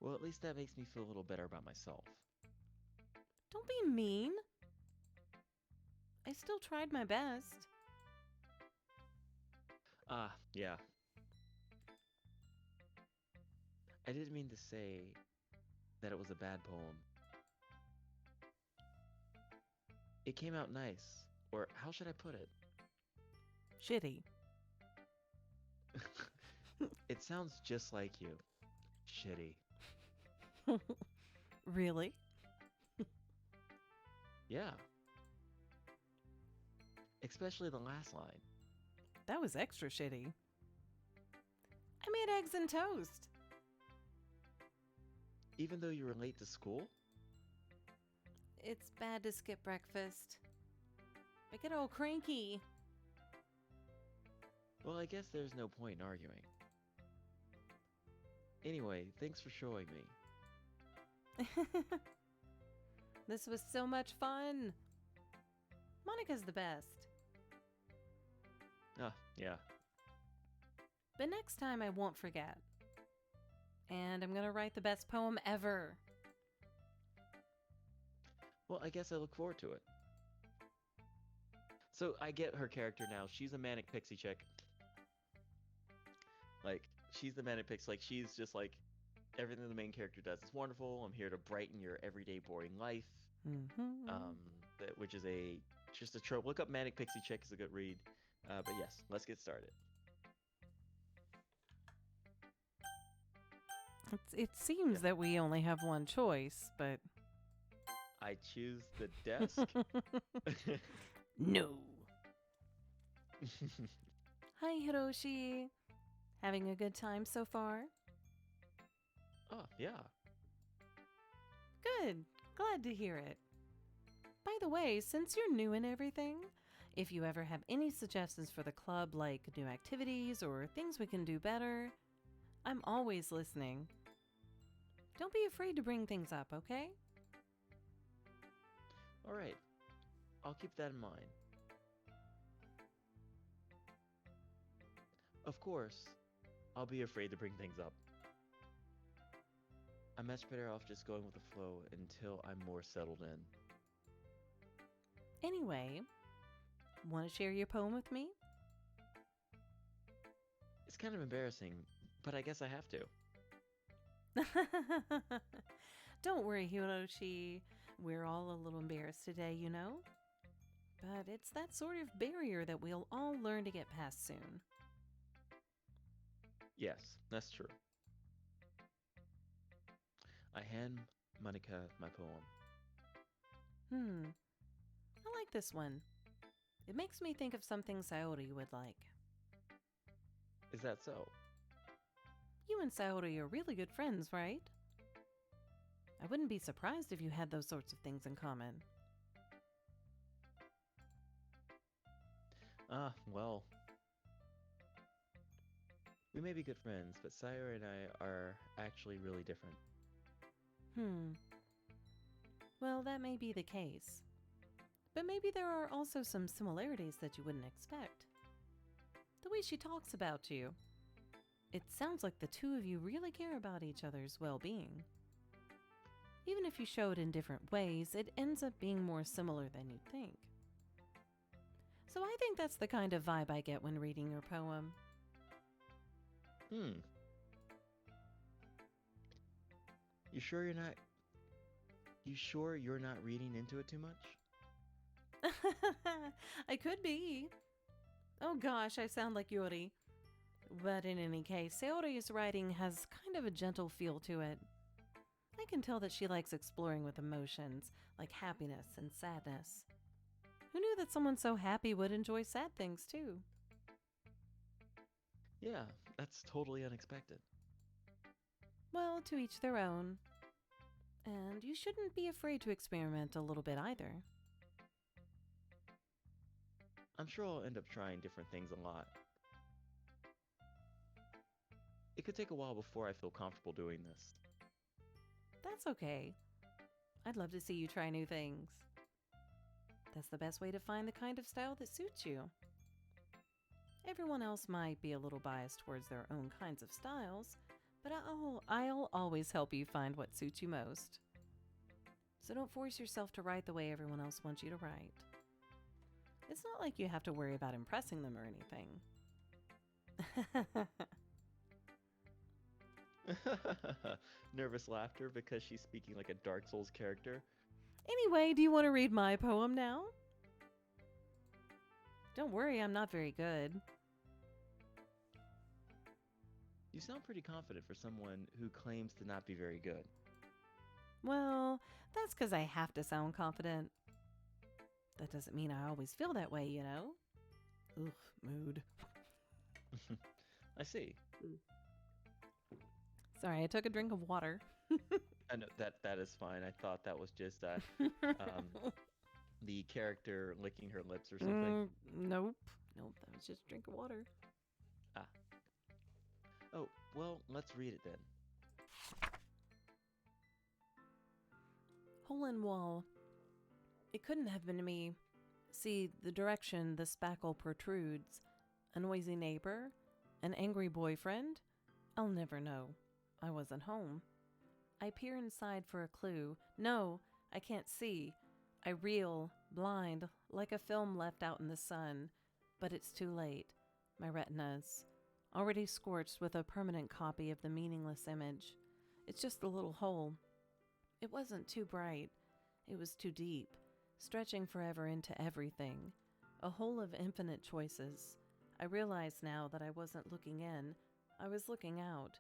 Speaker 2: Well, at least that makes me feel a little better about myself.
Speaker 1: Don't be mean. I still tried my best.
Speaker 2: Yeah. I didn't mean to say that it was a bad poem. It came out nice, or how should I put it?
Speaker 1: Shitty.
Speaker 2: It sounds just like you. Shitty.
Speaker 1: Really?
Speaker 2: Yeah. Especially the last line.
Speaker 1: That was extra shitty. I made eggs and toast.
Speaker 2: Even though you were late to school?
Speaker 1: It's bad to skip breakfast. I get all cranky.
Speaker 2: Well, I guess there's no point in arguing. Anyway, thanks for showing me.
Speaker 1: This was so much fun. Monica's the best.
Speaker 2: Yeah.
Speaker 1: But next time I won't forget. And I'm gonna write the best poem ever.
Speaker 2: Well, I guess I look forward to it. So, I get her character now. She's a manic pixie chick. Like, she's the manic pixie. Like, she's just like, everything the main character does is wonderful. I'm here to brighten your everyday boring life. Which is just a trope. Look up Manic Pixie Chick is a good read. But yes, let's get started.
Speaker 1: It seems that we only have one choice, but...
Speaker 2: I choose the desk.
Speaker 1: No. Hi, Hiroshi. Having a good time so far?
Speaker 2: Oh, yeah.
Speaker 1: Good. Glad to hear it. By the way, since you're new in everything, if you ever have any suggestions for the club, like new activities or things we can do better, I'm always listening. Don't be afraid to bring things up, okay?
Speaker 2: All right. I'll keep that in mind. Of course, I'll be afraid to bring things up. I'm much better off just going with the flow until I'm more settled in.
Speaker 1: Anyway, want to share your poem with me?
Speaker 2: It's kind of embarrassing, but I guess I have to.
Speaker 1: Don't worry, Hiroshi. We're all a little embarrassed today, you know? But it's that sort of barrier that we'll all learn to get past soon.
Speaker 2: Yes, that's true. I hand Monica my poem.
Speaker 1: I like this one. It makes me think of something Saori would like.
Speaker 2: Is that so?
Speaker 1: You and Saori are really good friends, right? I wouldn't be surprised if you had those sorts of things in common.
Speaker 2: Well, we may be good friends, but Sayori and I are actually really different.
Speaker 1: Well, that may be the case. But maybe there are also some similarities that you wouldn't expect. The way she talks about you. It sounds like the two of you really care about each other's well-being. Even if you show it in different ways, it ends up being more similar than you'd think. So I think that's the kind of vibe I get when reading your poem.
Speaker 2: You sure you're not... You sure you're not reading into it too much?
Speaker 1: I could be. Oh gosh, I sound like Yuri. But in any case, Saori's writing has kind of a gentle feel to it. I can tell that she likes exploring with emotions, like happiness and sadness. Who knew that someone so happy would enjoy sad things too?
Speaker 2: Yeah, that's totally unexpected.
Speaker 1: Well, to each their own. And you shouldn't be afraid to experiment a little bit either.
Speaker 2: I'm sure I'll end up trying different things a lot. It could take a while before I feel comfortable doing this.
Speaker 1: That's okay. I'd love to see you try new things. That's the best way to find the kind of style that suits you. Everyone else might be a little biased towards their own kinds of styles, but I'll always help you find what suits you most. So don't force yourself to write the way everyone else wants you to write. It's not like you have to worry about impressing them or anything.
Speaker 2: Nervous laughter because she's speaking like a Dark Souls character.
Speaker 1: Anyway, do you want to read my poem now? Don't worry, I'm not very good.
Speaker 2: You sound pretty confident for someone who claims to not be very good.
Speaker 1: Well, that's because I have to sound confident. That doesn't mean I always feel that way, you know? Ugh, mood.
Speaker 2: I see.
Speaker 1: Sorry, I took a drink of water.
Speaker 2: I know that is fine. I thought that was just the character licking her lips or something.
Speaker 1: Nope. Nope, that was just a drink of water.
Speaker 2: Ah. Oh, well, let's read it then.
Speaker 1: Hole in wall. It couldn't have been me. See, the direction the spackle protrudes. A noisy neighbor? An angry boyfriend? I'll never know. I wasn't home. I peer inside for a clue. No, I can't see. I reel, blind, like a film left out in the sun. But it's too late. My retina's already scorched with a permanent copy of the meaningless image. It's just a little hole. It wasn't too bright. It was too deep, stretching forever into everything. A hole of infinite choices. I realize now that I wasn't looking in. I was looking out.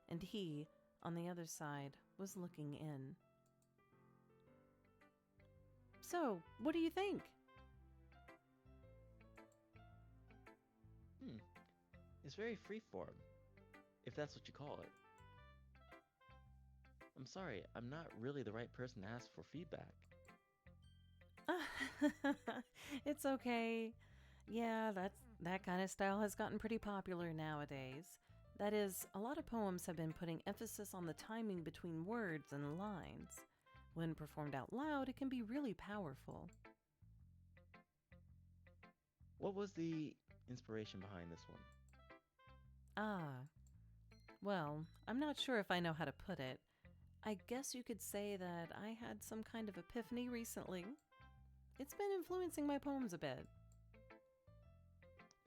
Speaker 1: And he, on the other side, was looking in. So, what do you think?
Speaker 2: It's very freeform. if that's what you call it. I'm sorry, I'm not really the right person to ask for feedback.
Speaker 1: It's okay. Yeah, that kind of style has gotten pretty popular nowadays. That is, a lot of poems have been putting emphasis on the timing between words and lines. When performed out loud, it can be really powerful.
Speaker 2: What was the inspiration behind this one?
Speaker 1: Ah, well, I'm not sure if I know how to put it. I guess you could say that I had some kind of epiphany recently. It's been influencing my poems a bit.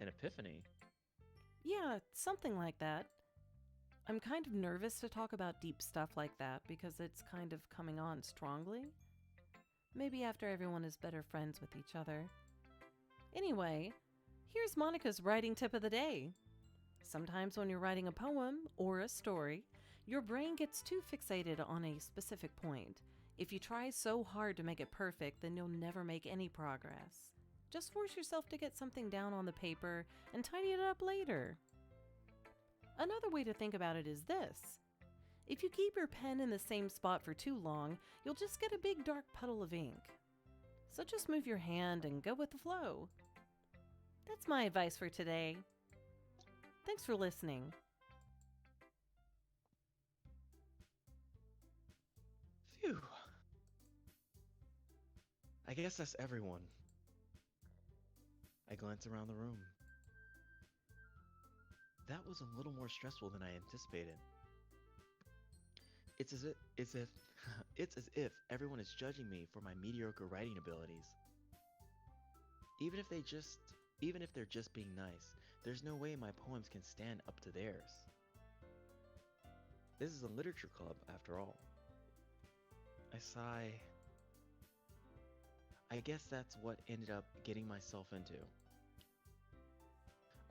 Speaker 2: An epiphany?
Speaker 1: Yeah, something like that. I'm kind of nervous to talk about deep stuff like that because it's kind of coming on strongly. Maybe after everyone is better friends with each other. Anyway, here's Monica's writing tip of the day. Sometimes when you're writing a poem or a story, your brain gets too fixated on a specific point. If you try so hard to make it perfect, then you'll never make any progress. Just force yourself to get something down on the paper and tidy it up later. Another way to think about it is this. If you keep your pen in the same spot for too long, you'll just get a big dark puddle of ink. So just move your hand and go with the flow. That's my advice for today. Thanks for listening.
Speaker 2: Phew. I guess that's everyone. I glance around the room. That was a little more stressful than I anticipated. It's as if it's as if everyone is judging me for my mediocre writing abilities. Even if they're just being nice, there's no way my poems can stand up to theirs. This is a literature club, after all. I sigh. I guess that's what ended up getting myself into.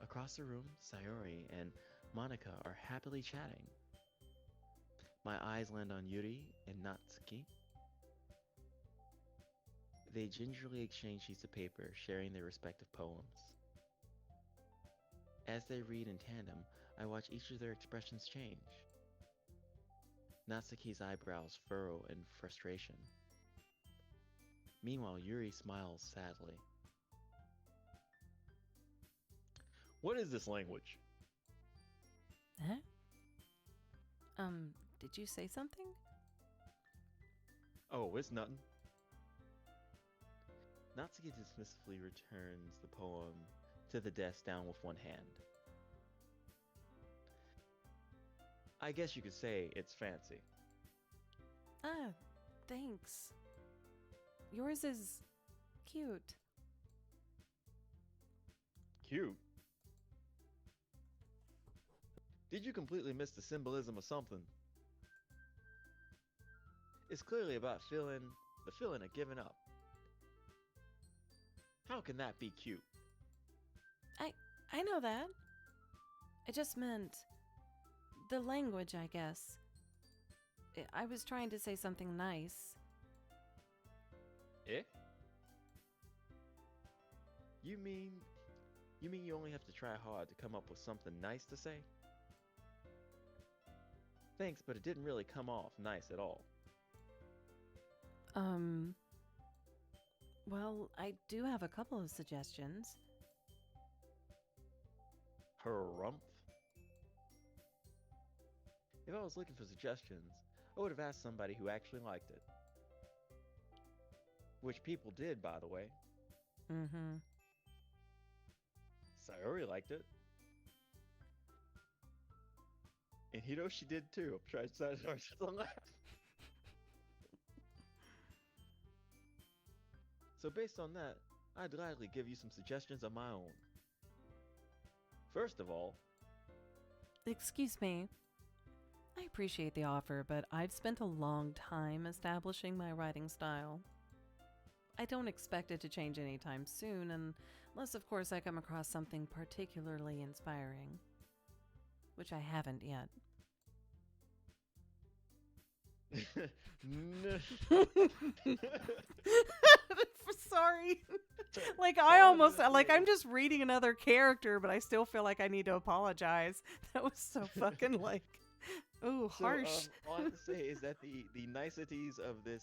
Speaker 2: Across the room, Sayori and Monica are happily chatting. My eyes land on Yuri and Natsuki. They gingerly exchange sheets of paper, sharing their respective poems. As they read in tandem, I watch each of their expressions change. Natsuki's eyebrows furrow in frustration. Meanwhile, Yuri smiles sadly. What is this language?
Speaker 1: Huh? Did you say something?
Speaker 2: Oh, it's nothing. Natsuki dismissively returns the poem to the desk down with one hand. I guess you could say it's fancy.
Speaker 1: Ah, thanks. Yours is cute.
Speaker 2: Cute. Did you completely miss the symbolism of something? It's clearly about the feeling of giving up. How can that be cute?
Speaker 1: I know that. I just meant the language, I guess. I was trying to say something nice.
Speaker 2: Eh? You mean you only have to try hard to come up with something nice to say? Thanks, but it didn't really come off nice at all.
Speaker 1: Well, I do have a couple of suggestions.
Speaker 2: Harumph? If I was looking for suggestions, I would have asked somebody who actually liked it. Which people did, by the way.
Speaker 1: Mm-hmm.
Speaker 2: Sayori liked it. And Hiroshi did too. I'm trying to laugh. So based on that, I'd gladly give you some suggestions of my own. First of all...
Speaker 1: Excuse me. I appreciate the offer, but I've spent a long time establishing my writing style. I don't expect it to change anytime soon, unless of course I come across something particularly inspiring. Which I haven't yet.
Speaker 2: No.
Speaker 1: sorry.
Speaker 2: So,
Speaker 1: Like
Speaker 2: all
Speaker 1: I
Speaker 2: I'm
Speaker 1: almost
Speaker 2: gonna
Speaker 1: like
Speaker 2: say
Speaker 1: I'm
Speaker 2: is,
Speaker 1: just reading another character, but I still feel like I need to apologize. That was so fucking like, ooh, harsh.
Speaker 2: all I have to say is that the niceties of this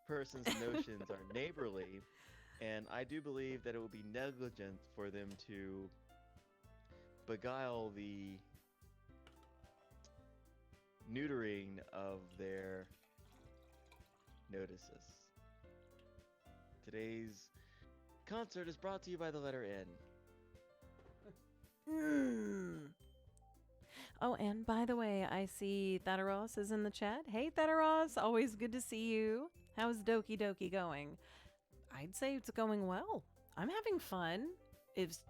Speaker 2: person's notions are neighborly, and I do believe that it would be negligent for them to beguile the neutering of their notices. Today's concert is brought to you by the letter N.
Speaker 1: Mm. Oh, and by the way, I see Thadaros is in the chat. Hey, Thadaros, always good to see you. How's Doki Doki going? I'd say it's going well. I'm having fun. Is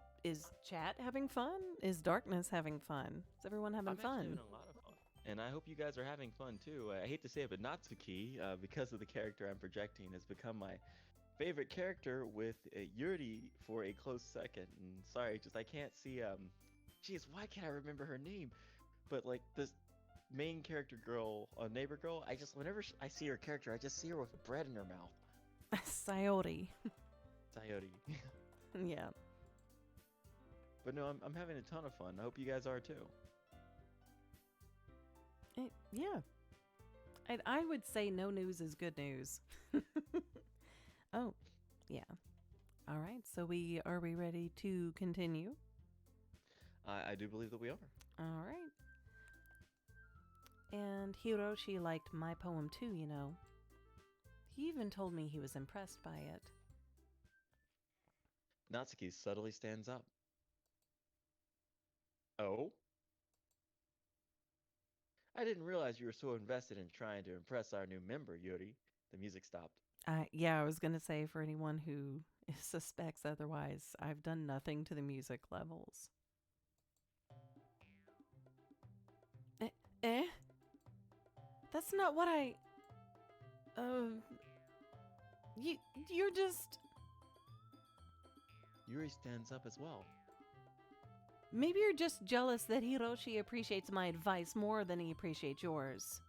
Speaker 1: chat having fun? Is darkness having fun? Is everyone having
Speaker 2: I'm actually having
Speaker 1: fun?
Speaker 2: a lot of fun. And I hope you guys are having fun too. I hate to say it, but Natsuki, because of the character I'm projecting, has become my favorite character with Yuri for a close second. And sorry, just I can't see. Jeez, why can't I remember her name? But like this main character girl, neighbor girl, I just whenever I see her character, I just see her with bread in her mouth.
Speaker 1: Sayori.
Speaker 2: Coyote.
Speaker 1: Yeah.
Speaker 2: But no, I'm having a ton of fun. I hope you guys are too.
Speaker 1: Yeah. I would say no news is good news. Oh, yeah. All right. So are we ready to continue?
Speaker 2: I do believe that we are.
Speaker 1: All right. And Hiroshi liked my poem too, you know. He even told me he was impressed by it.
Speaker 2: Natsuki subtly stands up. Oh? I didn't realize you were so invested in trying to impress our new member, Yuri. The music stopped.
Speaker 1: Yeah, I was going to say for anyone who suspects otherwise, I've done nothing to the music levels. Eh? Eh? That's not what I... Uh... You're just...
Speaker 2: Yuri stands up as well.
Speaker 1: Maybe you're just jealous that Hiroshi appreciates my advice more than he appreciates yours.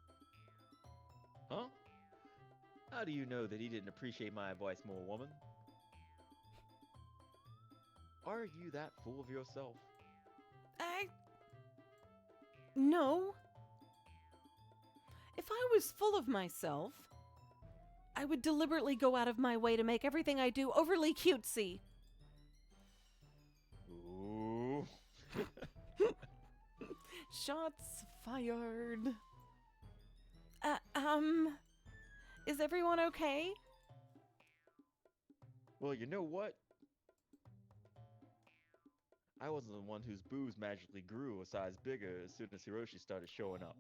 Speaker 2: Huh? How do you know that he didn't appreciate my advice more, woman? Are you that full of yourself?
Speaker 1: No. If I was full of myself, I would deliberately go out of my way to make everything I do overly cutesy.
Speaker 2: Ooh.
Speaker 1: Shots fired. Is everyone okay?
Speaker 2: Well, you know what? I wasn't the one whose boobs magically grew a size bigger as soon as Hiroshi started showing up.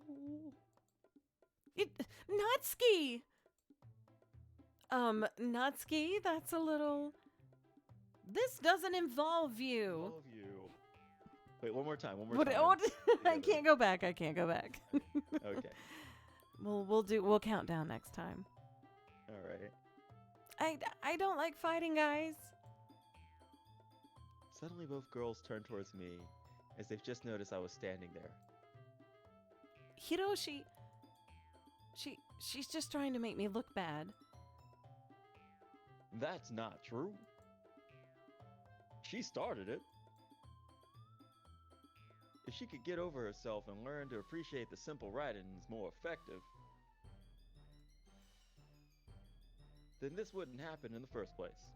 Speaker 1: Natsuki! Natsuki, that's a little... This doesn't involve you.
Speaker 2: All of you. Wait, one more time.
Speaker 1: What? I can't go back. I can't go back.
Speaker 2: Okay.
Speaker 1: We'll count down next time.
Speaker 2: All right.
Speaker 1: I don't like fighting, guys.
Speaker 2: Suddenly, both girls turned towards me, as they've just noticed I was standing there.
Speaker 1: Hiroshi, she's just trying to make me look bad.
Speaker 2: That's not true. She started it. If she could get over herself and learn to appreciate the simple writings more effective, then this wouldn't happen in the first place.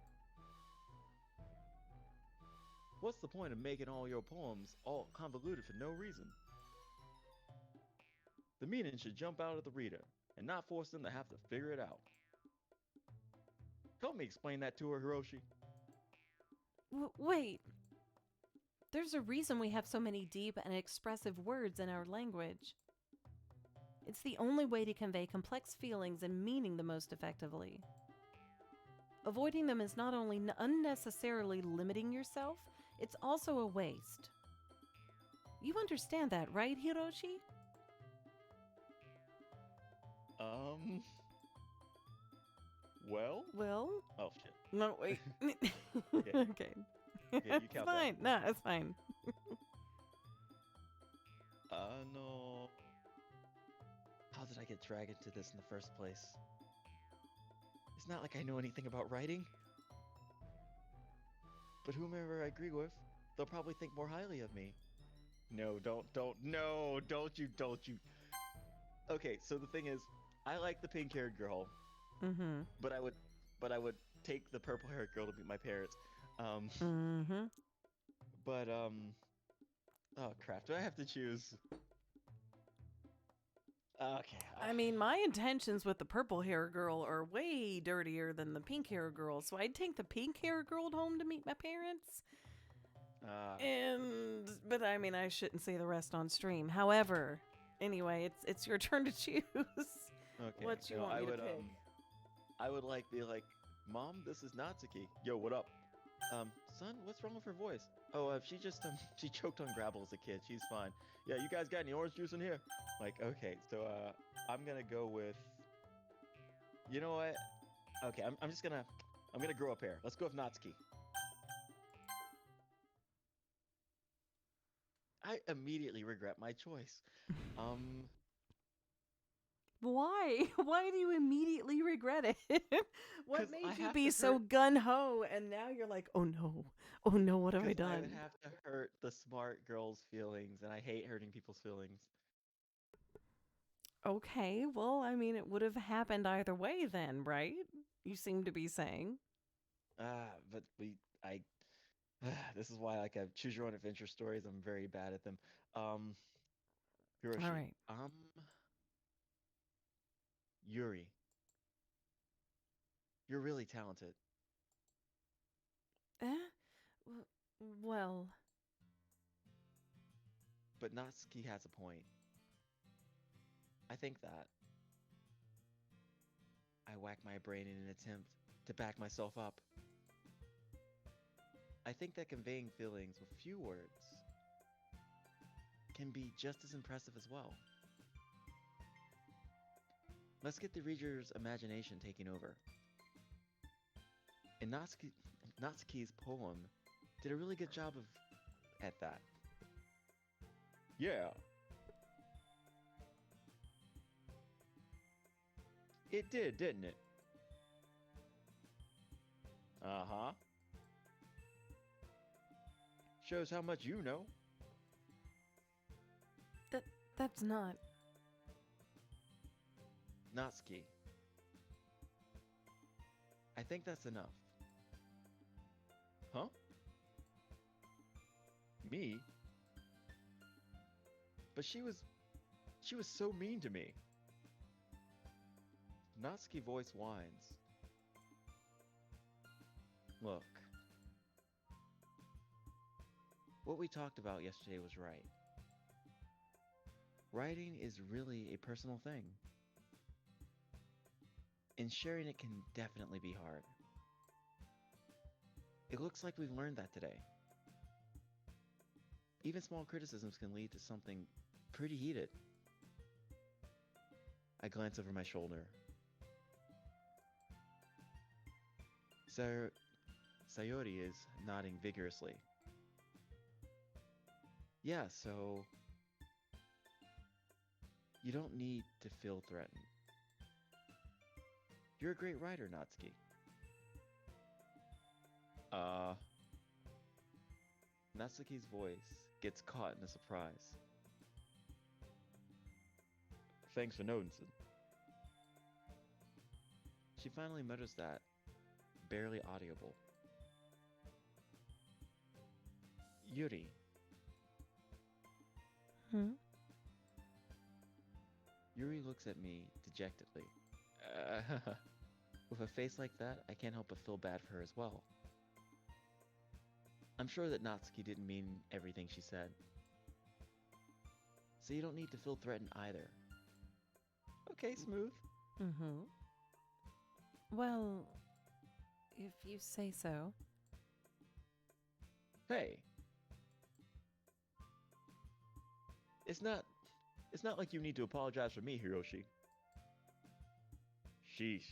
Speaker 2: What's the point of making all your poems all convoluted for no reason? The meaning should jump out at the reader and not force them to have to figure it out. Help me explain that to her, Hiroshi.
Speaker 1: Wait. There's a reason we have so many deep and expressive words in our language. It's the only way to convey complex feelings and meaning the most effectively. Avoiding them is not only unnecessarily limiting yourself, it's also a waste. You understand that, right, Hiroshi?
Speaker 2: Well?
Speaker 1: Well?
Speaker 2: Oh, shit.
Speaker 1: No, wait.
Speaker 2: Yeah.
Speaker 1: Okay.
Speaker 2: Yeah, you
Speaker 1: It's
Speaker 2: count
Speaker 1: fine. No, it's fine.
Speaker 2: No. How did I get dragged into this in the first place? It's not like I know anything about writing. But whomever I agree with, they'll probably think more highly of me. No, no, don't you. Okay, so the thing is, I like the pink-haired girl,
Speaker 1: Mm-hmm.
Speaker 2: but I would take the purple-haired girl to meet my parents. Um,
Speaker 1: Mm-hmm.
Speaker 2: but oh crap, do I have to choose? Okay.
Speaker 1: I mean, my intentions with the purple hair girl are way dirtier than the pink hair girl, so I'd take the pink hair girl home to meet my parents.
Speaker 2: Uh,
Speaker 1: But I mean, I shouldn't say the rest on stream. However, anyway, it's your turn to choose
Speaker 2: okay.
Speaker 1: what you want me to pick.
Speaker 2: I would be like, Mom, this is Natsuki. Yo, what up? Son, what's wrong with her voice? Oh, she just she choked on gravel as a kid. She's fine. Yeah, you guys got any orange juice in here? Like, okay, so I'm gonna go with. You know what? Okay, I'm gonna grow up here. Let's go with Natsuki. I immediately regret my choice. Um,
Speaker 1: Why? Why do you immediately regret it? What
Speaker 2: 'Cause I
Speaker 1: made you
Speaker 2: have
Speaker 1: be
Speaker 2: to
Speaker 1: so
Speaker 2: hurt.
Speaker 1: gun ho and now you're like, oh no, what have I
Speaker 2: Because I would
Speaker 1: done?
Speaker 2: have to hurt the smart girl's feelings, and I hate hurting people's feelings.
Speaker 1: Okay, well, I mean, it would have happened either way then, right? You seem to be saying.
Speaker 2: But I, this is why like I choose your own adventure stories. I'm very bad at them. Um,
Speaker 1: All
Speaker 2: Hiroshi.
Speaker 1: right.
Speaker 2: Yuri, you're really talented,
Speaker 1: Eh? W- Well,
Speaker 2: but Natsuki has a point. I think that I whack my brain in an attempt to back myself up. I think that conveying feelings with few words can be just as impressive as well. Let's get the reader's imagination taking over. And Natsuki's poem did a really good job at that. Yeah, it did, didn't it? Uh-huh. Shows how much you know.
Speaker 1: that that's not.
Speaker 2: Natsuki, I think that's enough. Huh? Me? But she was so mean to me. Natsuki voice whines. Look, what we talked about yesterday was right. Writing is really a personal thing. And sharing it can definitely be hard. It looks like we've learned that today. Even small criticisms can lead to something pretty heated. I glance over my shoulder. Sayori is nodding vigorously. Yeah, so you don't need to feel threatened. You're a great writer, Natsuki. Natsuki's voice gets caught in a surprise. Thanks for noticing. She finally mutters that, barely audible. Yuri.
Speaker 1: Hmm?
Speaker 2: Yuri looks at me dejectedly. With a face like that, I can't help but feel bad for her as well. I'm sure that Natsuki didn't mean everything she said. So you don't need to feel threatened either. Okay, Smooth.
Speaker 1: Mm-hmm. Well, if you say so.
Speaker 2: Hey. It's not like you need to apologize for me, Hiroshi. Sheesh.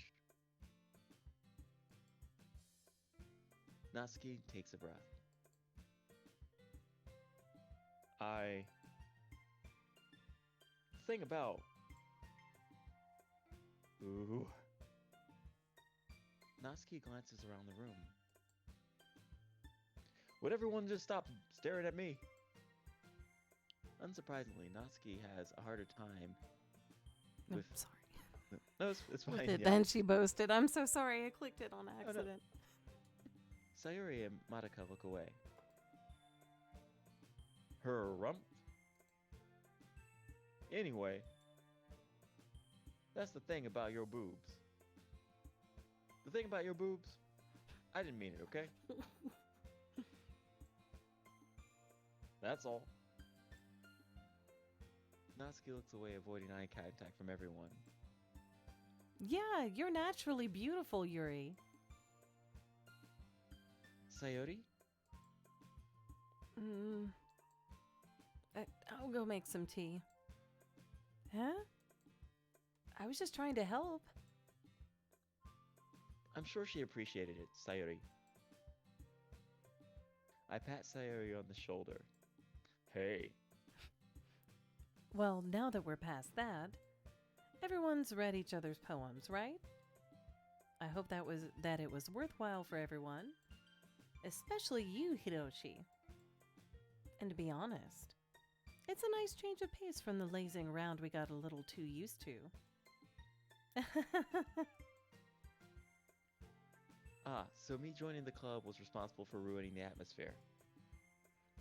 Speaker 2: Natsuki takes a breath. Thing about... Ooh. Natsuki glances around the room. Would everyone just stop staring at me? Unsurprisingly, Natsuki has a harder time
Speaker 1: I'm
Speaker 2: with...
Speaker 1: sorry.
Speaker 2: No, it's
Speaker 1: With
Speaker 2: fine,
Speaker 1: it,
Speaker 2: yeah.
Speaker 1: then she boasted, "I'm so sorry, I clicked it on
Speaker 2: Oh, no.
Speaker 1: accident."
Speaker 2: Sayori and Madoka look away. Her rump? Anyway, that's the thing about your boobs. The thing about your boobs? I didn't mean it, okay? That's all. Natsuki looks away, avoiding eye contact from everyone.
Speaker 1: Yeah, you're naturally beautiful, Yuri.
Speaker 2: Sayori?
Speaker 1: I'll go make some tea. Huh? I was just trying to help.
Speaker 2: I'm sure she appreciated it, Sayori. I pat Sayori on the shoulder. Hey.
Speaker 1: Well, now that we're past that, everyone's read each other's poems, right? I hope that it was worthwhile for everyone, especially you, Hiroshi. And to be honest, it's a nice change of pace from the lazing around we got a little too used to.
Speaker 2: Ah, so me joining the club was responsible for ruining the atmosphere.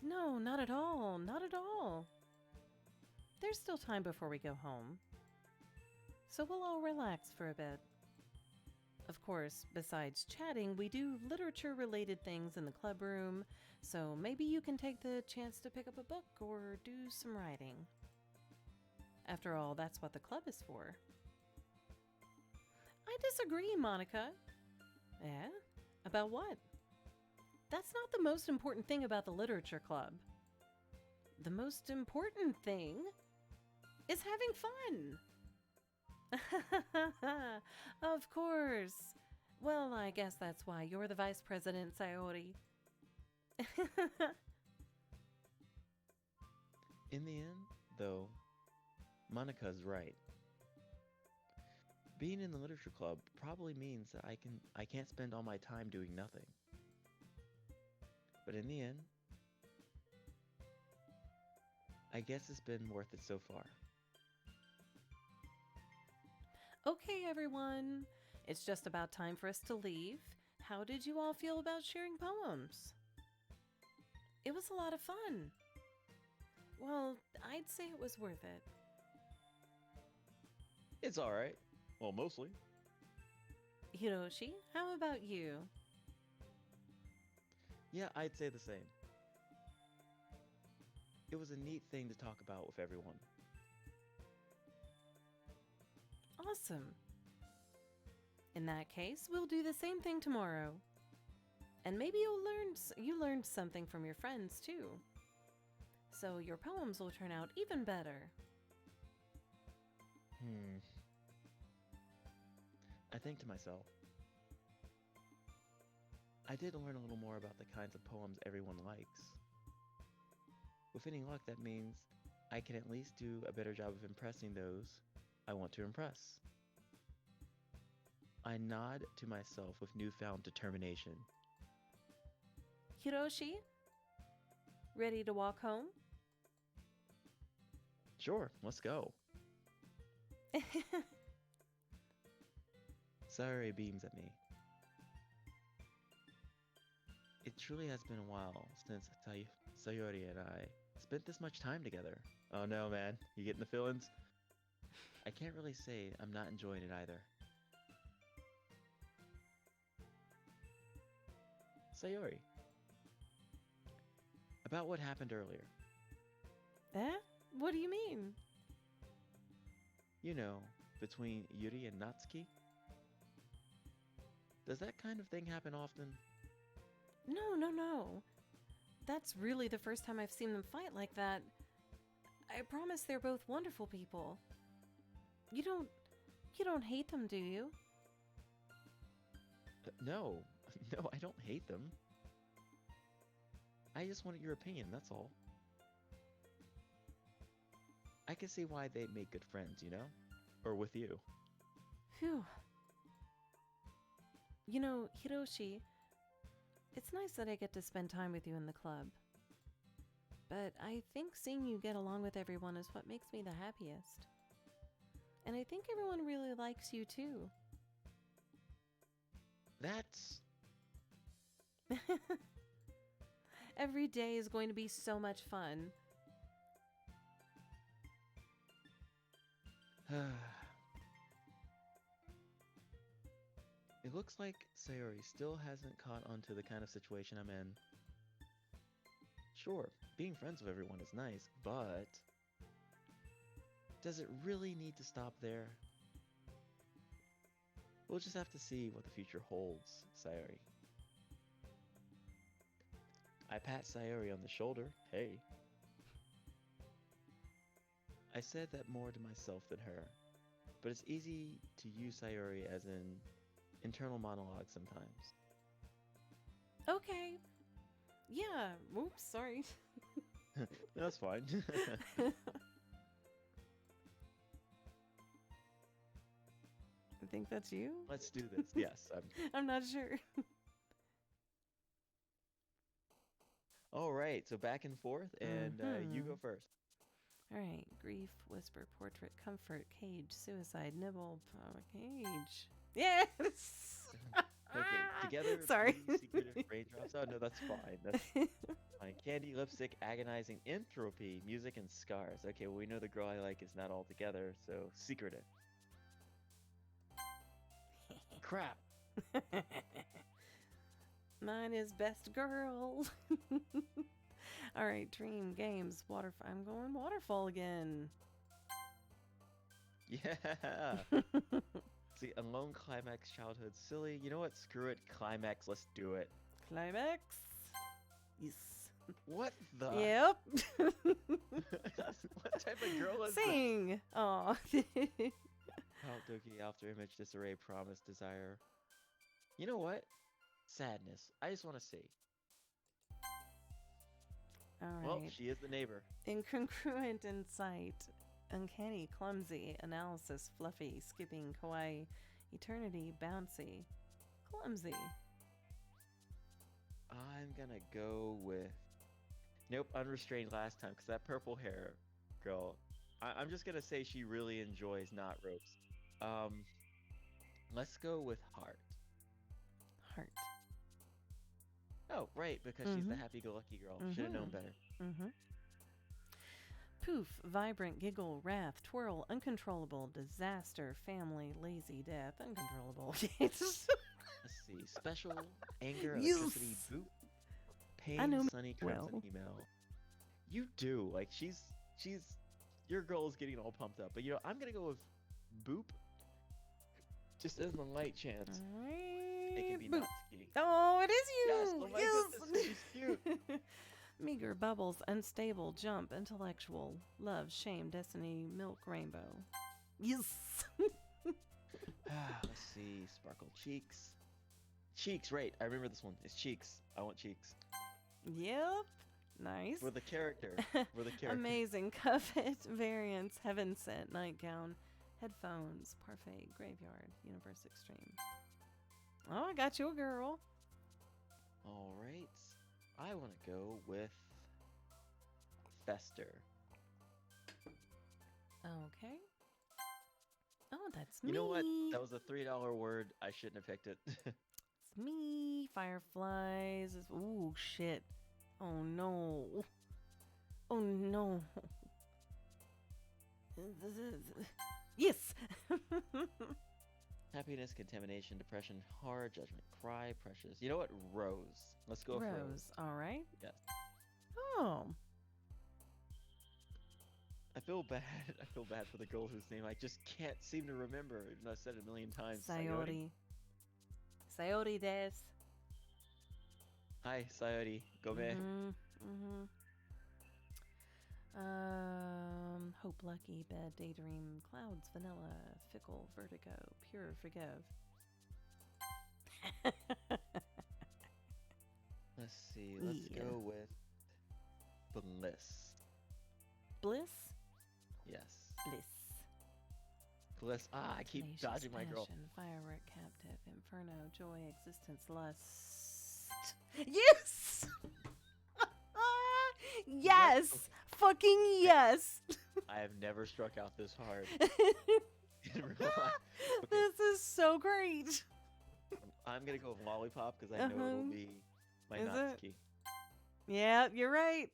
Speaker 1: No, not at all. Not at all. There's still time before we go home. So we'll all relax for a bit. Of course, besides chatting, we do literature-related things in the club room, so maybe you can take the chance to pick up a book or do some writing. After all, that's what the club is for. I disagree, Monica. Eh? About what? That's not the most important thing about the literature club. The most important thing is having fun. Of course. Well, I guess that's why you're the vice president, Sayori.
Speaker 2: In the end, though, Monica's right. Being in the literature club probably means that I can't spend all my time doing nothing. But in the end, I guess it's been worth it so far.
Speaker 1: Okay, everyone. It's just about time for us to leave. How did you all feel about sharing poems? It was a lot of fun. Well, I'd say it was worth it.
Speaker 2: It's alright. Well, mostly.
Speaker 1: Hiroshi, how about you?
Speaker 2: Yeah, I'd say the same. It was a neat thing to talk about with everyone.
Speaker 1: Awesome. In that case, we'll do the same thing tomorrow. And maybe you learned something from your friends too. So your poems will turn out even better.
Speaker 2: I think to myself, I did learn a little more about the kinds of poems everyone likes. With any luck, that means I can at least do a better job of impressing those I want to impress. I nod to myself with newfound determination.
Speaker 1: Hiroshi, ready to walk home?
Speaker 2: Sure, let's go. Sayori beams at me. It truly has been a while since Sayori and I spent this much time together. Oh no, man. You getting the feelings? I can't really say I'm not enjoying it either. Sayori. About what happened earlier.
Speaker 1: Eh? What do you mean?
Speaker 2: You know, between Yuri and Natsuki? Does that kind of thing happen often?
Speaker 1: No. That's really the first time I've seen them fight like that. I promise they're both wonderful people. You don't hate them, do you?
Speaker 2: No. No, I don't hate them. I just wanted your opinion, that's all. I can see why they make good friends, you know? Or with you.
Speaker 1: Phew. You know, Hiroshi, It's nice that I get to spend time with you in the club. But I think seeing you get along with everyone is what makes me the happiest. And I think everyone really likes you too.
Speaker 2: That's...
Speaker 1: Every day is going to be so much fun.
Speaker 2: It looks like Sayori still hasn't caught on to the kind of situation I'm in. Sure, being friends with everyone is nice, but... does it really need to stop there? We'll just have to see what the future holds, Sayori. I pat Sayori on the shoulder. Hey. I said that more to myself than her, but it's easy to use Sayori as an internal monologue sometimes.
Speaker 1: Okay. Yeah. Oops, sorry.
Speaker 2: That's fine.
Speaker 1: I think that's you.
Speaker 2: Let's do this. Yes.
Speaker 1: I'm not sure.
Speaker 2: All right. So back and forth, and you go first.
Speaker 1: All right. Grief, whisper, portrait, comfort, cage, suicide, nibble, cage. Yes.
Speaker 2: Okay. Together.
Speaker 1: Sorry.
Speaker 2: Secretive raindrops. Oh no, that's fine. That's fine. Candy, lipstick, agonizing, entropy, music, and scars. Okay. Well, we know the girl I like is not all together, so secretive. Crap.
Speaker 1: Mine is best girl. All right, dream, games, waterfall. I'm going waterfall again.
Speaker 2: Yeah. See, alone, climax, childhood, silly. You know what? Screw it. Climax. Let's do it.
Speaker 1: Climax. Yes.
Speaker 2: What the?
Speaker 1: Yep.
Speaker 2: What type of girl is this?
Speaker 1: Sing. Aw.
Speaker 2: Out, Doki, after image, disarray, promise, desire. You know what? Sadness. I just want to see.
Speaker 1: All right.
Speaker 2: Well, she is the neighbor.
Speaker 1: Incongruent in sight. Uncanny, clumsy, analysis, fluffy, skipping, kawaii, eternity, bouncy, clumsy.
Speaker 2: I'm gonna go with... Nope, unrestrained last time, because that purple hair girl... I'm just gonna say she really enjoys knot ropes. Let's go with heart.
Speaker 1: Heart.
Speaker 2: Oh, right, because she's the happy-go-lucky girl. Should have known better.
Speaker 1: Poof, vibrant, giggle, wrath, twirl, uncontrollable, disaster, family, lazy, death, uncontrollable.
Speaker 2: Let's see. Special, anger,
Speaker 1: Yes.
Speaker 2: electricity, boop, pain,
Speaker 1: I know
Speaker 2: sunny,
Speaker 1: well.
Speaker 2: crimson, email. You do. Like, she's... Your girl is getting all pumped up. But, you know, I'm gonna go with boop. Just as the light chance. It can be
Speaker 1: Boop.
Speaker 2: Natsuki.
Speaker 1: Oh, it is you!
Speaker 2: Yes, oh my goodness, she's cute.
Speaker 1: Meager, bubbles, unstable, jump, intellectual, love, shame, destiny, milk, rainbow. Yes!
Speaker 2: Let's see. Sparkle cheeks. Cheeks, right. I remember this one. It's cheeks. I want cheeks.
Speaker 1: Yep. Nice.
Speaker 2: For the character. For the character.
Speaker 1: Amazing. Covet, variants, heaven sent, nightgown, headphones, parfait, graveyard, universe extreme. Oh, I got you a girl.
Speaker 2: All right. I want to go with Fester.
Speaker 1: Okay. Oh, that's
Speaker 2: You
Speaker 1: me.
Speaker 2: know what? That was a $3 word. I shouldn't have picked it.
Speaker 1: It's me. Fireflies. Ooh, shit. Oh, no. Oh, no. Yes.
Speaker 2: Happiness, contamination, depression, horror, judgment, cry, precious. You know what? Rose. Let's go for Rose.
Speaker 1: Rose. All right.
Speaker 2: Yes.
Speaker 1: Oh.
Speaker 2: I feel bad. I feel bad for the girl whose name I just can't seem to remember, even though I've said it a million times.
Speaker 1: Sayori. Sayori desu.
Speaker 2: Hi, Sayori. Gome.
Speaker 1: Hope, lucky, bed, daydream, clouds, vanilla, fickle, vertigo, pure, forgive.
Speaker 2: Let's see. Let's go with Bliss.
Speaker 1: Bliss?
Speaker 2: Yes.
Speaker 1: Bliss.
Speaker 2: Bliss. Ah, I keep
Speaker 1: Tenacious
Speaker 2: dodging my girl.
Speaker 1: passion, firework, captive, inferno, joy, existence, lust. Yes! Yes! Fucking yes!
Speaker 2: I have never struck out this hard in real life. Okay,
Speaker 1: This is so great.
Speaker 2: I'm gonna go with lollipop because I know it'll be my
Speaker 1: Is it?
Speaker 2: Natsuki.
Speaker 1: Yeah, you're right.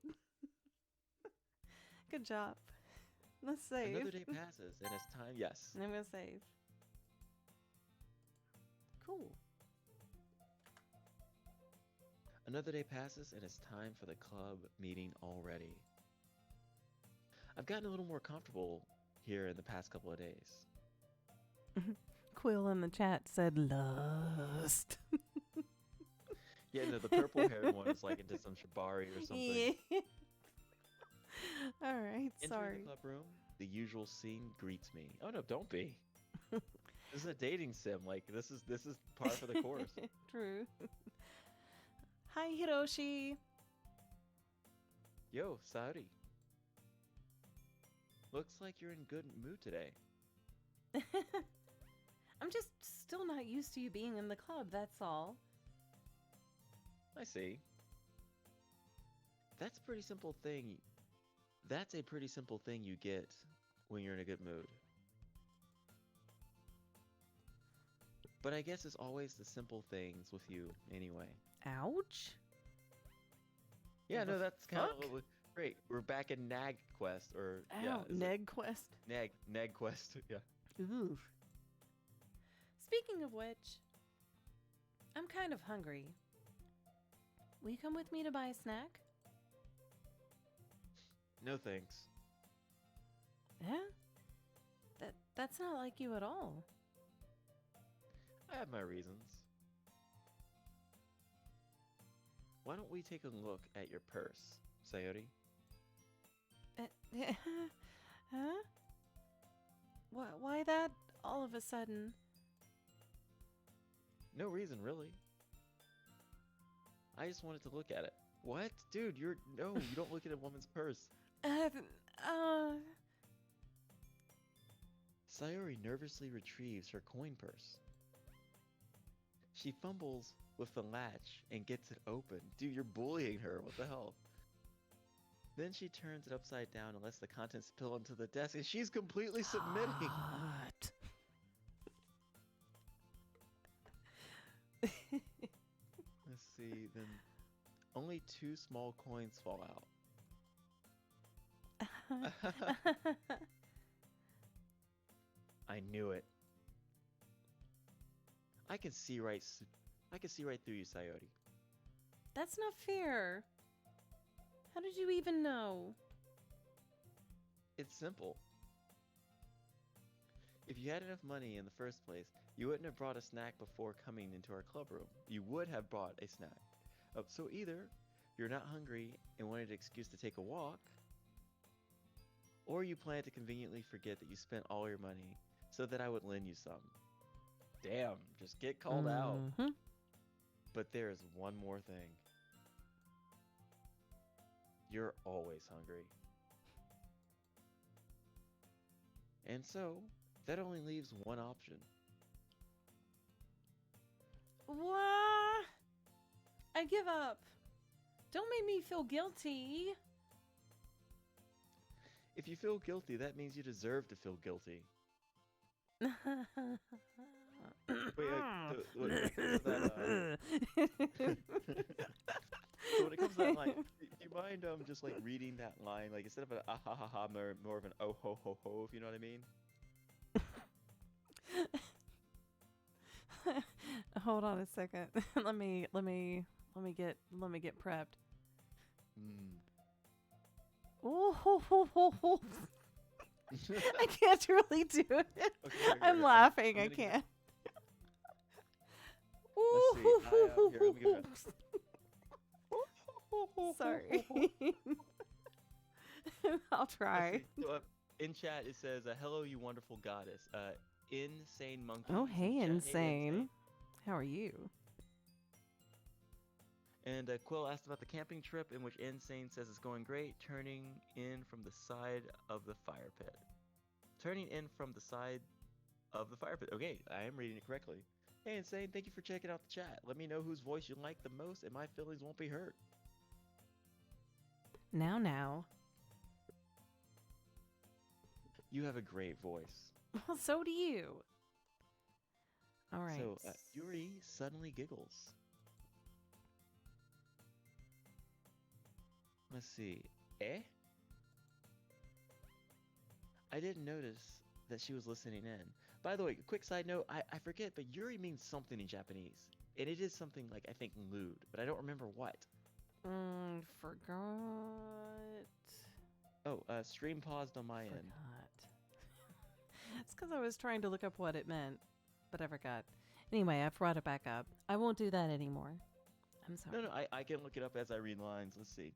Speaker 1: Good job. Let's save.
Speaker 2: Another day passes, and it's time. Yes.
Speaker 1: I'm gonna save. Cool.
Speaker 2: Another day passes, and it's time for the club meeting already. I've gotten a little more comfortable here in the past couple of days.
Speaker 1: Quill in the chat said lust.
Speaker 2: Yeah, no, the purple-haired one is like into some shibari or something.
Speaker 1: Yeah. All right,
Speaker 2: Entering
Speaker 1: sorry.
Speaker 2: the club room, the usual scene greets me. Oh no, don't be. This is a dating sim. Like this is par for the course.
Speaker 1: True. Hi, Hiroshi.
Speaker 2: Yo, Saori. Looks like you're in good mood today.
Speaker 1: I'm just still not used to you being in the club, that's all.
Speaker 2: I see. That's a pretty simple thing. That's a pretty simple thing you get when you're in a good mood. But I guess it's always the simple things with you anyway.
Speaker 1: Ouch.
Speaker 2: Yeah,
Speaker 1: The
Speaker 2: no, that's kind
Speaker 1: fuck?
Speaker 2: of great. We're back in Nag Quest, or
Speaker 1: Ow,
Speaker 2: yeah, is it
Speaker 1: Neg Quest.
Speaker 2: Nag Quest. Yeah.
Speaker 1: Ooh. Speaking of which, I'm kind of hungry. Will you come with me to buy a snack?
Speaker 2: No thanks.
Speaker 1: Yeah? That's not like you at all.
Speaker 2: I have my reasons. Why don't we take a look at your purse, Sayori?
Speaker 1: Huh? Why that all of a sudden?
Speaker 2: No reason, really. I just wanted to look at it. What? Dude, you don't look at a woman's purse. Sayori nervously retrieves her coin purse. She fumbles with the latch and gets it open. Dude, you're bullying her. What the hell? Then she turns it upside down and lets the contents spill onto the desk, and she's completely submitting.
Speaker 1: Hot.
Speaker 2: Let's see, then only 2 small coins fall out. I knew it. I can see right through you, Sayori.
Speaker 1: That's not fair. How did you even know?
Speaker 2: It's simple. If you had enough money in the first place, you wouldn't have brought a snack before coming into our club room. You would have brought a snack. So either you're not hungry and wanted an excuse to take a walk, or you plan to conveniently forget that you spent all your money so that I would lend you some. Damn, just get called out.
Speaker 1: Mhm.
Speaker 2: But there is one more thing. You're always hungry. And so, that only leaves one option.
Speaker 1: What? I give up. Don't make me feel guilty.
Speaker 2: If you feel guilty, that means you deserve to feel guilty. Wait, when it comes to that, so when it comes to that line, do you mind just like reading that line, like instead of an ah ha ha ha, more of an oh ho ho ho, if you know what I mean?
Speaker 1: Hold on a second. let me get prepped. Ooh, I can't really do it.
Speaker 2: Okay,
Speaker 1: I'm laughing. I can't.
Speaker 2: Let's see. Here, let me give it
Speaker 1: Sorry. I'll try.
Speaker 2: So, in chat it says, "Hello, you wonderful goddess." Insane monkey.
Speaker 1: Oh,
Speaker 2: is in
Speaker 1: hey,
Speaker 2: chat.
Speaker 1: insane. How are you?
Speaker 2: And Quill asked about the camping trip, in which Insane says it's going great, turning in from the side of the fire pit. Turning in from the side of the fire pit. Okay, I am reading it correctly. Hey, Insane, thank you for checking out the chat. Let me know whose voice you like the most, and my feelings won't be hurt.
Speaker 1: Now.
Speaker 2: You have a great voice.
Speaker 1: Well, so do you. All right.
Speaker 2: So, Yuri suddenly giggles. Let's see. Eh? I didn't notice that she was listening in. By the way, quick side note, I forget, but Yuri means something in Japanese. And it is something like, I think, lewd, but I don't remember what.
Speaker 1: Forgot.
Speaker 2: Oh, stream paused on my end.
Speaker 1: It's because I was trying to look up what it meant, but I forgot. Anyway, I brought it back up. I won't do that anymore. I'm sorry.
Speaker 2: No, I can look it up as I read lines. Let's see.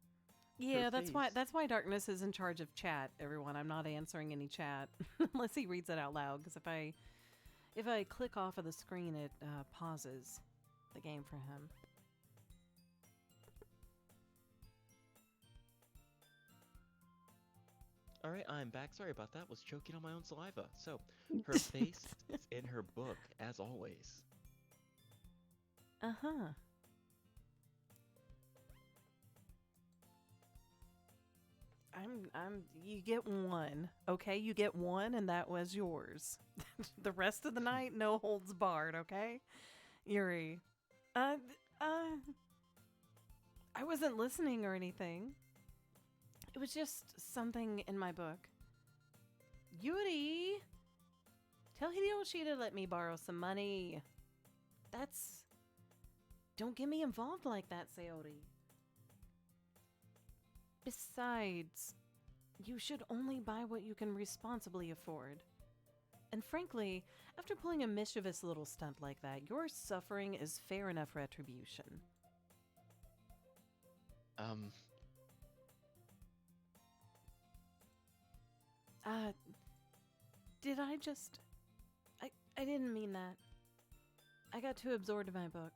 Speaker 1: Yeah, that's why Darkness is in charge of chat, everyone. I'm not answering any chat unless he reads it out loud, because if I click off of the screen, it pauses the game for him.
Speaker 2: All right, I'm back. Sorry about that. Was choking on my own saliva. So, her face is in her book, as always.
Speaker 1: Uh-huh. You get one. Okay, you get one, and that was yours. The rest of the night, no holds barred, okay? Yuri. I wasn't listening or anything. It was just something in my book. Yuri! Tell Hideyoshi to let me borrow some money. Don't get me involved like that, Sayori. Besides, you should only buy what you can responsibly afford. And frankly, after pulling a mischievous little stunt like that, your suffering is fair enough retribution. Did I just... I didn't mean that. I got too absorbed in my book.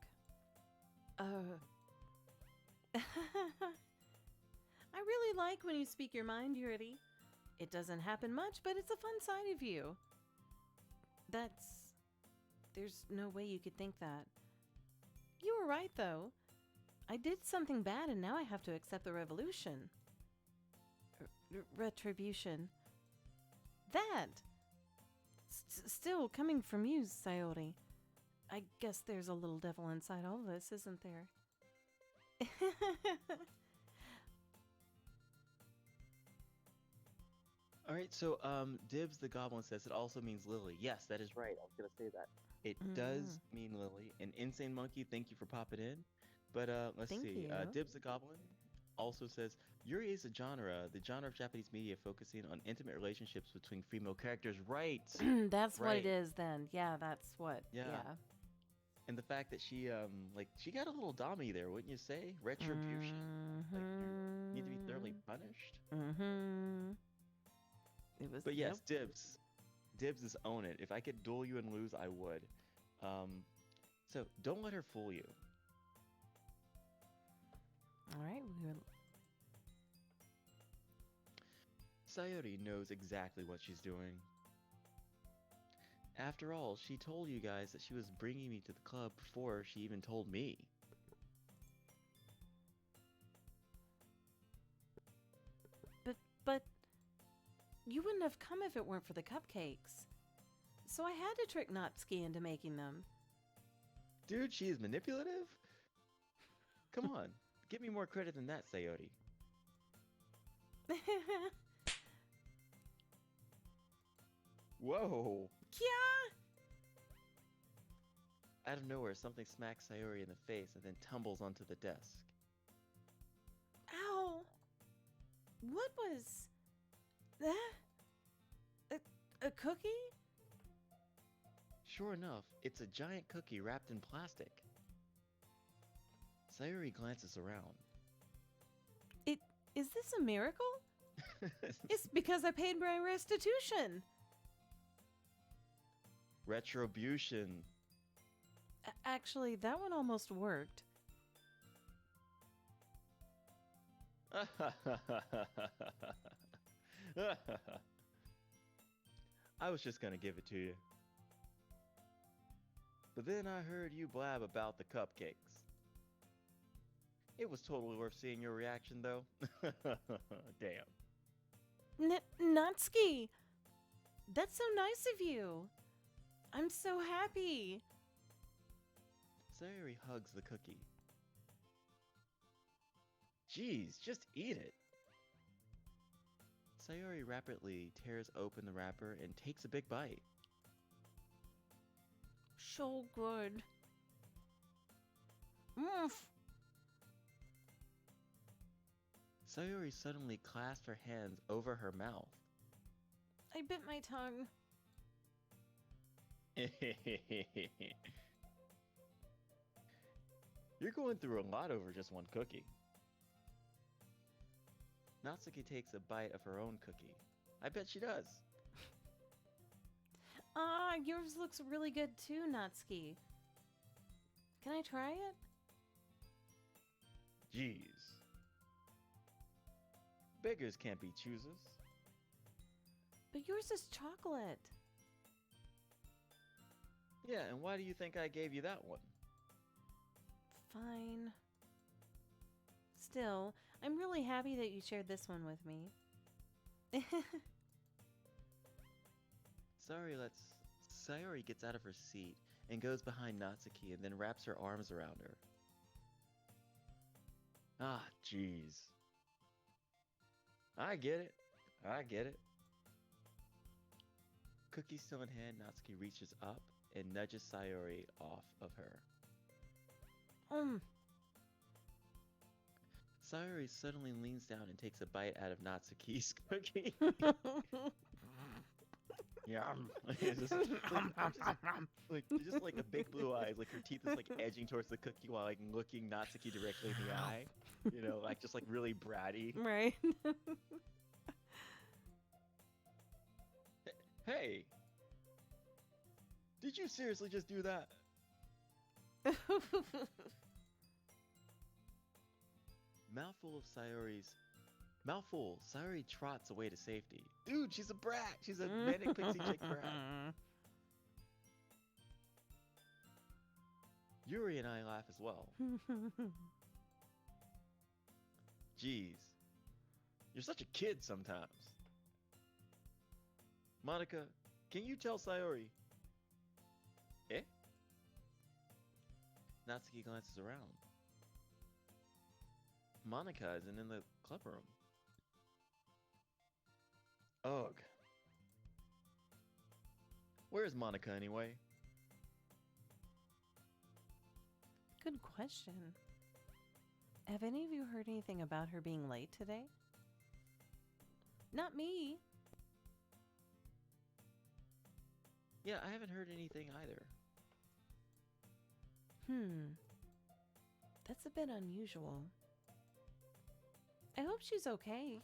Speaker 1: I really like when you speak your mind, Yuri. It doesn't happen much, but it's a fun side of you. There's no way you could think that. You were right, though. I did something bad, and now I have to accept the revolution. Retribution. That! Still coming from you, Sayori. I guess there's a little devil inside all of us, isn't there?
Speaker 2: All right, so Dibs the Goblin says it also means Lily. Yes, that is right. I was gonna say that. It does mean Lily. And Insane Monkey, thank you for popping in. But let's see. Dibs the Goblin also says Yuri is the genre of Japanese media focusing on intimate relationships between female characters. Right.
Speaker 1: That's right. What it is then. Yeah, that's what. Yeah.
Speaker 2: And the fact that she she got a little dommy there, wouldn't you say? Retribution. Like you need to be thoroughly punished.
Speaker 1: It was.
Speaker 2: But yes, Dibs. Dibs is own it. If I could duel you and lose, I would. So don't let her fool you.
Speaker 1: All right.
Speaker 2: Sayori knows exactly what she's doing. After all, she told you guys that she was bringing me to the club before she even told me.
Speaker 1: But you wouldn't have come if it weren't for the cupcakes. So I had to trick Natsuki into making them.
Speaker 2: Dude, she is manipulative? Come on, give me more credit than that, Sayori. Whoa!
Speaker 1: Kya!
Speaker 2: Out of nowhere, something smacks Sayori in the face and then tumbles onto the desk.
Speaker 1: Ow! What was that? A cookie?
Speaker 2: Sure enough, it's a giant cookie wrapped in plastic. Sayori glances around.
Speaker 1: Is this a miracle? It's because I paid my restitution.
Speaker 2: Retribution.
Speaker 1: Actually, that one almost worked.
Speaker 2: I was just gonna give it to you. But then I heard you blab about the cupcakes. It was totally worth seeing your reaction, though. Damn.
Speaker 1: Natsuki! That's so nice of you! I'm so happy!
Speaker 2: Sayori hugs the cookie. Jeez, just eat it. Sayori rapidly tears open the wrapper and takes a big bite.
Speaker 1: So good. Mmm.
Speaker 2: Sayori suddenly clasped her hands over her mouth.
Speaker 1: I bit my tongue.
Speaker 2: You're going through a lot over just one cookie. Natsuki takes a bite of her own cookie. I bet she does.
Speaker 1: Yours looks really good too, Natsuki. Can I try it?
Speaker 2: Jeez. Beggars can't be choosers.
Speaker 1: But yours is chocolate.
Speaker 2: Yeah, and why do you think I gave you that one?
Speaker 1: Fine. Still, I'm really happy that you shared this one with me.
Speaker 2: Sayori gets out of her seat and goes behind Natsuki and then wraps her arms around her. Ah, jeez. I get it. Cookie still in hand, Natsuki reaches up and nudges Sayori off of her. Sayori suddenly leans down and takes a bite out of Natsuki's cookie. Yum. just like the big blue eyes, like her teeth is like edging towards the cookie while like looking Natsuki directly in the eye. You know, like just like really bratty.
Speaker 1: Right.
Speaker 2: Hey! Did you seriously just do that? Mouthful, Sayori trots away to safety. Dude, she's a brat! She's a manic pixie chick brat. Yuri and I laugh as well. Jeez. You're such a kid sometimes. Monica, can you tell Sayori? Eh? Natsuki glances around. Monica isn't in the club room. Ugh. Where's Monica anyway?
Speaker 1: Good question. Have any of you heard anything about her being late today? Not me.
Speaker 2: Yeah, I haven't heard anything either.
Speaker 1: That's a bit unusual. I hope she's okay.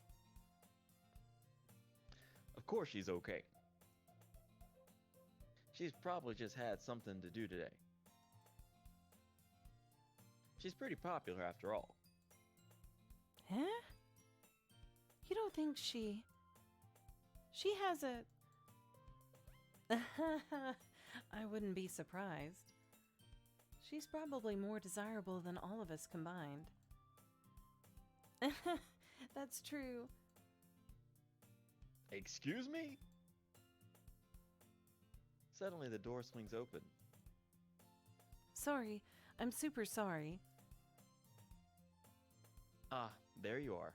Speaker 2: Of course she's okay. She's probably just had something to do today. She's pretty popular after all.
Speaker 1: Huh? You don't think she has a... I wouldn't be surprised. She's probably more desirable than all of us combined. That's true.
Speaker 2: Excuse me? Suddenly the door swings open.
Speaker 1: Sorry, I'm super sorry.
Speaker 2: Ah, there you are.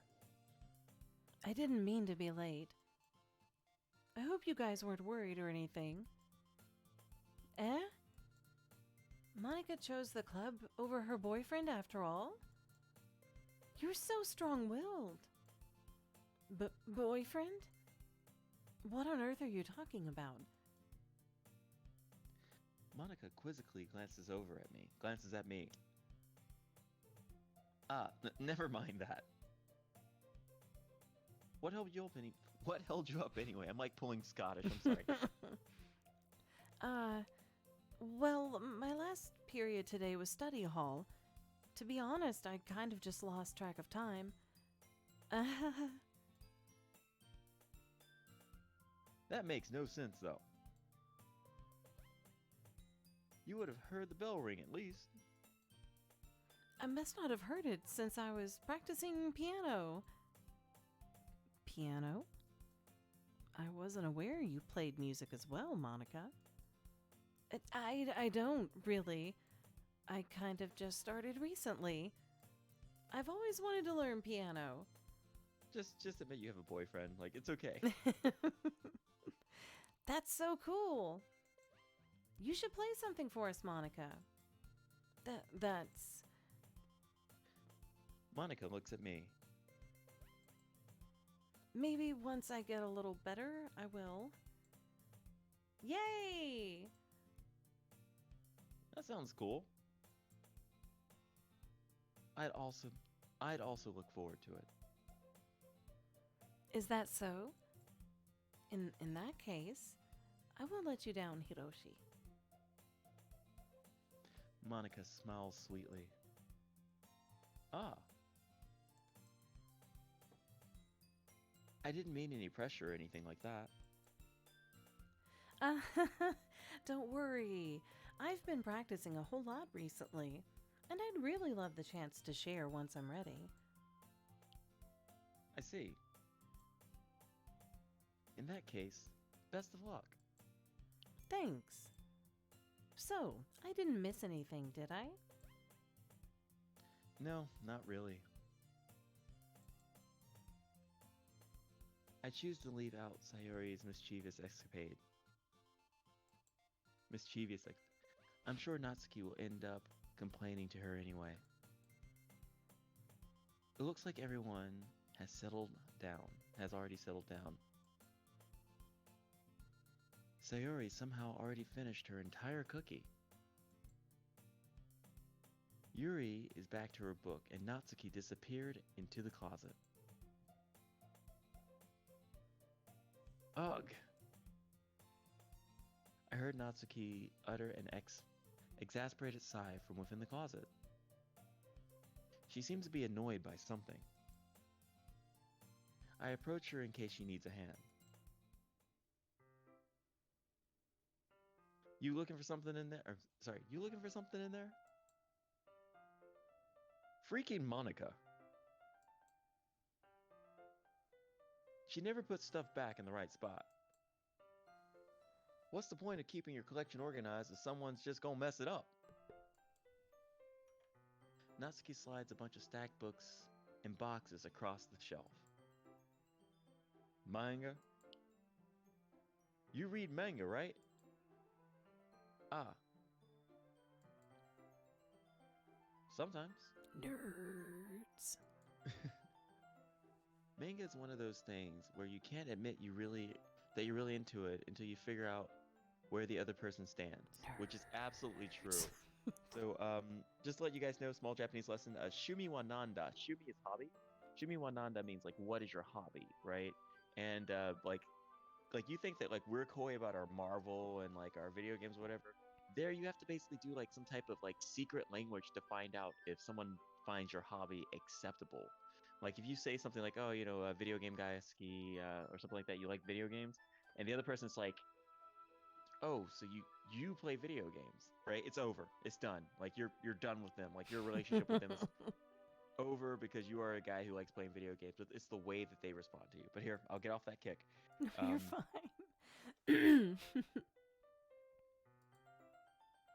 Speaker 1: I didn't mean to be late. I hope you guys weren't worried or anything. Eh? Monica chose the club over her boyfriend after all? You're so strong-willed. Boyfriend? What on earth are you talking about?
Speaker 2: Monica quizzically glances at me. Ah, never mind that. What held you up anyway? I'm like pulling Scottish, I'm sorry.
Speaker 1: Well, my last period today was study hall. To be honest, I kind of just lost track of time.
Speaker 2: That makes no sense, though. You would have heard the bell ring at least.
Speaker 1: I must not have heard it since I was practicing piano. Piano? I wasn't aware you played music as well, Monica. I don't, really. I kind of just started recently. I've always wanted to learn piano.
Speaker 2: Just admit you have a boyfriend. Like, it's okay.
Speaker 1: That's so cool. You should play something for us, Monica. That's...
Speaker 2: Monica looks at me.
Speaker 1: Maybe once I get a little better, I will. Yay!
Speaker 2: That sounds cool. I'd also look forward to it.
Speaker 1: Is that so? In that case, I won't let you down, Hiroshi.
Speaker 2: Monica smiles sweetly. Ah. I didn't mean any pressure or anything like that.
Speaker 1: Don't worry. I've been practicing a whole lot recently, and I'd really love the chance to share once I'm ready.
Speaker 2: I see. In that case, best of luck.
Speaker 1: Thanks. So, I didn't miss anything, did I?
Speaker 2: No, not really. I choose to leave out Sayori's mischievous escapade. I'm sure Natsuki will end up complaining to her anyway. It looks like everyone has already settled down. Sayori somehow already finished her entire cookie. Yuri is back to her book and Natsuki disappeared into the closet. Ugh! I heard Natsuki utter an exasperated sigh from within the closet. She seems to be annoyed by something. I approach her in case she needs a hand. You looking for something in there? You looking for something in there? Freaking Monica. She never puts stuff back in the right spot. What's the point of keeping your collection organized if someone's just gonna mess it up? Natsuki slides a bunch of stacked books and boxes across the shelf. Manga? You read manga, right? Ah. Sometimes.
Speaker 1: Nerds.
Speaker 2: Manga is one of those things where you can't admit that you're really into it until you figure out where the other person stands, which is absolutely true. So, just to let you guys know, small Japanese lesson, Shumi wa nanda. Shumi is hobby. Shumi wa nanda means, like, what is your hobby, right? And, like you think that, like, we're coy about our Marvel and, like, our video games or whatever. There, you have to basically do, like, some type of, like, secret language to find out if someone finds your hobby acceptable. Like, if you say something like, oh, a video game guy, ski, or something like that, you like video games, and the other person's like, oh, so you play video games, right? It's over. It's done. Like, you're done with them. Like, your relationship with them is over because you are a guy who likes playing video games. But it's the way that they respond to you. But here, I'll get off that kick.
Speaker 1: You're fine.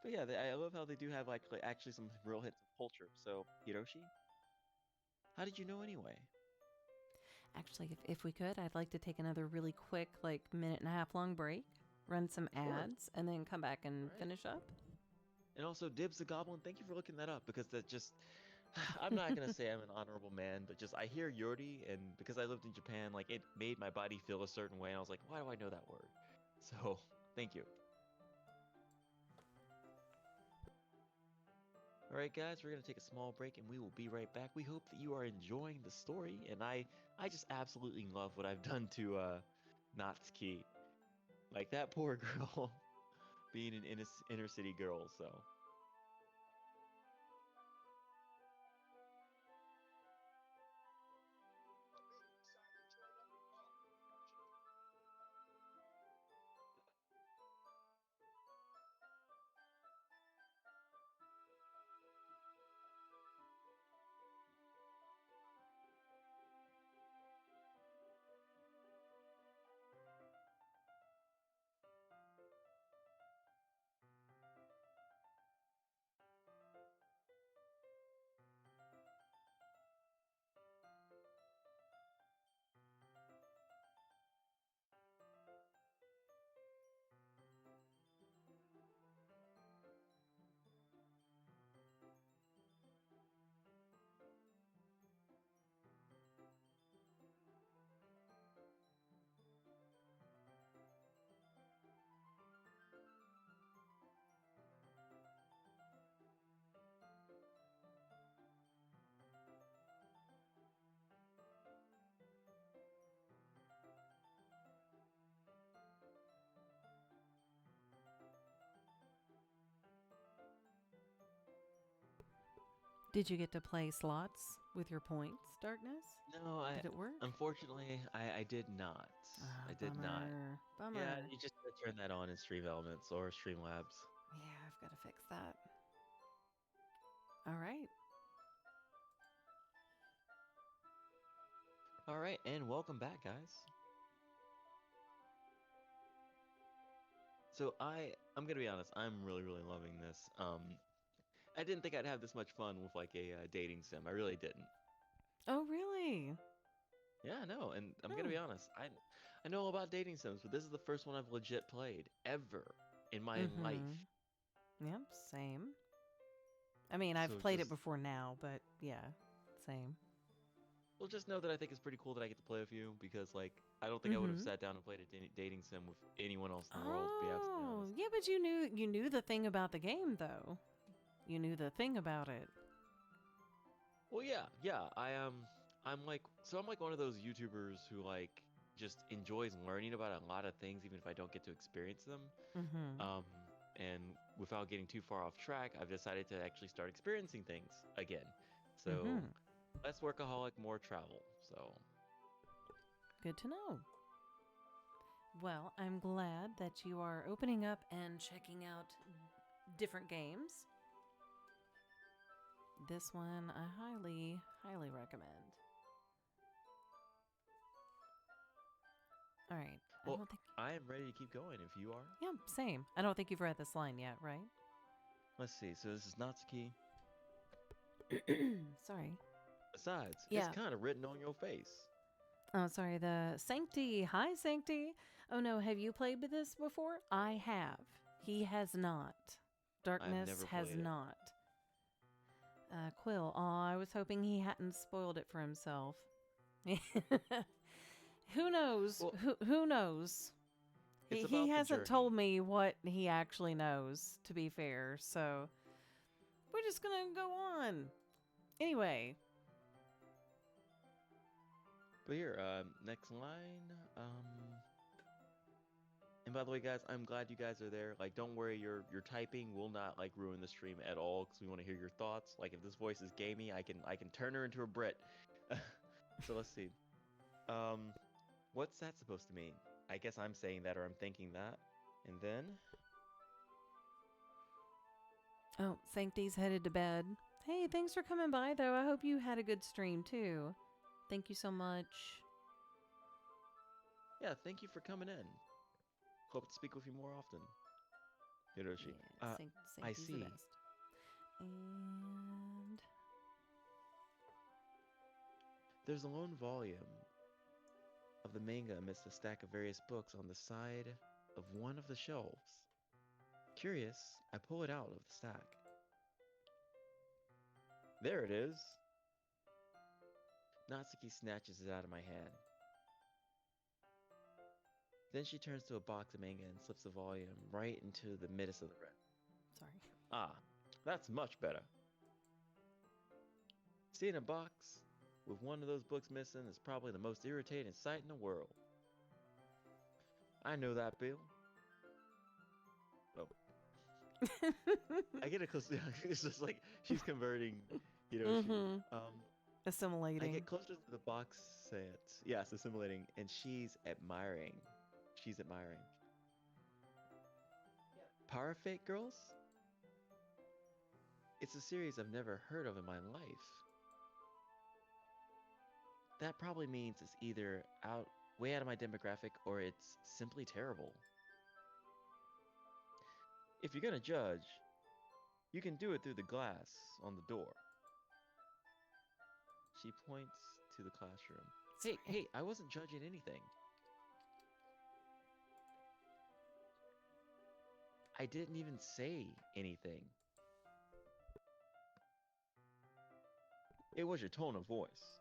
Speaker 2: But yeah, I love how they do have like actually some real hits of culture. So, Hiroshi, how did you know anyway?
Speaker 1: Actually, if we could, I'd like to take another really quick, like, minute and a half long break, run some ads, and then come back and finish up.
Speaker 2: And also, Dibs the Goblin, thank you for looking that up, because that just... I'm not going to say I'm an honorable man, but just I hear Yori, and because I lived in Japan, like, it made my body feel a certain way, and I was like, why do I know that word? So, thank you. Alright guys, we're going to take a small break, and we will be right back. We hope that you are enjoying the story, and I just absolutely love what I've done to Natsuki. Like, that poor girl being an inner city girl, so...
Speaker 1: Did you get to play slots with your points, Darkness?
Speaker 2: No,
Speaker 1: Did it work?
Speaker 2: unfortunately I did not.
Speaker 1: Ah,
Speaker 2: I did not.
Speaker 1: bummer.
Speaker 2: Yeah,
Speaker 1: Bummer.
Speaker 2: you just gotta turn that on in Stream Elements or Streamlabs.
Speaker 1: Yeah, I've got to fix that. All right.
Speaker 2: All right, and welcome back, guys. So I'm gonna be honest, I'm really loving this. I didn't think I'd have this much fun with like a dating sim. I really didn't.
Speaker 1: Oh, really?
Speaker 2: Yeah, no, and I'm gonna
Speaker 1: Hmm.
Speaker 2: be honest. I know all about dating sims, but this is the first one I've legit played ever in my
Speaker 1: Mm-hmm.
Speaker 2: life.
Speaker 1: Yep, same. I mean, I've
Speaker 2: So
Speaker 1: played it
Speaker 2: just
Speaker 1: before now, but yeah, same.
Speaker 2: well, just know that I think it's pretty cool that I get to play with you because like I don't think I would have
Speaker 1: Mm-hmm.
Speaker 2: sat down and played a dating sim with anyone else in the world. To be absolutely
Speaker 1: Oh,
Speaker 2: honest.
Speaker 1: yeah, but you knew the thing about the game though. You knew the thing about it.
Speaker 2: Well, yeah. I'm like one of those YouTubers who like just enjoys learning about a lot of things, even if I don't get to experience them.
Speaker 1: Mm-hmm.
Speaker 2: Um, and without getting too far off track, I've decided to actually start experiencing things again. So
Speaker 1: Mm-hmm.
Speaker 2: less workaholic, more travel. So
Speaker 1: Good to know. Well, I'm glad that you are opening up and checking out different games. This one I highly recommend. All right. I
Speaker 2: well,
Speaker 1: don't think.
Speaker 2: I am ready to keep going if you are.
Speaker 1: Yeah, same. I don't think you've read this line yet, right?
Speaker 2: Let's see. So this is Natsuki.
Speaker 1: Sorry.
Speaker 2: Besides, it's
Speaker 1: Yeah.
Speaker 2: kind of written on your face.
Speaker 1: Oh, sorry. The Sancti. Hi, Sancti. Oh no, have you played with this before? I have. He has not.
Speaker 2: I've
Speaker 1: Darkness
Speaker 2: never
Speaker 1: has
Speaker 2: played it.
Speaker 1: not. Quill. Aw, I was hoping he hadn't spoiled it for himself. Who knows?
Speaker 2: Well,
Speaker 1: Who knows?
Speaker 2: it's
Speaker 1: He
Speaker 2: about the
Speaker 1: hasn't
Speaker 2: journey.
Speaker 1: told me what he actually knows, to be fair, so we're just gonna go on. Anyway.
Speaker 2: But here, next line. And by the way, guys, I'm glad you guys are there. Like, don't worry, your typing will not like ruin the stream at all because we want to hear your thoughts. Like, if this voice is gamey, I can turn her into a Brit. So let's see. Um, what's that supposed to mean? I guess I'm saying that or I'm thinking that. And then,
Speaker 1: Oh, Sancti's headed to bed. Hey, thanks for coming by, though. I hope you had a good stream, too. Thank you so much.
Speaker 2: yeah, thank you for coming in. Hope to speak with you more often, Hiroshi.
Speaker 1: Yeah,
Speaker 2: I
Speaker 1: Sancti's the
Speaker 2: see.
Speaker 1: best. And...
Speaker 2: There's a lone volume of the manga amidst a stack of various books on the side of one of the shelves. Curious, I pull it out of the stack. There it is! Natsuki snatches it out of my hand. Then she turns to a box of manga and slips the volume right into the midst of the rack.
Speaker 1: Sorry.
Speaker 2: Ah, that's much better. Seeing a box with one of those books missing is probably the most irritating sight in the world. I know that, Bill. Oh. I get it close. It's just like she's converting Hiroshi.
Speaker 1: Mm-hmm.
Speaker 2: I get
Speaker 1: Assimilating.
Speaker 2: closer to the box set. Yes, assimilating, and she's admiring. She's admiring. Power Fate Girls? It's a series I've never heard of in my life. That probably means it's either way out of my demographic or it's simply terrible. If you're gonna judge, you can do it through the glass on the door. She points to the classroom. Hey,
Speaker 1: Sorry.
Speaker 2: hey, I wasn't judging anything. I didn't even say anything. It was your tone of voice.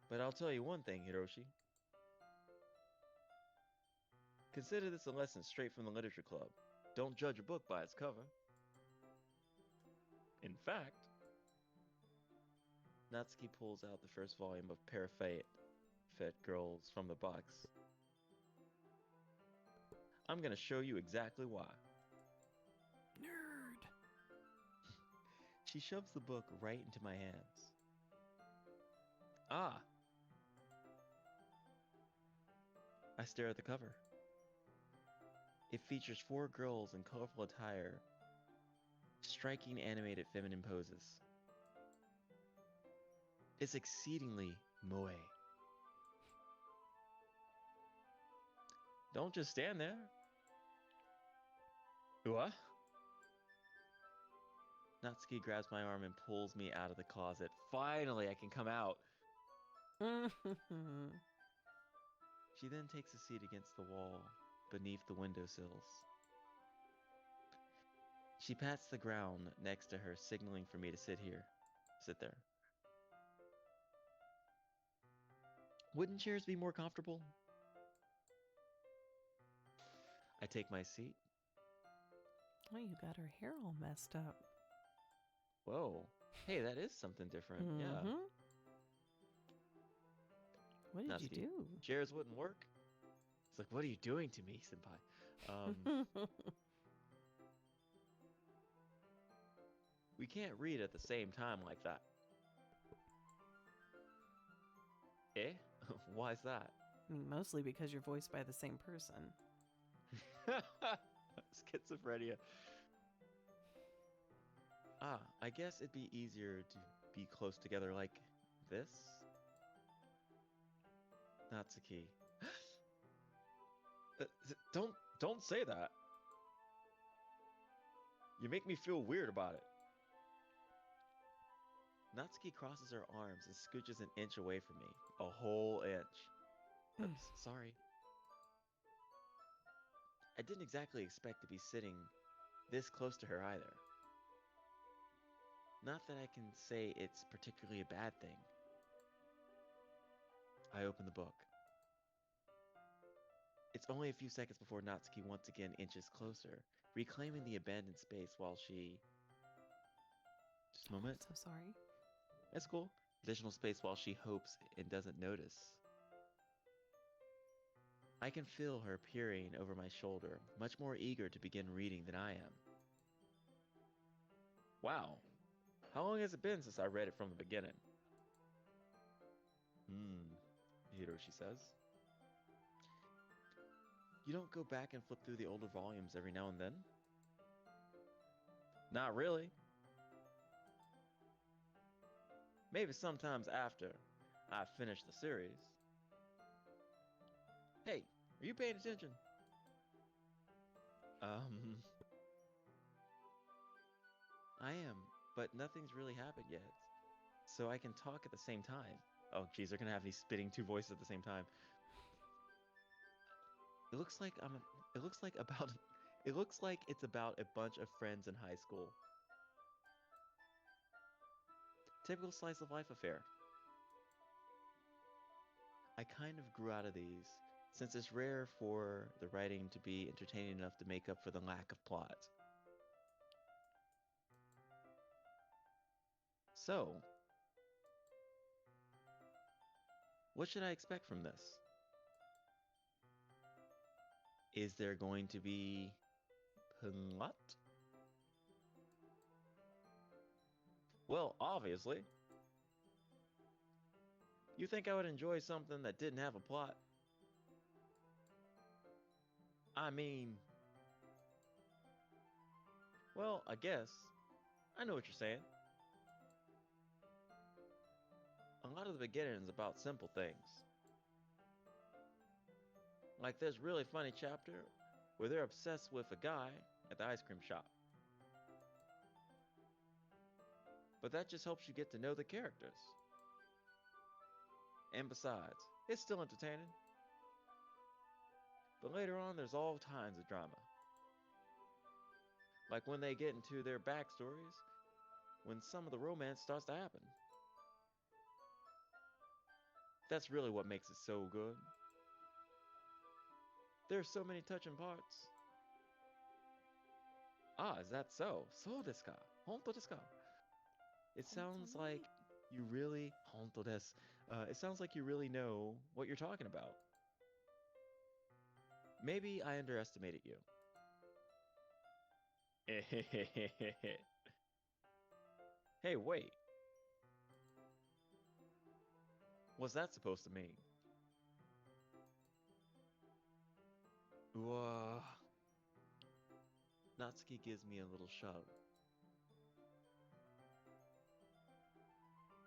Speaker 2: But I'll tell you one thing, Hiroshi. Consider this a lesson straight from the literature club. Don't judge a book by its cover. In fact, Natsuki pulls out the first volume of Parafate Fit Girls from the box. I'm gonna show you exactly why.
Speaker 1: Nerd.
Speaker 2: She shoves the book right into my hands. Ah! I stare at the cover. It features 4 girls in colorful attire, striking animated feminine poses. It's exceedingly moe. Don't just stand there. What? Natsuki grabs my arm and pulls me out of the closet. Finally, I can come out. She then takes a seat against the wall beneath the windowsills. She pats the ground next to her, signaling for me to sit there. Wouldn't chairs be more comfortable? I take my seat.
Speaker 1: Oh, you got her hair all messed up.
Speaker 2: Whoa. Hey, that is something different. Yeah.
Speaker 1: What did you
Speaker 2: Natsuki,
Speaker 1: do?
Speaker 2: chairs wouldn't work? It's like, what are you doing to me, senpai? We can't read at the same time like that. Eh? Why's that?
Speaker 1: I mean, mostly because you're voiced by the same person.
Speaker 2: Schizophrenia. I guess it'd be easier to be close together like this? Natsuki. Don't say that. You make me feel weird about it. Natsuki crosses her arms and scooches an inch away from me. A whole inch. Oops, sorry. I didn't exactly expect to be sitting this close to her either. Not that I can say it's particularly a bad thing. I open the book. It's only a few seconds before Natsuki once again inches closer, reclaiming the abandoned space while she... Just a moment.
Speaker 1: I'm so sorry.
Speaker 2: That's cool. Additional space while she hopes and doesn't notice. I can feel her peering over my shoulder, much more eager to begin reading than I am. Wow. How long has it been since I read it from the beginning? Hiroshi says. You don't go back and flip through the older volumes every now and then? Not really. Maybe sometimes after I finish the series. Hey, are you paying attention? I am, but nothing's really happened yet. So I can talk at the same time. Oh, geez, they're gonna have me spitting 2 voices at the same time. It looks like it's about a bunch of friends in high school. Typical slice of life affair. I kind of grew out of these, since it's rare for the writing to be entertaining enough to make up for the lack of plot. So, what should I expect from this? Is there going to be plot? Well, obviously. You think I would enjoy something that didn't have a plot? I mean... Well, I guess. I know what you're saying. A lot of the beginning is about simple things. Like this really funny chapter where they're obsessed with a guy at the ice cream shop. But that just helps you get to know the characters. And besides, it's still entertaining. But later on, there's all kinds of drama. Like when they get into their backstories, when some of the romance starts to happen. That's really what makes it so good. There's so many touching parts. Ah, is that so? So desu ka? Honto desu ka? It sounds like you really... Honto desu. It sounds like you really know what you're talking about. Maybe I underestimated you. Hey, wait. What's that supposed to mean? Whoa. Natsuki gives me a little shove.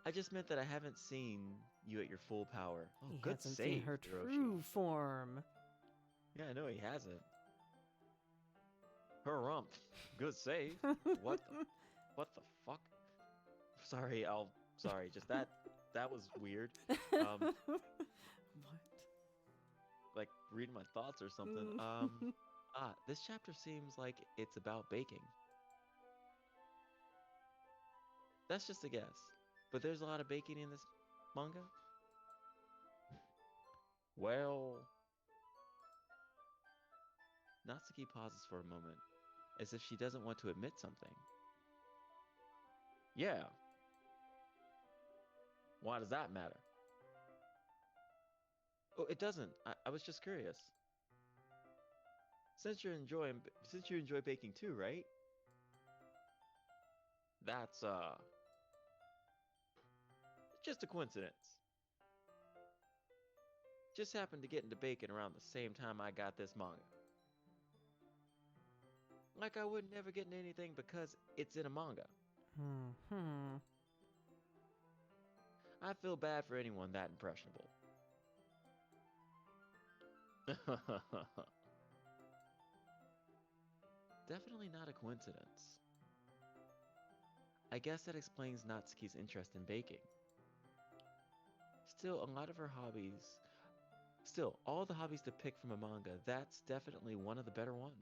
Speaker 2: I just meant that I haven't seen you at your full power. Oh,
Speaker 1: He
Speaker 2: good
Speaker 1: hasn't seen
Speaker 2: save,
Speaker 1: her
Speaker 2: Hiroshi.
Speaker 1: true form.
Speaker 2: Yeah, I know he hasn't. Her rump. Good save. What the what the fuck? Sorry, just that was weird. Um
Speaker 1: What?
Speaker 2: like reading my thoughts or something. This chapter seems like it's about baking. That's just a guess. But there's a lot of baking in this manga? Well, Natsuki pauses for a moment, as if she doesn't want to admit something. Yeah, why does that matter? Oh, it doesn't. I was just curious. Since you enjoy baking too, right? That's just a coincidence. Just happened to get into baking around the same time I got this manga. Like I would never get into anything because it's in a manga.
Speaker 1: Hmm.
Speaker 2: I feel bad for anyone that impressionable. Definitely not a coincidence. I guess that explains Natsuki's interest in baking. Still, a lot of her hobbies. Still, all the hobbies to pick from a manga, that's definitely one of the better ones.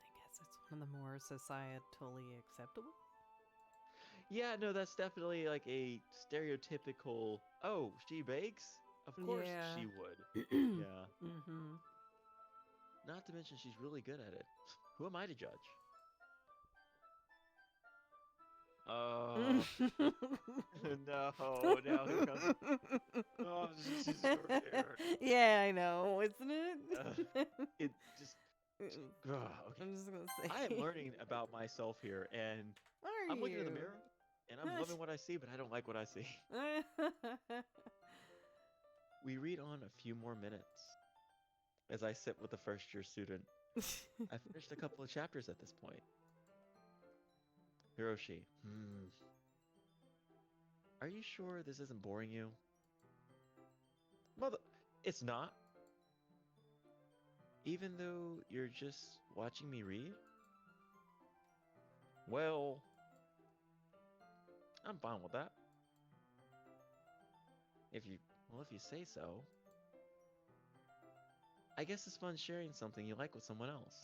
Speaker 1: I guess it's one of the more societally acceptable.
Speaker 2: Yeah, no, that's definitely like a stereotypical, oh, she bakes? Of course
Speaker 1: Yeah.
Speaker 2: she would. Yeah.
Speaker 1: Mm-hmm.
Speaker 2: Not to mention she's really good at it. Who am I to judge? Oh, no, now here comes. Oh, this is so weird.
Speaker 1: Yeah, I know, isn't
Speaker 2: Uh,
Speaker 1: it?
Speaker 2: it just. Okay.
Speaker 1: I'm just gonna say.
Speaker 2: I am learning about myself here, and
Speaker 1: Are
Speaker 2: I'm looking in the
Speaker 1: you?
Speaker 2: mirror, and I'm loving what I see, but I don't like what I see. We read on a few more minutes as I sit with the first year student. I finished a couple of chapters at this point. Hiroshi, are you sure this isn't boring you? Mother, it's not. Even though you're just watching me read? Well, I'm fine with that. If you say so. I guess it's fun sharing something you like with someone else.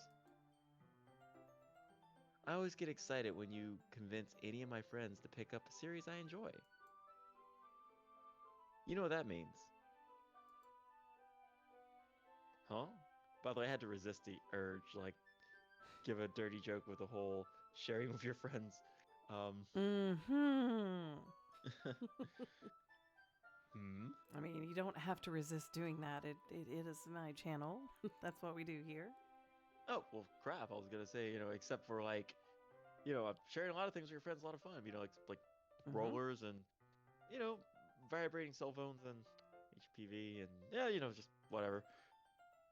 Speaker 2: I always get excited when you convince any of my friends to pick up a series I enjoy. You know what that means. Huh? By the way, I had to resist the urge, like, give a dirty joke with a whole sharing with your friends.
Speaker 1: Mm-hmm.
Speaker 2: Hmm?
Speaker 1: I mean, you don't have to resist doing that. It is my channel. That's what we do here.
Speaker 2: Oh, well, crap. I was gonna say, except for like, sharing a lot of things with your friends is a lot of fun. Like
Speaker 1: Mm-hmm.
Speaker 2: rollers and, you know, vibrating cell phones and HPV and, yeah, just whatever.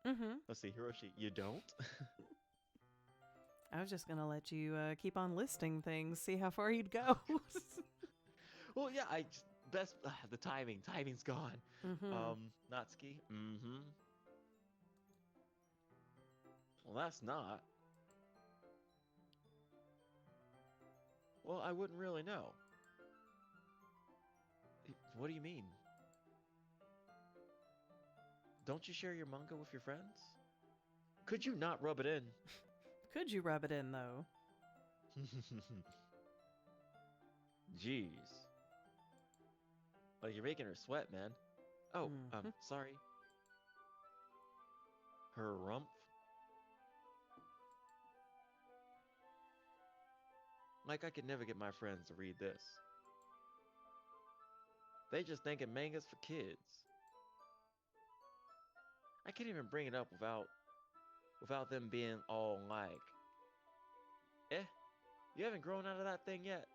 Speaker 1: Mm-hmm.
Speaker 2: Let's see, Hiroshi, you don't?
Speaker 1: I was just gonna let you keep on listing things, see how far you'd go.
Speaker 2: Well, yeah, best the timing's gone.
Speaker 1: Mm-hmm.
Speaker 2: Natsuki. Mm-hmm. Well, that's not. Well, I wouldn't really know. What do you mean? Don't you share your manga with your friends? Could you not rub it in?
Speaker 1: Could you rub it in though?
Speaker 2: Jeez. Like you're making her sweat, man. Oh,
Speaker 1: Mm-hmm.
Speaker 2: sorry. Her rump. Like I could never get my friends to read this. They just thinking manga's for kids. I can't even bring it up without them being all like, eh, you haven't grown out of that thing yet.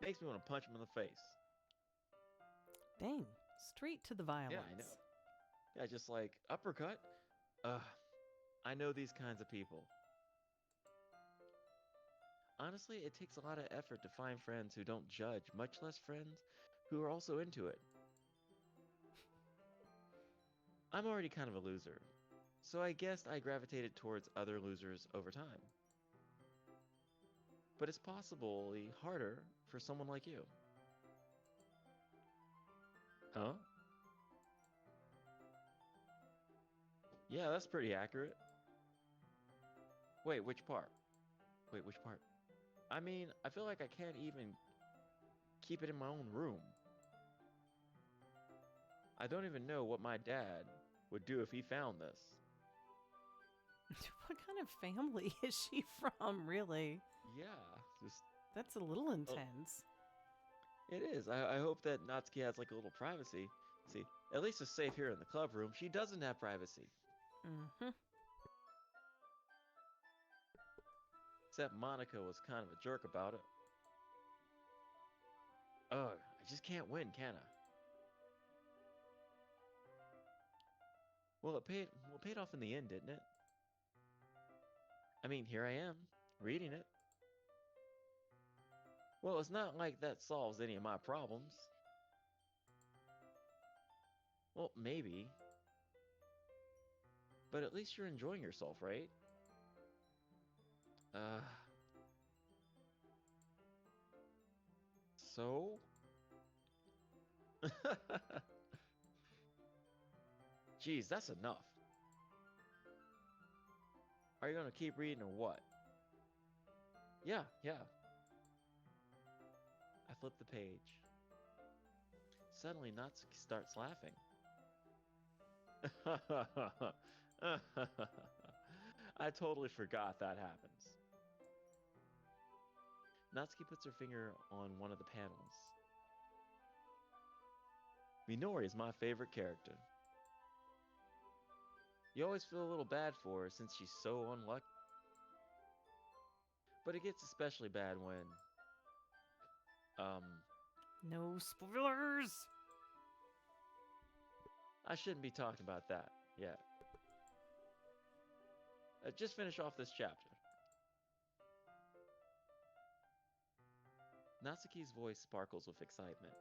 Speaker 2: Makes me want to punch him in the face.
Speaker 1: Dang, straight to the
Speaker 2: Yeah, I know.
Speaker 1: violence.
Speaker 2: Yeah, just like uppercut. I know these kinds of people. Honestly, it takes a lot of effort to find friends who don't judge, much less friends who are also into it. I'm already kind of a loser, so I guess I gravitated towards other losers over time. But it's possibly harder for someone like you. Huh? Yeah, that's pretty accurate. Wait, which part? Wait, which part? I mean, I feel like I can't even keep it in my own room. I don't even know what my dad would do if he found this.
Speaker 1: What kind of family is she from, really?
Speaker 2: Yeah, just
Speaker 1: That's a little
Speaker 2: oh,
Speaker 1: intense.
Speaker 2: it is. I hope that Natsuki has like a little privacy. See, at least it's safe here in the club room. She doesn't have privacy.
Speaker 1: Mm-hmm.
Speaker 2: Except Monica was kind of a jerk about it. Ugh, I just can't win, can I? Well, it paid off in the end, didn't it? I mean, here I am, reading it. Well, it's not like that solves any of my problems. Well, maybe. But at least you're enjoying yourself, right? Uh, so? Geez, that's enough. Are you gonna keep reading or what? Yeah, yeah. I flip the page. Suddenly, Natsuki starts laughing. I totally forgot that happens. Natsuki puts her finger on one of the panels. Minori is my favorite character. You always feel a little bad for her since she's so unlucky. But it gets especially bad when, um,
Speaker 1: No spoilers!
Speaker 2: I shouldn't be talking about that yet. Just finish off this chapter. Natsuki's voice sparkles with excitement.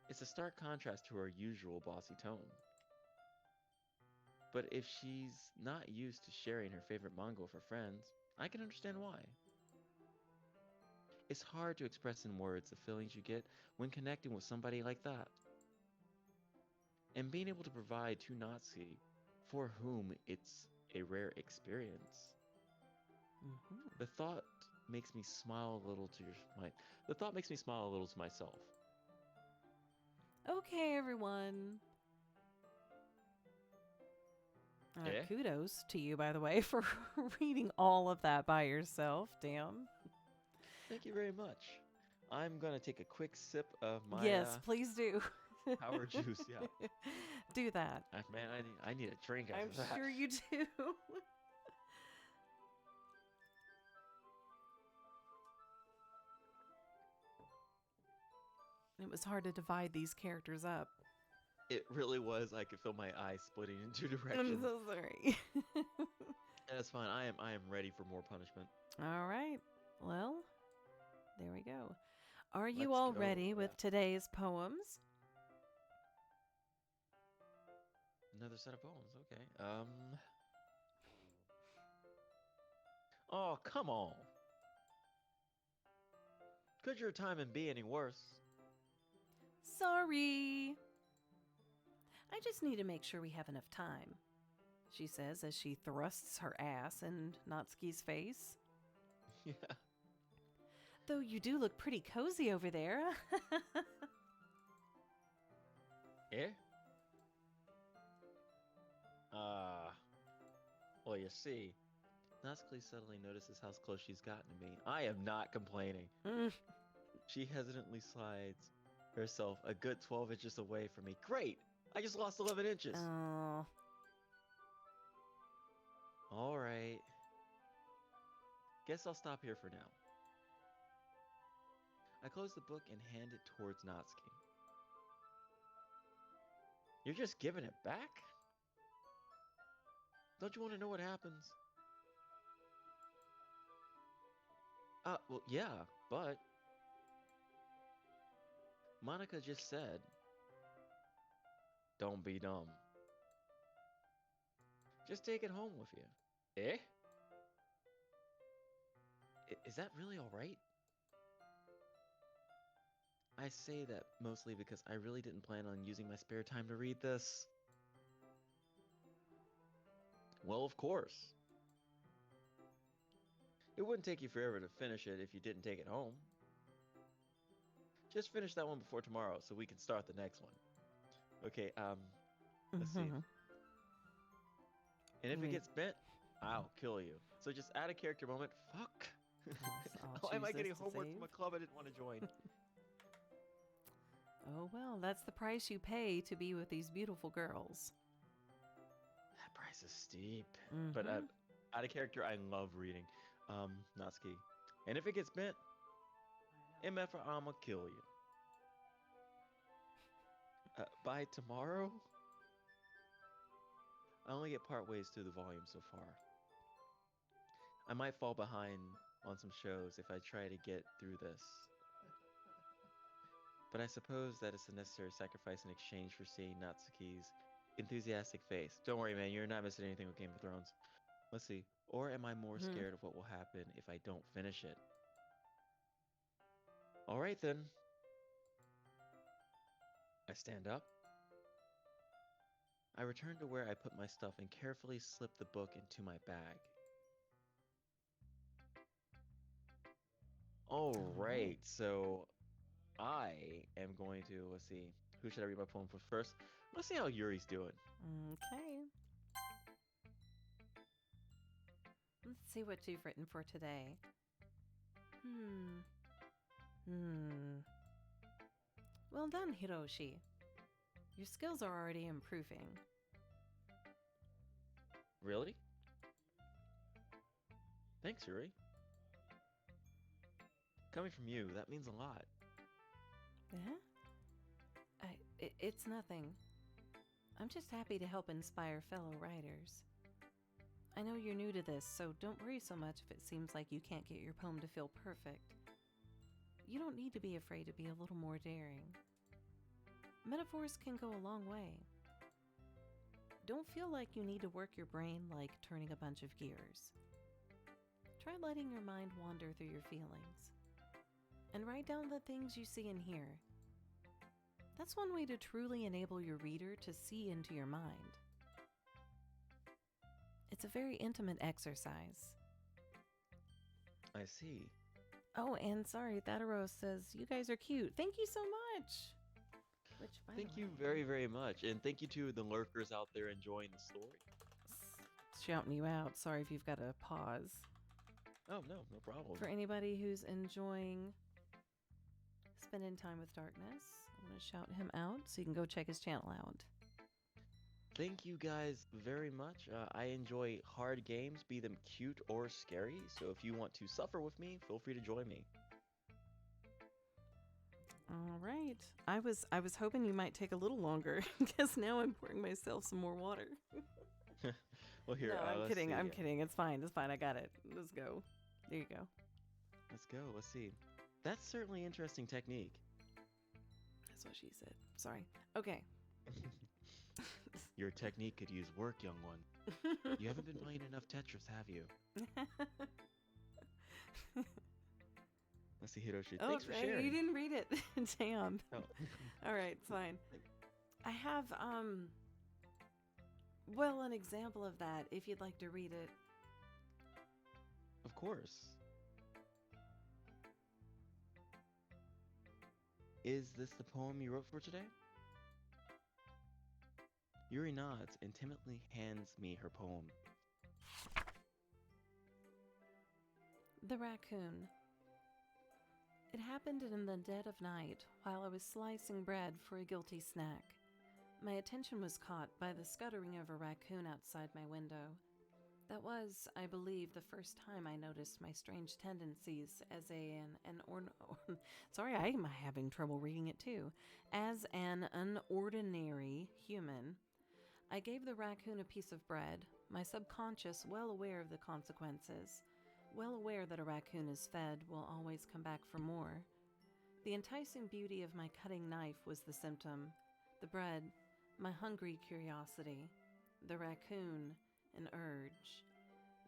Speaker 2: It's a stark contrast to her usual bossy tone. But if she's not used to sharing her favorite manga with her friends, I can understand why. It's hard to express in words the feelings you get when connecting with somebody like that. And being able to provide to Natsuki, for whom it's a rare experience,
Speaker 1: Mm-hmm.
Speaker 2: the thought makes me smile a little to the thought makes me smile a little to myself.
Speaker 1: Okay, everyone.
Speaker 2: Eh?
Speaker 1: Kudos to you, by the way, for reading all of that by yourself. Damn.
Speaker 2: Thank you very much. I'm gonna take a quick sip of my
Speaker 1: Yes, please do.
Speaker 2: power juice. Yeah,
Speaker 1: Do that.
Speaker 2: man, I need a drink
Speaker 1: I'm
Speaker 2: after that.
Speaker 1: sure you do. It was hard to divide these characters up.
Speaker 2: It really was. I could feel my eyes splitting in two
Speaker 1: I'm
Speaker 2: directions.
Speaker 1: so sorry.
Speaker 2: And that's fine. I am ready for more punishment.
Speaker 1: All right. Well, there we go. Are you
Speaker 2: Let's
Speaker 1: all
Speaker 2: go.
Speaker 1: ready
Speaker 2: Yeah.
Speaker 1: with today's poems?
Speaker 2: Another set of poems. Okay. Oh, come on. Could your timing be any worse?
Speaker 1: Sorry. I just need to make sure we have enough time, she says as she thrusts her ass in Natsuki's face.
Speaker 2: Yeah.
Speaker 1: Though you do look pretty cozy over there.
Speaker 2: Eh? Well, you see, Natsuki suddenly notices how close she's gotten to me. I am not complaining.
Speaker 1: Mm.
Speaker 2: She hesitantly slides herself a good 12 inches away from me. Great! I just lost 11 inches.
Speaker 1: Oh,
Speaker 2: All right. Guess I'll stop here for now. I close the book and hand it towards Natsuki. You're just giving it back? Don't you want to know what happens? Well, yeah, but Monica just said, don't be dumb. Just take it home with you. Eh? Is that really alright? I say that mostly because I really didn't plan on using my spare time to read this. Well, of course. It wouldn't take you forever to finish it if you didn't take it home. Just finish that one before tomorrow so we can start the next one. Okay, let's see.
Speaker 1: Mhm.
Speaker 2: And if
Speaker 1: You
Speaker 2: it
Speaker 1: mean,
Speaker 2: gets bent, I'll kill you. So just add a character moment. Fuck.
Speaker 1: I'll
Speaker 2: Why am
Speaker 1: choose
Speaker 2: I
Speaker 1: this
Speaker 2: getting
Speaker 1: to
Speaker 2: homework from
Speaker 1: save.
Speaker 2: a club I didn't want to join?
Speaker 1: Oh well, that's the price you pay to be with these beautiful girls.
Speaker 2: That price is steep. But
Speaker 1: Mm-hmm.
Speaker 2: out of character, I love reading. Natsuki. And if it gets bent, MF, I'ma kill you. By tomorrow? I only get part ways through the volume so far. I might fall behind on some shows if I try to get through this. But I suppose that it's a necessary sacrifice in exchange for seeing Natsuki's enthusiastic face. Don't worry, man, you're not missing anything with Game of Thrones. Let's see. Or am I more
Speaker 1: Hmm.
Speaker 2: scared of what will happen if I don't finish it? Alright then. I stand up. I return to where I put my stuff and carefully slip the book into my bag.
Speaker 1: All right.
Speaker 2: Alright, so I am going to, let's see, who should I read my poem for first? Let's see how Yuri's doing.
Speaker 1: Okay. Let's see what you've written for today. Hmm. Well done, Hiroshi. Your skills are already improving.
Speaker 2: Really? Thanks, Yuri. Coming from you, that means a lot.
Speaker 1: Yeah? It's nothing. I'm just happy to help inspire fellow writers. I know you're new to this, so don't worry so much if it seems like you can't get your poem to feel perfect. You don't need to be afraid to be a little more daring. Metaphors can go a long way. Don't feel like you need to work your brain like turning a bunch of gears. Try letting your mind wander through your feelings. And write down the things you see and hear. That's one way to truly enable your reader to see into your mind. It's a very intimate exercise.
Speaker 2: I see.
Speaker 1: Oh, and sorry, Thadaros says, you guys are cute. Thank you so much. Which, by
Speaker 2: Thank
Speaker 1: the
Speaker 2: you
Speaker 1: way,
Speaker 2: very, very much. And thank you to the lurkers out there enjoying the story.
Speaker 1: shouting you out. Sorry if you've got to pause.
Speaker 2: Oh, no problem.
Speaker 1: For anybody who's enjoying spending time with darkness, I want to shout him out so you can go check his channel out.
Speaker 2: Thank you guys very much. I enjoy hard games, be them cute or scary. So if you want to suffer with me, feel free to join me.
Speaker 1: All right. I was hoping you might take a little longer because now I'm pouring myself some more water.
Speaker 2: Well, here,
Speaker 1: No, I'm
Speaker 2: let's
Speaker 1: kidding.
Speaker 2: see.
Speaker 1: I'm kidding. It's fine. I got it. Let's go. There you go.
Speaker 2: Let's go. Let's see. That's certainly interesting technique.
Speaker 1: That's what she said. Sorry. Okay.
Speaker 2: Your technique could use work, young one. You haven't been playing enough Tetris, have you? Let's see, Hiroshi.
Speaker 1: Oh,
Speaker 2: Thanks for sharing.
Speaker 1: you didn't read it. Damn.
Speaker 2: Oh.
Speaker 1: All right, it's fine. I have well, an example of that if you'd like to read it.
Speaker 2: Of course. Is this the poem you wrote for today? Yuri nods and timidly hands me her poem.
Speaker 1: The Raccoon. It happened in the dead of night while I was slicing bread for a guilty snack. My attention was caught by the scuttering of a raccoon outside my window. That was, I believe, the first time I noticed my strange tendencies as sorry, I am having trouble reading it too. As an unordinary human, I gave the raccoon a piece of bread, my subconscious well aware of the consequences, well aware that a raccoon is fed will always come back for more. The enticing beauty of my cutting knife was the symptom, the bread, my hungry curiosity, the raccoon, an urge.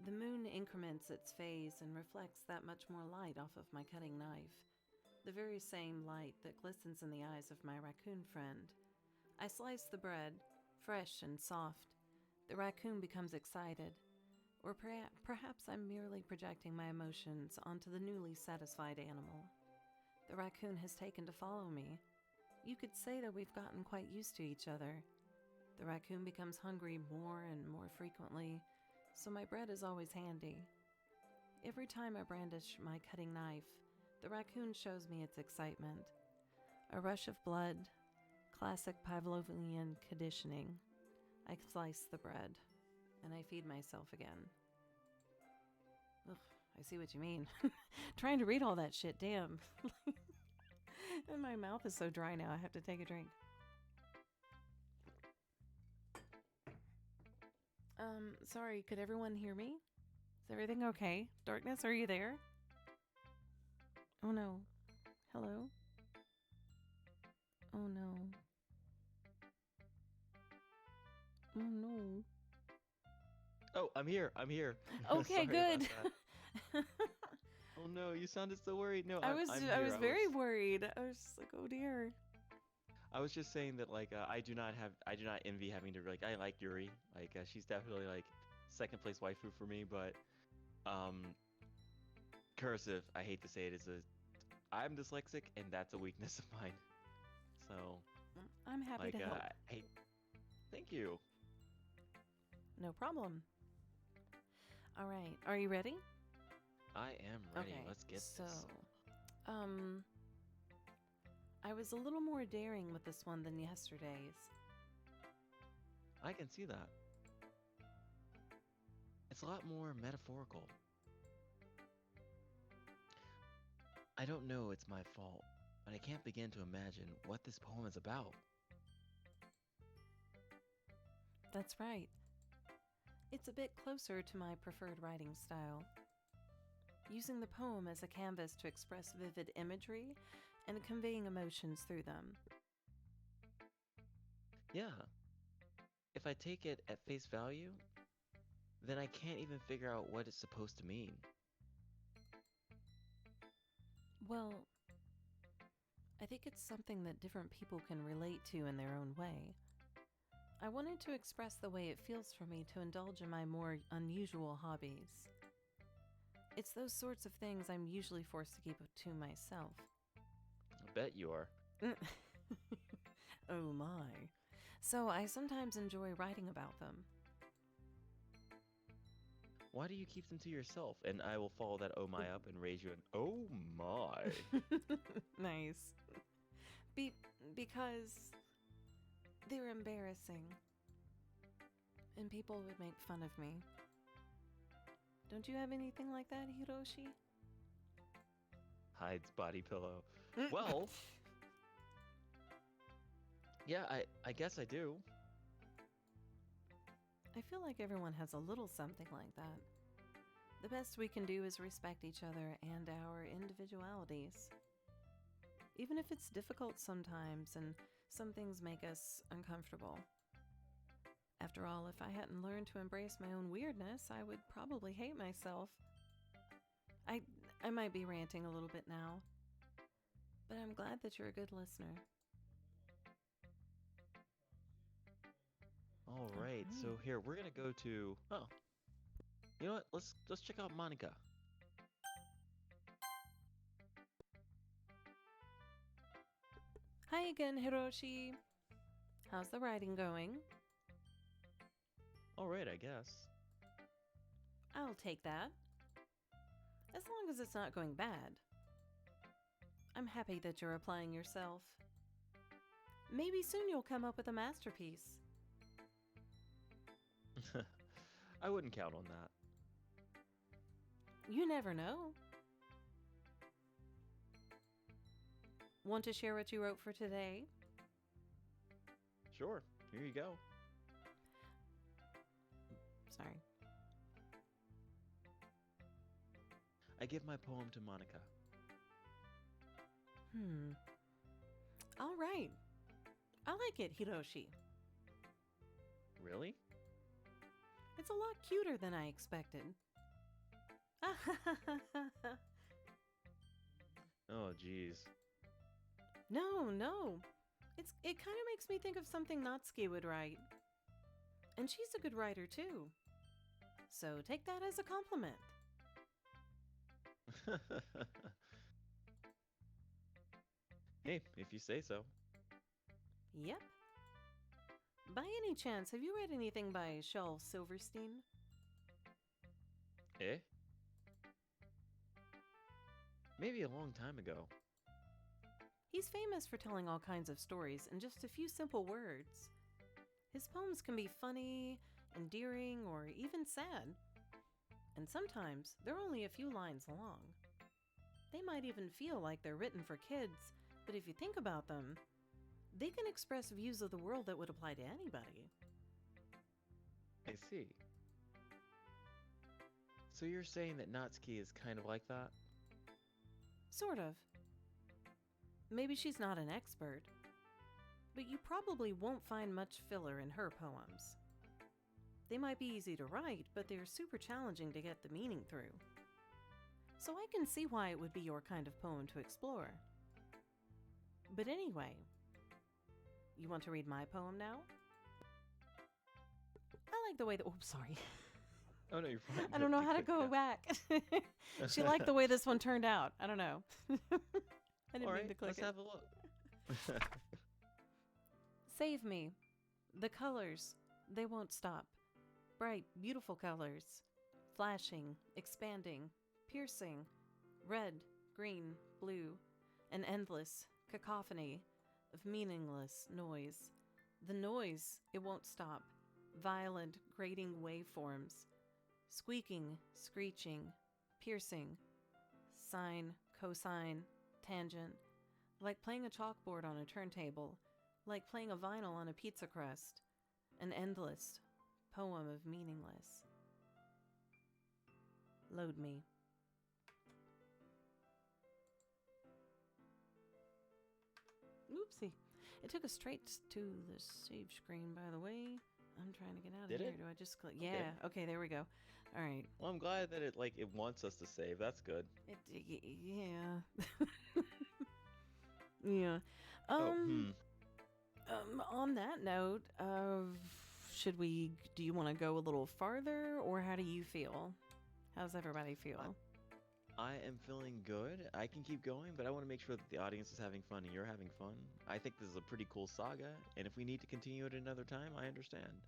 Speaker 1: The moon increments its phase and reflects that much more light off of my cutting knife, the very same light that glistens in the eyes of my raccoon friend. I slice the bread, fresh and soft. The raccoon becomes excited, or perhaps I'm merely projecting my emotions onto the newly satisfied animal. The raccoon has taken to follow me. You could say that we've gotten quite used to each other. The raccoon becomes hungry more and more frequently, so my bread is always handy. Every time I brandish my cutting knife, the raccoon shows me its excitement. A rush of blood, classic Pavlovian conditioning. I slice the bread, and I feed myself again. Ugh, I see what you mean. Trying to read all that shit, damn. And my mouth is so dry now, I have to take a drink. Sorry, could everyone hear me? Is everything okay? Darkness, are you there? Oh no. Hello? Oh no. Oh no.
Speaker 2: Oh, I'm here. I'm here.
Speaker 1: Okay,
Speaker 2: Sorry
Speaker 1: good.
Speaker 2: about that. Oh no, you sounded so worried. No,
Speaker 1: I
Speaker 2: I'm
Speaker 1: was
Speaker 2: here.
Speaker 1: I was very worried. I was just like, oh dear.
Speaker 2: I was just saying that like I do not envy having to like I like Yuri. Like she's definitely like second place waifu for me, but um cursive, I hate to say it, I'm dyslexic and that's a weakness of mine. So
Speaker 1: I'm happy
Speaker 2: like
Speaker 1: to help.
Speaker 2: thank you.
Speaker 1: No problem. All right. Are you ready?
Speaker 2: I am ready.
Speaker 1: Okay.
Speaker 2: Let's get this.
Speaker 1: I was a little more daring with this one than yesterday's.
Speaker 2: I can see that. It's a lot more metaphorical. I don't know it's my fault, but I can't begin to imagine what this poem is about.
Speaker 1: That's right. It's a bit closer to my preferred writing style. Using the poem as a canvas to express vivid imagery and conveying emotions through them.
Speaker 2: Yeah. If I take it at face value, then I can't even figure out what it's supposed to mean.
Speaker 1: Well, I think it's something that different people can relate to in their own way. I wanted to express the way it feels for me to indulge in my more unusual hobbies. It's those sorts of things I'm usually forced to keep to myself.
Speaker 2: I bet you are.
Speaker 1: Oh my. So I sometimes enjoy writing about them.
Speaker 2: Why do you keep them to yourself? And I will follow that oh my up and raise you an oh my.
Speaker 1: Nice. Because they're embarrassing. And people would make fun of me. Don't you have anything like that, Hiroshi?
Speaker 2: Hides body pillow. Well, yeah, I guess I do.
Speaker 1: I feel like everyone has a little something like that. The best we can do is respect each other and our individualities. Even if it's difficult sometimes and some things make us uncomfortable. After all, if I hadn't learned to embrace my own weirdness, I would probably hate myself. I might be ranting a little bit now, but I'm glad that you're a good listener.
Speaker 2: All right, so here we're gonna go to. Oh, you know what? Let's check out Monica.
Speaker 1: Hi again, Hiroshi. How's the writing going?
Speaker 2: All right, I guess.
Speaker 1: I'll take that. As long as it's not going bad. I'm happy that you're applying yourself. Maybe soon you'll come up with a masterpiece.
Speaker 2: I wouldn't count on that.
Speaker 1: You never know. Want to share what you wrote for today?
Speaker 2: Sure, here you go.
Speaker 1: Sorry.
Speaker 2: I give my poem to Monica.
Speaker 1: All right. I like it, Hiroshi.
Speaker 2: Really?
Speaker 1: It's a lot cuter than I expected.
Speaker 2: Oh, geez.
Speaker 1: No. It kind of makes me think of something Natsuki would write. And she's a good writer too. So take that as a compliment.
Speaker 2: Hey, if you say so.
Speaker 1: Yep. By any chance, have you read anything by Shel Silverstein?
Speaker 2: Eh? Maybe a long time ago.
Speaker 1: He's famous for telling all kinds of stories in just a few simple words. His poems can be funny, endearing, or even sad. And sometimes they're only a few lines long. They might even feel like they're written for kids, but if you think about them, they can express views of the world that would apply to anybody.
Speaker 2: I see. So you're saying that Natsuki is kind of like that?
Speaker 1: Sort of. Maybe she's not an expert, but you probably won't find much filler in her poems. They might be easy to write, but they're super challenging to get the meaning through. So I can see why it would be your kind of poem to explore. But anyway, you want to read my poem now? I like the way that... Oops, sorry.
Speaker 2: Oh, no, you're fine.
Speaker 1: I don't know how to go back. She liked the way this one turned out. I don't know. I didn't mean to click
Speaker 2: let's
Speaker 1: it.
Speaker 2: have a look.
Speaker 1: Save me. The colors, they won't stop. Bright, beautiful colors. Flashing, expanding, piercing. Red, green, blue. An endless cacophony of meaningless noise. The noise, it won't stop. Violent, grating waveforms. Squeaking, screeching, piercing. Sine, cosine, tangent. Like playing a chalkboard on a turntable. Like playing a vinyl on a pizza crust. An endless poem of meaningless. Load me. Oopsie. It took us straight to the save screen, by the way. I'm trying to get out of
Speaker 2: Did
Speaker 1: here.
Speaker 2: it?
Speaker 1: Do I just click? Yeah. Okay, there we go. All right.
Speaker 2: Well, I'm glad that it wants us to save. That's good.
Speaker 1: Yeah. Yeah. On that note, do you want to go a little farther, or how do you feel? How's everybody feel?
Speaker 2: I am feeling good. I can keep going, but I want to make sure that the audience is having fun and you're having fun. I think this is a pretty cool saga, and if we need to continue it another time, I understand.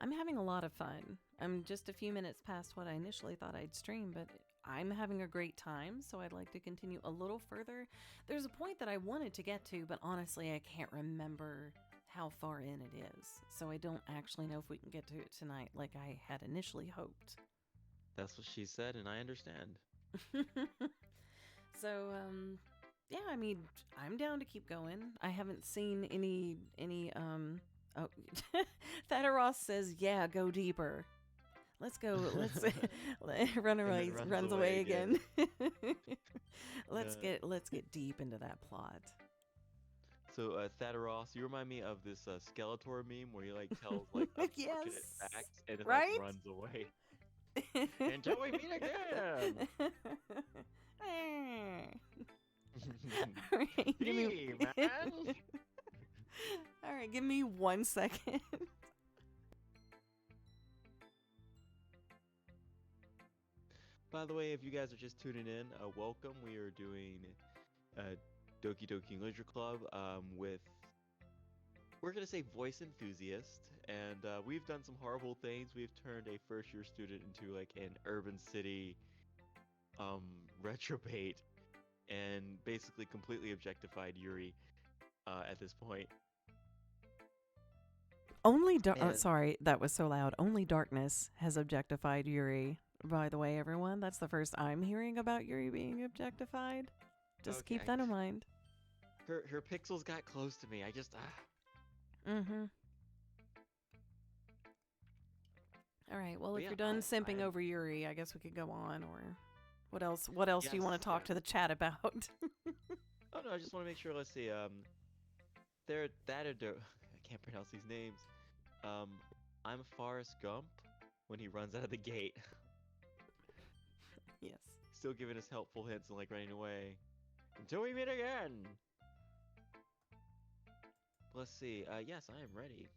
Speaker 1: I'm having a lot of fun. I'm just a few minutes past what I initially thought I'd stream, but I'm having a great time, so I'd like to continue a little further. There's a point that I wanted to get to, but honestly, I can't remember how far in it is, so I don't actually know if we can get to it tonight like I had initially hoped.
Speaker 2: That's what she said, and I understand.
Speaker 1: So, yeah, I mean, I'm down to keep going. I haven't seen any, oh, Thadaros says, yeah, go deeper. Let's go, runs away again. Let's get deep into that plot.
Speaker 2: So, Thadaros, you remind me of this Skeletor meme where he tells unfortunate
Speaker 1: Yes,
Speaker 2: facts and it
Speaker 1: right?
Speaker 2: runs away. Until we meet again.
Speaker 1: Right,
Speaker 2: man.
Speaker 1: All right, give me 1 second.
Speaker 2: By the way, if you guys are just tuning in, welcome. We are doing Doki Doki Literature Club with, we're going to say, voice enthusiast. And we've done some horrible things. We've turned a first-year student into an urban city retrobate and basically completely objectified Yuri at this point. And
Speaker 1: sorry, that was so loud. Only darkness has objectified Yuri. By the way, everyone, that's the first I'm hearing about Yuri being objectified. Just keep
Speaker 2: okay,
Speaker 1: that in mind.
Speaker 2: her pixels got close to me. I just
Speaker 1: Mm-hmm. All right. Well,
Speaker 2: but
Speaker 1: if
Speaker 2: yeah,
Speaker 1: you're done simping
Speaker 2: I'm
Speaker 1: over Yuri, I guess we could go on. Or what else? What else do you
Speaker 2: yes,
Speaker 1: want to talk
Speaker 2: yeah.
Speaker 1: to the chat about?
Speaker 2: Oh no, I just want to make sure. Let's see. I can't pronounce these names. Um, I'm Forrest Gump when he runs out of the gate,
Speaker 1: Yes.
Speaker 2: still giving us helpful hints and like running away. Until we meet again. Let's see. Yes, I am ready.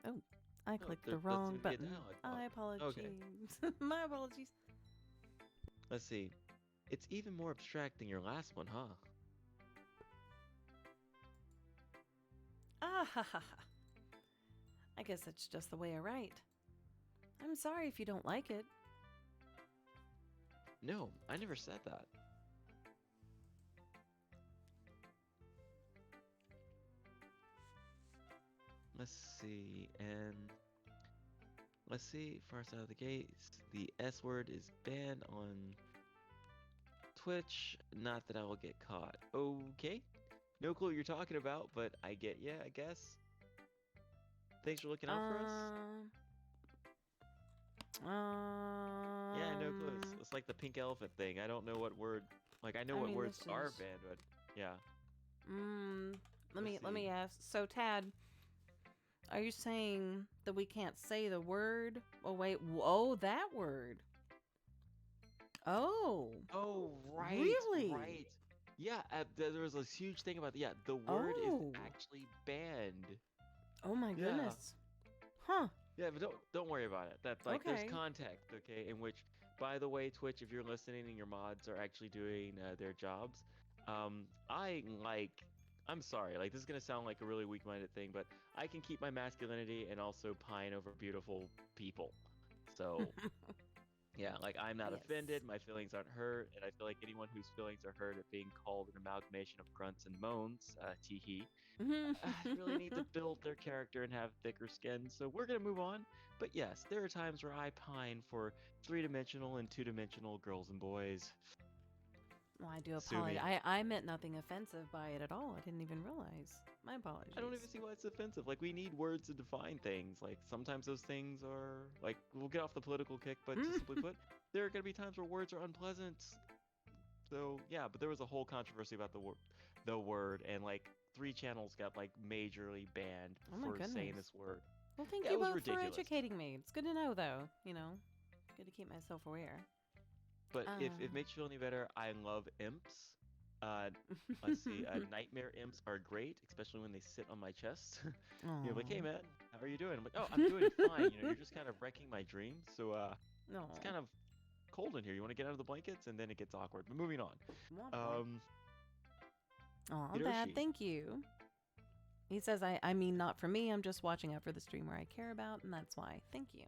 Speaker 1: Oh, I
Speaker 2: No,
Speaker 1: clicked
Speaker 2: there
Speaker 1: the
Speaker 2: doesn't
Speaker 1: wrong
Speaker 2: even be a
Speaker 1: button.
Speaker 2: dialogue
Speaker 1: I
Speaker 2: box. Okay.
Speaker 1: apologize. My apologies.
Speaker 2: Let's see. It's even more abstract than your last one, huh?
Speaker 1: Ah ha ha ha. I guess that's just the way I write. I'm sorry if you don't like it.
Speaker 2: No, I never said that. Let's see, and let's see, far side of the gates. The S word is banned on Twitch. Not that I will get caught. Okay. No clue what you're talking about, but I get ya, I guess. Thanks for looking out for us. Yeah, no clue. It's like the pink elephant thing. I don't know what word. Like I know
Speaker 1: I
Speaker 2: what
Speaker 1: mean,
Speaker 2: words
Speaker 1: this
Speaker 2: are
Speaker 1: is.
Speaker 2: banned, but yeah.
Speaker 1: Let
Speaker 2: Let's
Speaker 1: me
Speaker 2: see.
Speaker 1: ask. So, Tad, are you saying that we can't say the word? Oh wait. Oh, that word. Oh,
Speaker 2: Oh, right,
Speaker 1: really?
Speaker 2: right. Yeah, there was a huge thing about yeah, the word is
Speaker 1: Oh.
Speaker 2: actually banned.
Speaker 1: Oh my
Speaker 2: Yeah.
Speaker 1: goodness. Huh.
Speaker 2: Yeah, but don't worry about it. That's like there's
Speaker 1: Okay.
Speaker 2: context, okay, in which by the way, Twitch, if you're listening and your mods are actually doing their jobs, I like I'm sorry, like this is gonna sound like a really weak-minded thing, but I can keep my masculinity and also pine over beautiful people. So yeah, like I'm not
Speaker 1: Yes.
Speaker 2: offended, my feelings aren't hurt, and I feel like anyone whose feelings are hurt at being called an amalgamation of grunts and moans, tee hee, really need to build their character and have thicker skin. So we're gonna move on. But yes, there are times where I pine for three-dimensional and two-dimensional girls and boys.
Speaker 1: Well, I do
Speaker 2: Sue
Speaker 1: apologize.
Speaker 2: me.
Speaker 1: I meant nothing offensive by it at all. I didn't even realize. My apologies.
Speaker 2: I don't even see why it's offensive. Like we need words to define things. Like sometimes those things are like we'll get off the political kick, but to simply put, there are gonna be times where words are unpleasant. So yeah, but there was a whole controversy about the word, and like 3 channels got like majorly banned
Speaker 1: Oh my
Speaker 2: for saying
Speaker 1: goodness.
Speaker 2: this word.
Speaker 1: Well, thank
Speaker 2: Yeah,
Speaker 1: you
Speaker 2: it was
Speaker 1: both for
Speaker 2: ridiculous.
Speaker 1: educating me. It's good to know, though. You know, good to keep myself aware.
Speaker 2: But if it makes you feel any better, I love imps. Uh, let's see, nightmare imps are great, especially when they sit on my chest. You're like, hey
Speaker 1: Aw.
Speaker 2: man, how are you doing? I'm like, oh, I'm doing fine. You're just kind of wrecking my dreams. So
Speaker 1: No.
Speaker 2: it's kind of cold in here. You want to get out of the blankets, and then it gets awkward. But moving on. Um,
Speaker 1: Aw, Dad,
Speaker 2: Hiroshi.
Speaker 1: thank you. He says, I mean, not for me. I'm just watching out for the streamer I care about, and that's why. Thank you.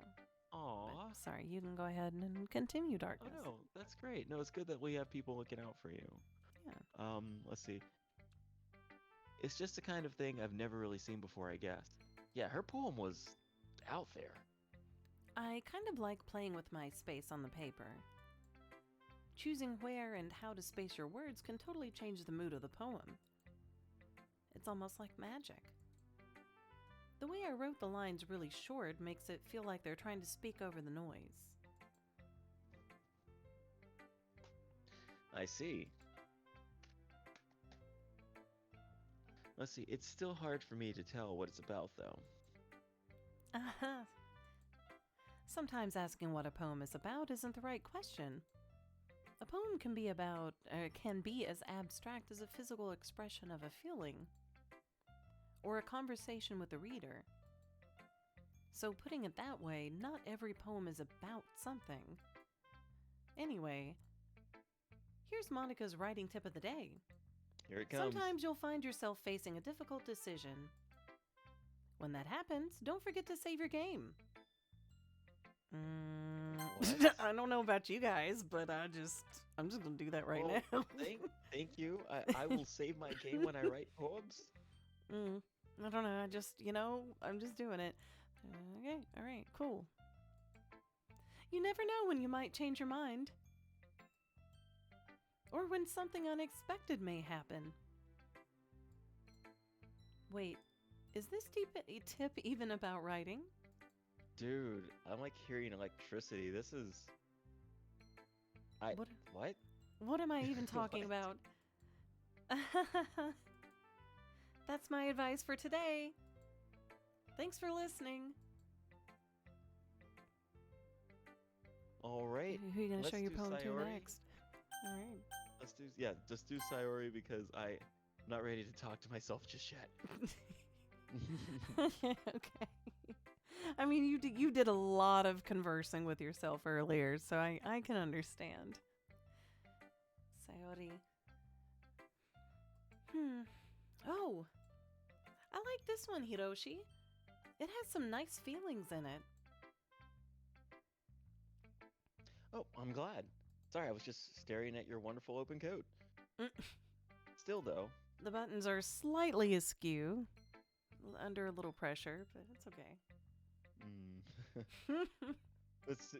Speaker 2: Aw.
Speaker 1: But, sorry, you can go ahead and continue,
Speaker 2: Oh
Speaker 1: Darkness.
Speaker 2: no, that's great. No, it's good that we have people looking out for you.
Speaker 1: Yeah.
Speaker 2: Let's see. It's just the kind of thing I've never really seen before, I guess. Yeah, her poem was out there.
Speaker 1: I kind of like playing with my space on the paper. Choosing where and how to space your words can totally change the mood of the poem. It's almost like magic. The way I wrote the lines really short makes it feel like they're trying to speak over the noise.
Speaker 2: I see. Let's see, it's still hard for me to tell what it's about, though.
Speaker 1: Sometimes asking what a poem is about isn't the right question. A poem can be as abstract as a physical expression of a feeling, or a conversation with the reader. So putting it that way, not every poem is about something. Anyway, here's Monica's writing tip of the day.
Speaker 2: Here it comes.
Speaker 1: Sometimes you'll find yourself facing a difficult decision. When that happens, don't forget to save your game.
Speaker 2: What?
Speaker 1: I don't know about you guys, but I'm just gonna do that right
Speaker 2: Well,
Speaker 1: now.
Speaker 2: thank you. I will save my game when I write poems.
Speaker 1: I don't know. I just, I'm just doing it. Okay. All right. Cool. You never know when you might change your mind. Or when something unexpected may happen. Wait, is this tip even about writing?
Speaker 2: Dude, I'm like hearing electricity. This is...
Speaker 1: What?
Speaker 2: What?
Speaker 1: What am I even talking about? That's my advice for today. Thanks for listening.
Speaker 2: All right.
Speaker 1: Who are you going to show
Speaker 2: let's
Speaker 1: your
Speaker 2: do
Speaker 1: poem to
Speaker 2: Sayori.
Speaker 1: next? All right.
Speaker 2: Just do Sayori because I'm not ready to talk to myself just yet.
Speaker 1: Okay. I mean, you did a lot of conversing with yourself earlier, so I can understand. Sayori. Oh, I like this one, Hiroshi. It has some nice feelings in it.
Speaker 2: Oh, I'm glad. Sorry, I was just staring at your wonderful open coat.
Speaker 1: Mm.
Speaker 2: Still, though.
Speaker 1: The buttons are slightly askew, under a little pressure, but it's okay.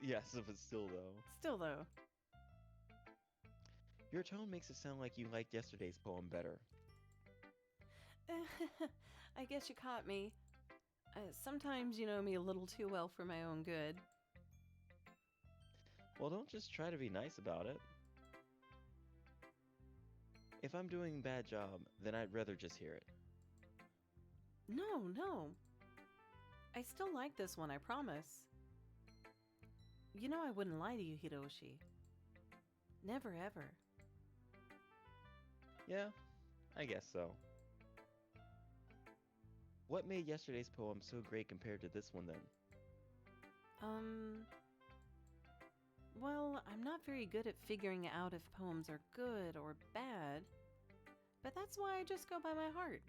Speaker 2: Yes, but still, though.
Speaker 1: Still, though.
Speaker 2: Your tone makes it sound like you liked yesterday's poem better.
Speaker 1: I guess you caught me. Sometimes you know me a little too well for my own good.
Speaker 2: Well, don't just try to be nice about it. If I'm doing a bad job, then I'd rather just hear it.
Speaker 1: No. I still like this one, I promise. You know I wouldn't lie to you, Hiroshi. Never, ever.
Speaker 2: Yeah, I guess so. What made yesterday's poem so great compared to this one, then?
Speaker 1: Well, I'm not very good at figuring out if poems are good or bad, but that's why I just go by my heart.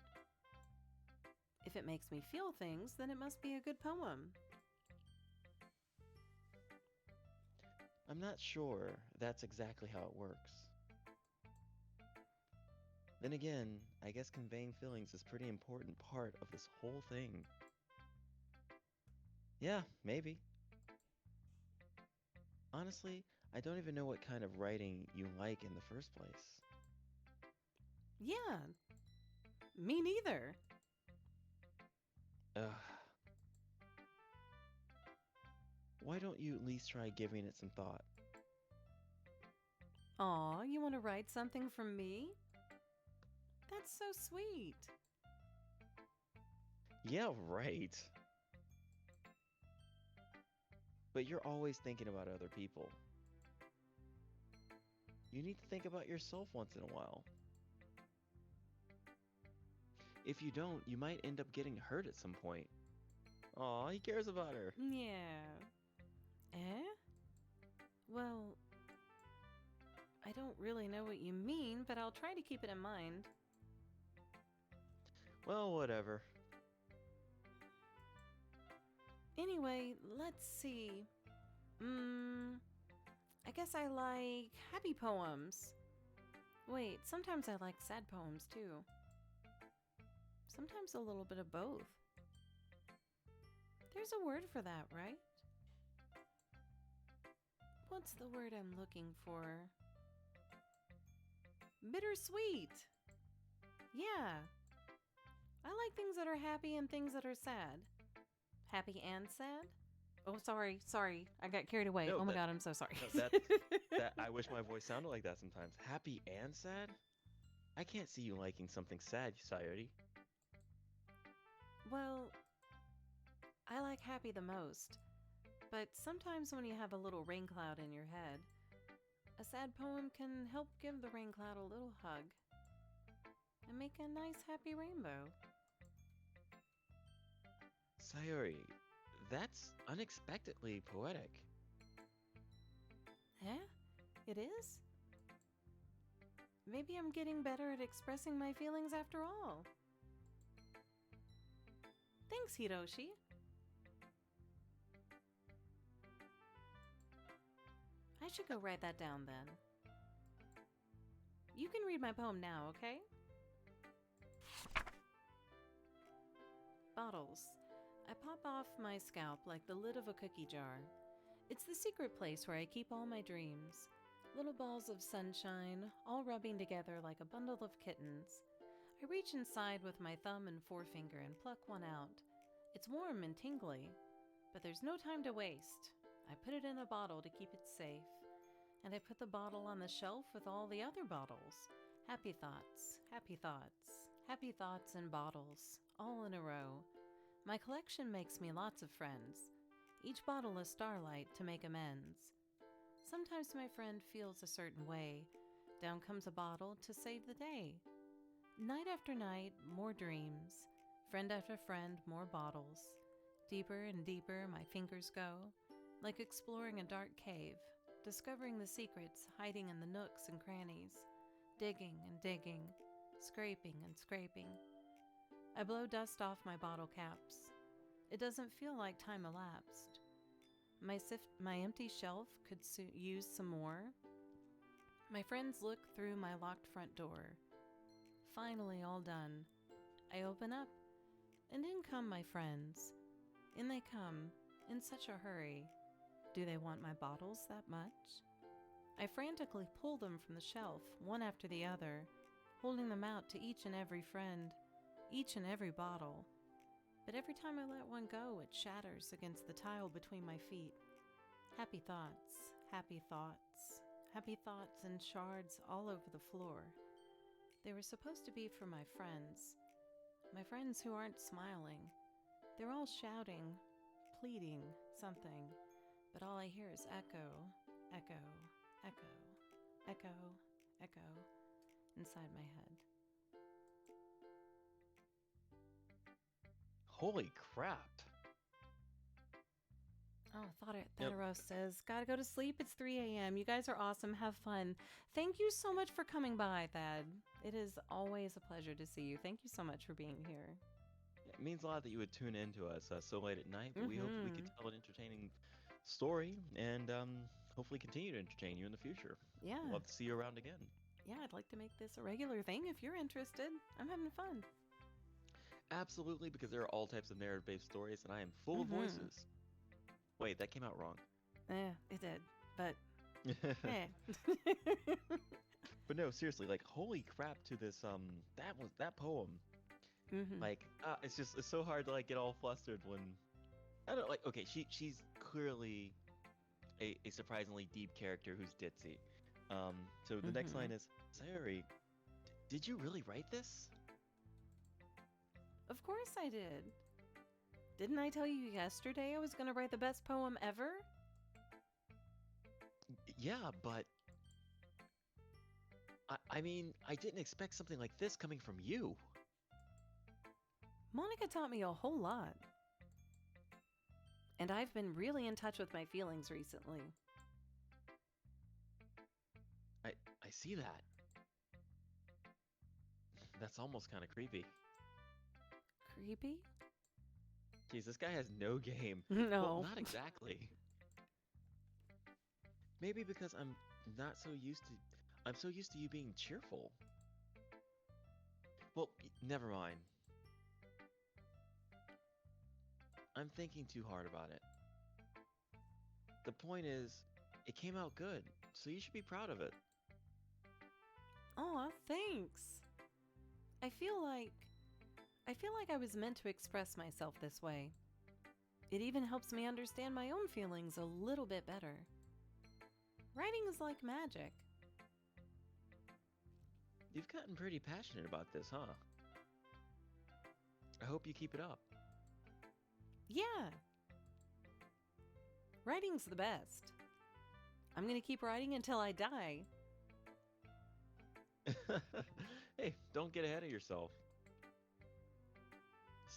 Speaker 1: If it makes me feel things, then it must be a good poem.
Speaker 2: I'm not sure that's exactly how it works. Then again, I guess conveying feelings is a pretty important part of this whole thing. Yeah, maybe. Honestly, I don't even know what kind of writing you like in the first place.
Speaker 1: Yeah, me neither.
Speaker 2: Ugh. Why don't you at least try giving it some thought?
Speaker 1: Aw, you want to write something from me? That's so sweet.
Speaker 2: Yeah, right. But you're always thinking about other people. You need to think about yourself once in a while. If you don't, you might end up getting hurt at some point. Aw, he cares about her.
Speaker 1: Yeah. Eh? Well, I don't really know what you mean, but I'll try to keep it in mind.
Speaker 2: Well, whatever.
Speaker 1: Anyway, let's see. I guess I like happy poems. Wait, sometimes I like sad poems too. Sometimes a little bit of both. There's a word for that, right? What's the word I'm looking for? Bittersweet. Yeah. I like things that are happy and things that are sad. Happy and sad? Oh, sorry. I got carried away.
Speaker 2: No,
Speaker 1: oh my God, I'm so sorry.
Speaker 2: No, that I wish my voice sounded like that sometimes. Happy and sad? I can't see you liking something sad, Sayori.
Speaker 1: Well, I like happy the most. But sometimes when you have a little rain cloud in your head, a sad poem can help give the rain cloud a little hug and make a nice happy rainbow.
Speaker 2: Sayori, that's unexpectedly poetic.
Speaker 1: Eh? It is? Maybe I'm getting better at expressing my feelings after all. Thanks, Hiroshi. I should go write that down then. You can read my poem now, okay? Bottles. I pop off my scalp like the lid of a cookie jar. It's the secret place where I keep all my dreams. Little balls of sunshine, all rubbing together like a bundle of kittens. I reach inside with my thumb and forefinger and pluck one out. It's warm and tingly, but there's no time to waste. I put it in a bottle to keep it safe, and I put the bottle on the shelf with all the other bottles. Happy thoughts, happy thoughts, happy thoughts in bottles, all in a row. My collection makes me lots of friends, each bottle a starlight to make amends. Sometimes my friend feels a certain way. Down comes a bottle to save the day. Night after night, more dreams. Friend after friend, more bottles. Deeper and deeper my fingers go, like exploring a dark cave, discovering the secrets hiding in the nooks and crannies, digging and digging, scraping and scraping. I blow dust off my bottle caps. It doesn't feel like time elapsed. My empty shelf could use some more. My friends look through my locked front door. Finally all done. I open up, and in come my friends. In they come, in such a hurry. Do they want my bottles that much? I frantically pull them from the shelf, one after the other, holding them out to each and every friend, each and every bottle. But every time I let one go, it shatters against the tile between my feet. Happy thoughts, happy thoughts, happy thoughts in shards all over the floor. They were supposed to be for my friends who aren't smiling. They're all shouting, pleading something, but all I hear is echo, echo, echo, echo, echo inside my head.
Speaker 2: Holy crap.
Speaker 1: Oh, Thadaros says, gotta go to sleep. It's 3 a.m. You guys are awesome. Have fun. Thank you so much for coming by, Thad. It is always a pleasure to see you. Thank you so much for being here.
Speaker 2: It means a lot that you would tune in to us so late at night, but we hope we could tell an entertaining story and hopefully continue to entertain you in the future.
Speaker 1: Yeah.
Speaker 2: Love to see you around again.
Speaker 1: Yeah, I'd like to make this a regular thing if you're interested. I'm having fun.
Speaker 2: Absolutely, because there are all types of narrative-based stories, and I am full of voices. Wait, that came out wrong.
Speaker 1: Yeah, it did, but eh.
Speaker 2: But no, seriously, like, holy crap to this, that poem. Like, it's so hard to, like, get all flustered when, I don't know, like, okay, she's clearly a surprisingly deep character who's ditzy. So the next line is, Sayori, did you really write this?
Speaker 1: Of course I did. Didn't I tell you yesterday I was going to write the best poem ever?
Speaker 2: Yeah, but I mean, I didn't expect something like this coming from you.
Speaker 1: Monica taught me a whole lot. And I've been really in touch with my feelings recently.
Speaker 2: I see that. That's almost kind of creepy.
Speaker 1: Creepy?
Speaker 2: Jeez, this guy has no game.
Speaker 1: No.
Speaker 2: Well, not exactly. Maybe because I'm so used to you being cheerful. Well, never mind. I'm thinking too hard about it. The point is, it came out good, so you should be proud of it.
Speaker 1: Aw, thanks. I feel like I was meant to express myself this way. It even helps me understand my own feelings a little bit better. Writing is like magic.
Speaker 2: You've gotten pretty passionate about this, huh? I hope you keep it up.
Speaker 1: Yeah. Writing's the best. I'm gonna keep writing until I die.
Speaker 2: Hey, don't get ahead of yourself.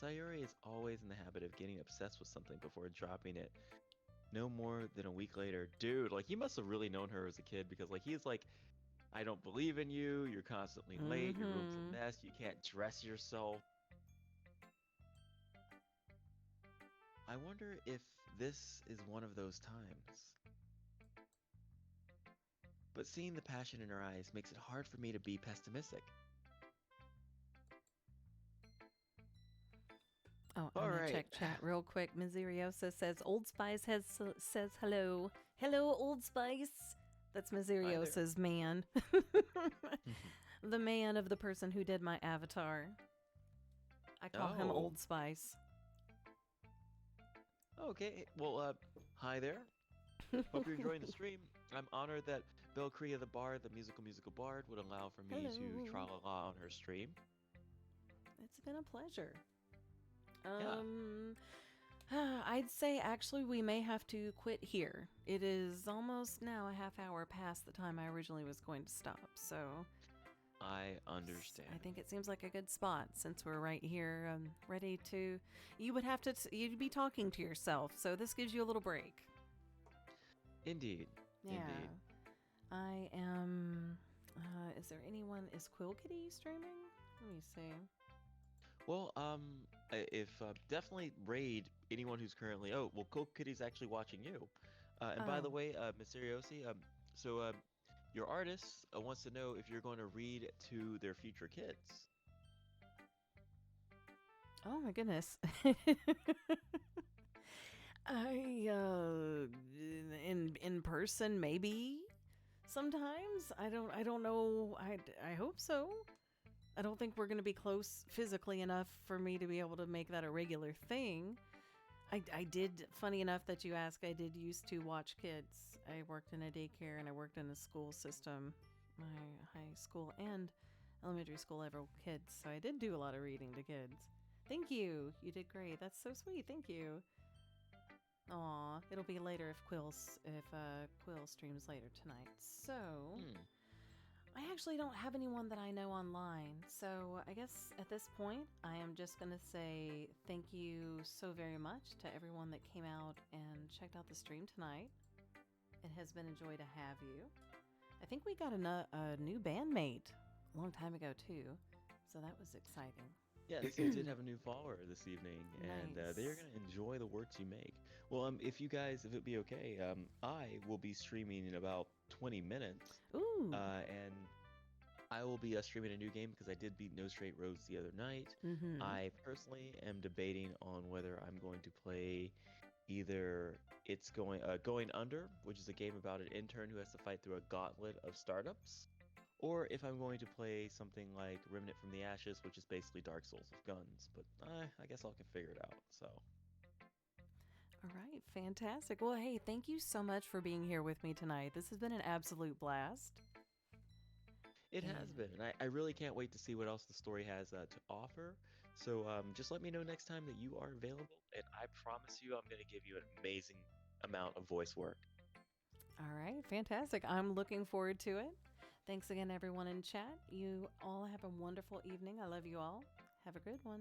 Speaker 2: Sayori is always in the habit of getting obsessed with something before dropping it. No more than a week later. Dude, like, he must have really known her as a kid because, like, he's like, I don't believe in you, you're constantly late, your room's a mess, you can't dress yourself. I wonder if this is one of those times. But seeing the passion in her eyes makes it hard for me to be pessimistic.
Speaker 1: Oh, I'm
Speaker 2: All
Speaker 1: gonna
Speaker 2: right.
Speaker 1: check chat real quick. Miseriosa says Old Spice says hello. Hello, Old Spice. That's
Speaker 2: Hi there.
Speaker 1: Miseriosa's man. The man of the person who did my avatar. I call him
Speaker 2: Oh,
Speaker 1: Old Spice.
Speaker 2: okay. Well, hi there. Hope you're enjoying the stream. I'm honored that Belcrea the Bard, the musical bard, would allow for me to
Speaker 1: Hello.
Speaker 2: tra-la-la on her stream.
Speaker 1: It's been a pleasure.
Speaker 2: Yeah,
Speaker 1: I'd say actually we may have to quit here. It is almost now a half hour past the time I originally was going to stop, so
Speaker 2: I
Speaker 1: I
Speaker 2: understand.
Speaker 1: think it seems like a good spot since we're right here, ready to. You would have to. You'd be talking to yourself, so this gives you a little break.
Speaker 2: Indeed,
Speaker 1: Yeah,
Speaker 2: indeed.
Speaker 1: I am. Is there anyone? Is Quill Kitty streaming? Let me see.
Speaker 2: Well, if definitely raid anyone who's currently. Oh, well, Coke Kitty's actually watching you. And by the
Speaker 1: Oh,
Speaker 2: way, Mysteriosi, so your artist wants to know if you're going to read to their future kids.
Speaker 1: oh my goodness. I in person maybe sometimes. I don't know. I hope so. I don't think we're going to be close physically enough for me to be able to make that a regular thing. I did, funny enough that you ask, I did used to watch kids. I worked in a daycare and I worked in a school system, my high school and elementary school level kids. So I did do a lot of reading to kids. Thank you. You did great. That's so sweet. Thank you. Aw, it'll be later if Quill streams later tonight. So
Speaker 2: Hmm.
Speaker 1: I actually don't have anyone that I know online, so I guess at this point, I am just going to say thank you so very much to everyone that came out and checked out the stream tonight. It has been a joy to have you. I think we got a new bandmate a long time ago, too, so that was exciting.
Speaker 2: Yes, you did have a new follower this evening, and they're
Speaker 1: Nice.
Speaker 2: gonna enjoy the works you make. Well, if you guys, if it'd be okay, I will be streaming in about 20 minutes,
Speaker 1: Ooh.
Speaker 2: and I will be streaming a new game because I did beat No Straight Roads the other night.
Speaker 1: Mm-hmm.
Speaker 2: I personally am debating on whether I'm going to play either Going Under, which is a game about an intern who has to fight through a gauntlet of startups, or if I'm going to play something like Remnant from the Ashes, which is basically Dark Souls with guns. But I guess I can figure it out. So
Speaker 1: All right, fantastic. Well, hey, thank you so much for being here with me tonight. This has been an absolute blast.
Speaker 2: it
Speaker 1: And
Speaker 2: has been, and I really can't wait to see what else the story has to offer. So just let me know next time that you are available, and I promise you I'm going to give you an amazing amount of voice work.
Speaker 1: all right, fantastic. I'm looking forward to it. Thanks again, everyone in chat. You all have a wonderful evening. I love you all. Have a good one.